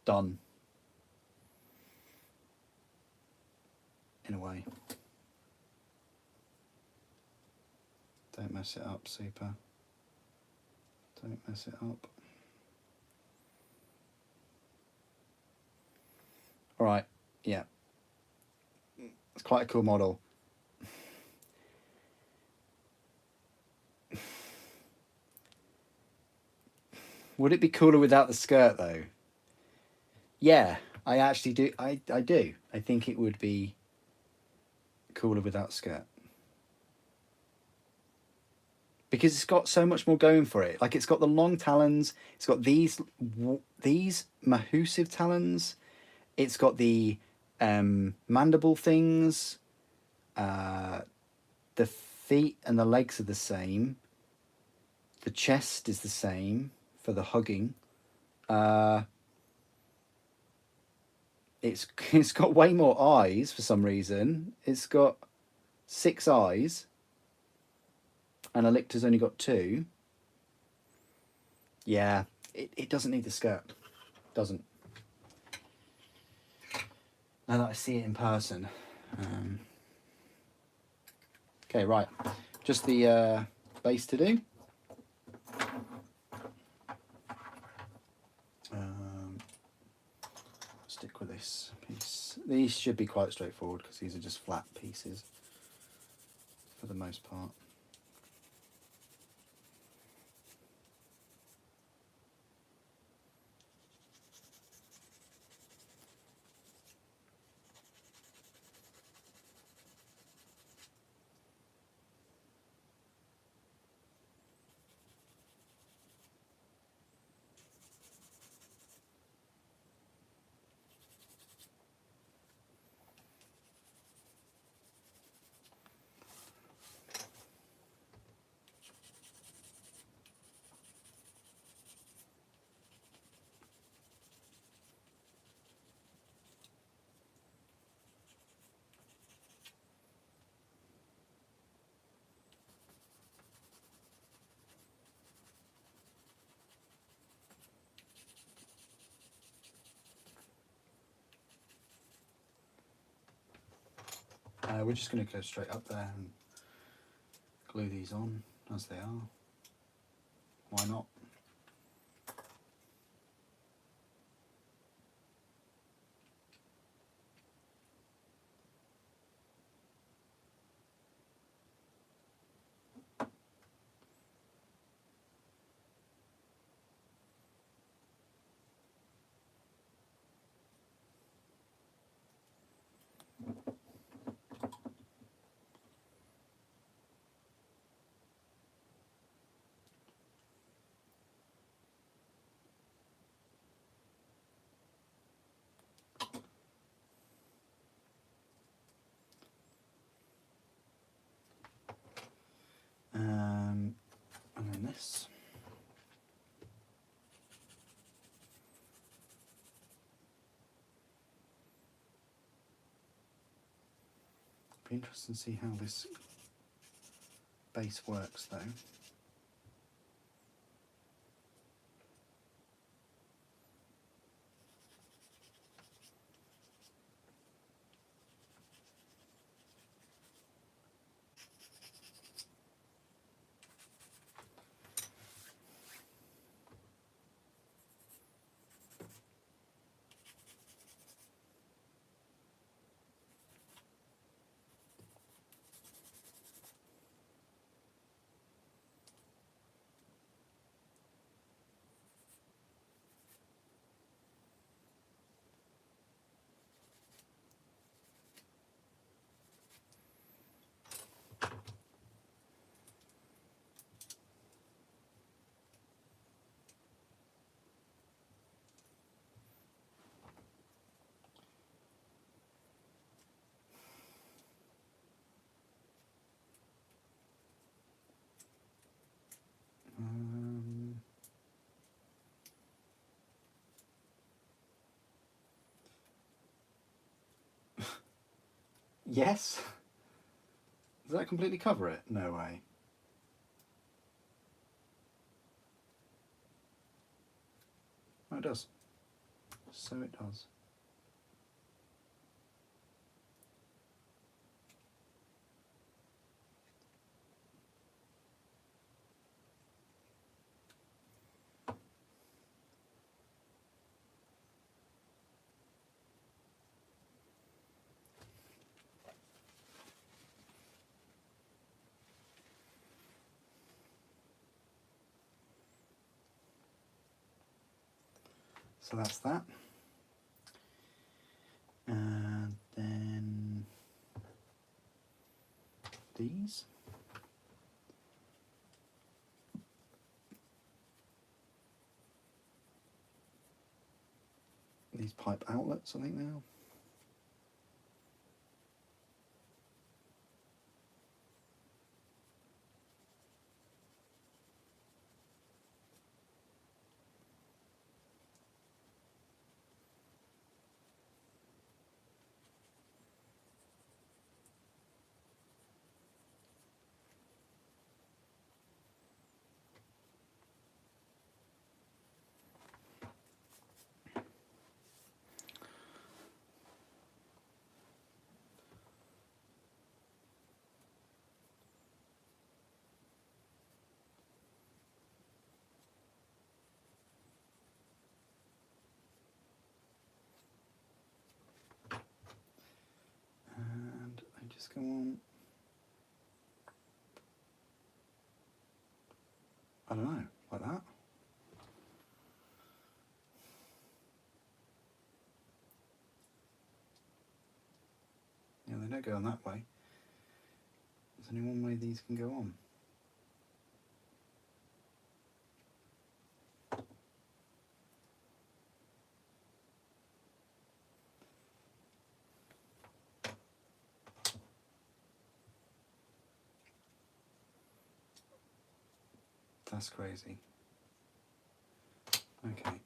done. In a way. Don't mess it up, super. Don't mess it up. All right, yeah. It's quite a cool model. Would it be cooler without the skirt, though? Yeah, I actually do. I do. I think it would be cooler without skirt. Because it's got so much more going for it. Like, it's got the long talons. It's got these massive talons. It's got the mandible things. The feet and the legs are the same. The chest is the same for the hugging. It's got way more eyes for some reason. It's got 6 eyes. And Alictor's only got 2. Yeah, it doesn't need the skirt. Doesn't. Now that I see it in person. Okay, right. Just the base to do. Stick with this piece. These should be quite straightforward because these are just flat pieces for the most part. We're just going to go straight up there and glue these on as they are. Why not? And then this. Be interesting to see how this base works, though. Yes. Does that completely cover it? No way. Oh, it does. So it does. So that's that. And then these. These pipe outlets, I think now. And they just go on. I don't know, like that. Yeah, they don't go on that way. There's only one way these can go on. That's crazy. Okay.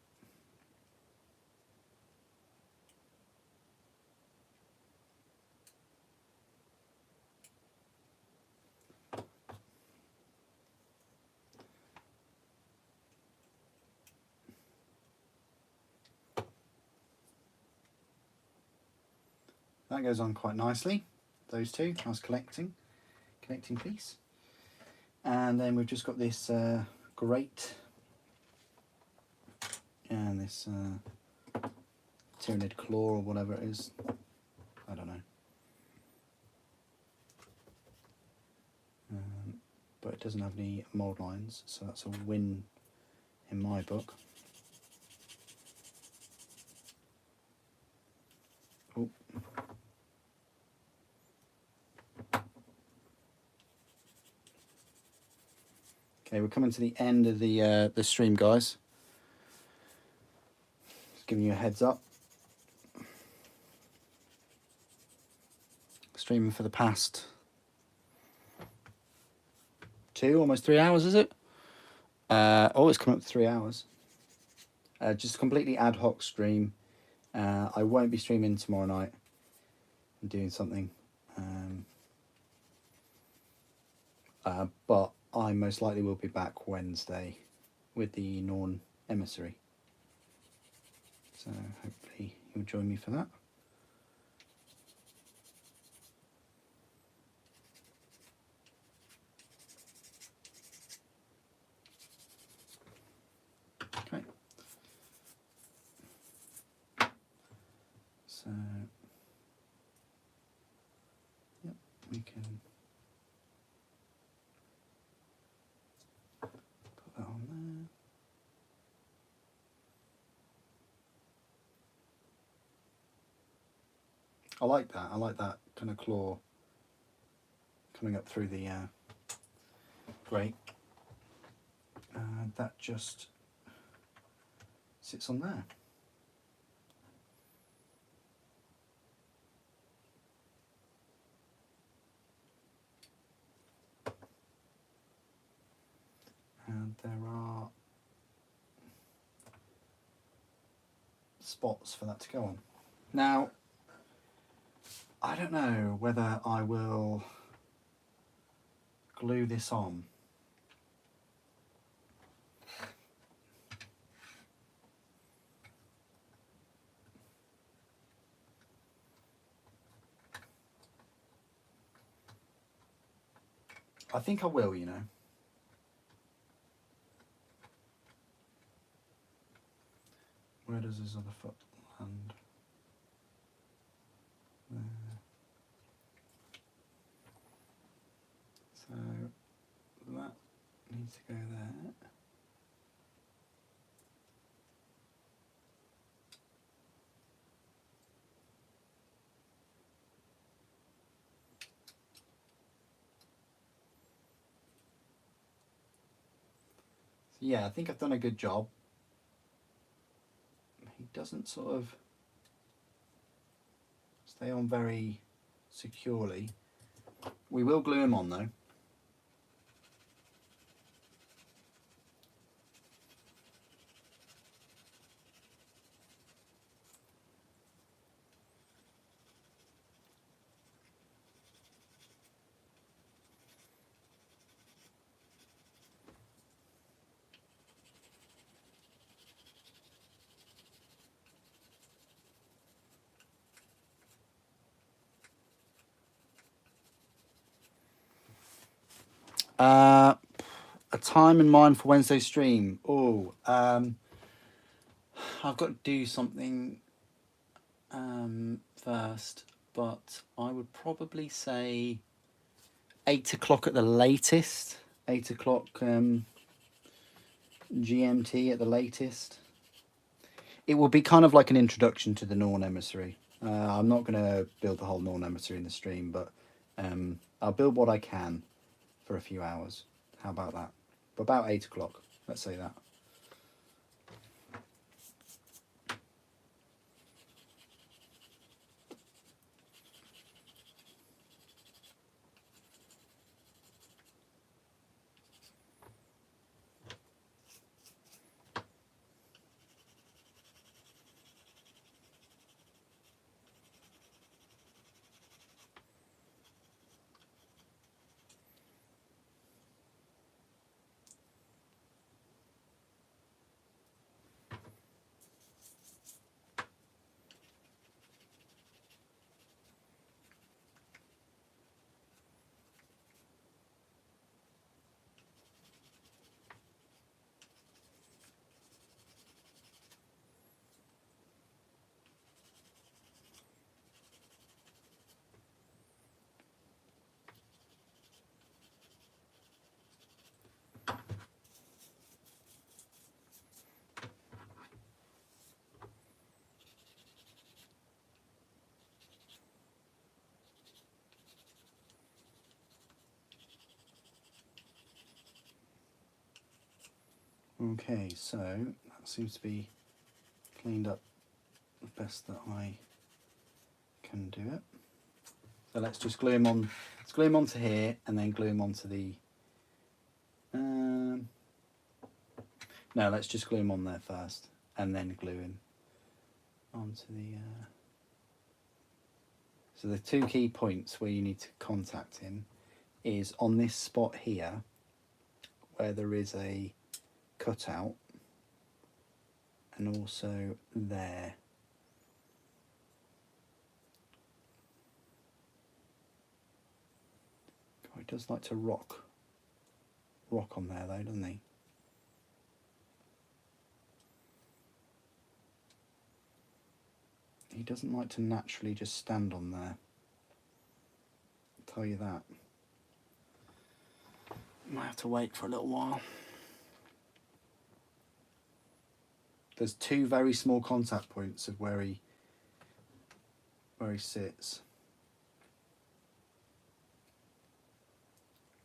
That goes on quite nicely. Those two, I was connecting piece. And then we've just got this grate and this Tyranid claw or whatever it is. I don't know. But it doesn't have any mould lines, so that's a win in my book. Oh. Okay, we're coming to the end of the stream, guys. Just giving you a heads up. Streaming for the past almost 3 hours, is it? Oh, it's come up to 3 hours. Just a completely ad hoc stream. I won't be streaming tomorrow night. I'm doing something. But I most likely will be back Wednesday with the Norn Emissary. So hopefully you'll join me for that. Okay. So, yep, we can put that on there. I like that. I like that kind of claw coming up through the grate. That just sits on there. And there are spots for that to go on. Now, I don't know whether I will glue this on. I think I will, you know. Where does his other foot land? There. So that needs to go there. So yeah, I think I've done a good job. He doesn't sort of stay on very securely. We will glue him on though. A time in mind for Wednesday stream. Oh, I've got to do something first, but I would probably say 8 o'clock at the latest. 8 o'clock GMT at the latest. It will be kind of like an introduction to the Norn Emissary. I'm not going to build the whole Norn Emissary in the stream, but I'll build what I can for a few hours. How about that? But about 8 o'clock, let's say that. Okay, so that seems to be cleaned up the best that I can do it. So let's just glue him on. Let's glue him onto here, and then glue him onto the. No, let's just glue him on there first, and then glue him onto the. So the two key points where you need to contact him is on this spot here, where there is a cutout, and also there. God, he does like to rock on there though, doesn't he? He doesn't like to naturally just stand on there. I'll tell you that. Might have to wait for a little while. There's two very small contact points of where he sits.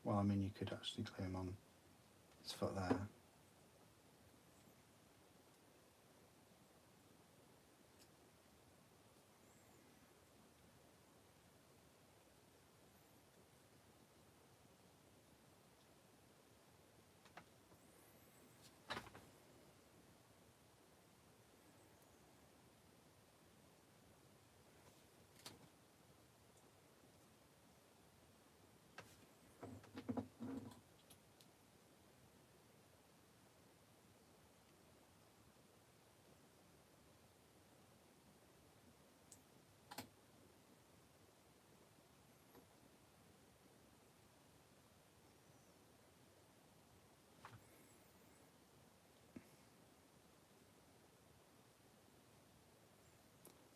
Well, I mean, you could actually glue him on his foot there.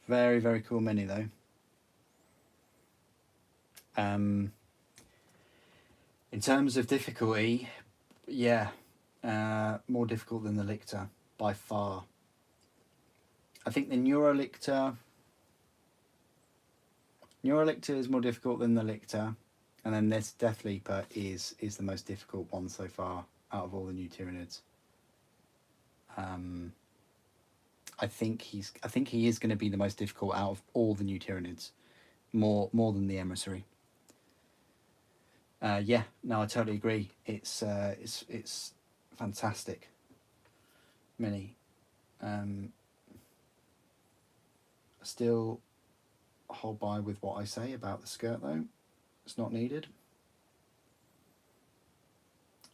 Very, very cool mini though. In terms of difficulty, yeah, more difficult than the Lictor by far. I think the Neurolictor is more difficult than the Lictor, and then this Deathleaper is the most difficult one so far out of all the new Tyranids. I think he is going to be the most difficult out of all the new Tyranids, more than the Emissary. Yeah, no, I totally agree. It's fantastic. Mini. Still hold by with what I say about the skirt though. It's not needed.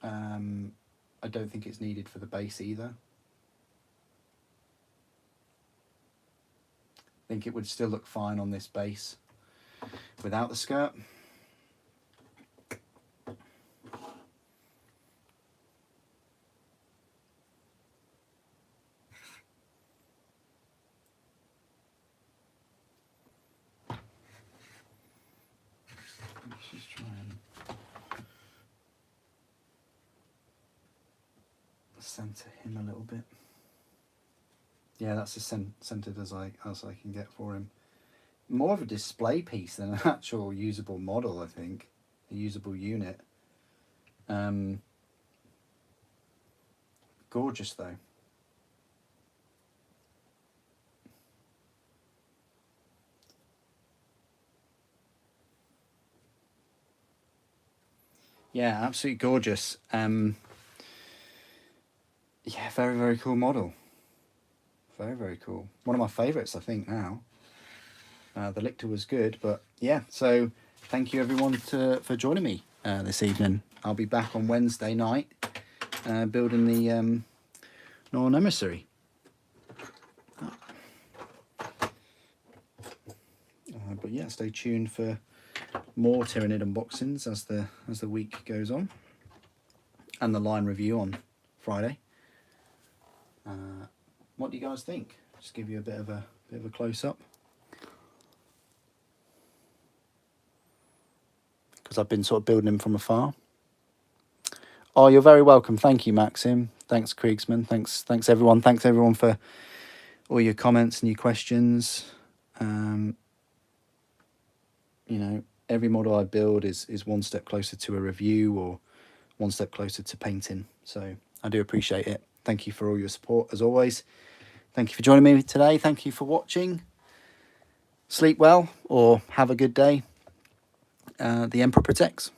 I don't think it's needed for the base either. I think it would still look fine on this base without the skirt. Let's just try and center him a little bit. Yeah, that's as centered as I can get for him. More of a display piece than an actual usable model, I think. A usable unit. Gorgeous though. Yeah, absolutely gorgeous. Yeah, very, very cool model. Very, very cool. One of my favourites, I think, now. The Lictor was good, but yeah. So thank you everyone for joining me this evening. I'll be back on Wednesday night building the Northern Emissary. But yeah, stay tuned for more Tyranid unboxings as the week goes on, and the line review on Friday. What do you guys think? Just give you a bit of a close up, because I've been sort of building him from afar. Oh, you're very welcome. Thank you, Maxim. Thanks, Kriegsman. Thanks everyone. Thanks everyone for all your comments and your questions. You know, every model I build is one step closer to a review or one step closer to painting. So I do appreciate it. Thank you for all your support as always. Thank you for joining me today. Thank you for watching. Sleep well or have a good day. The Emperor protects.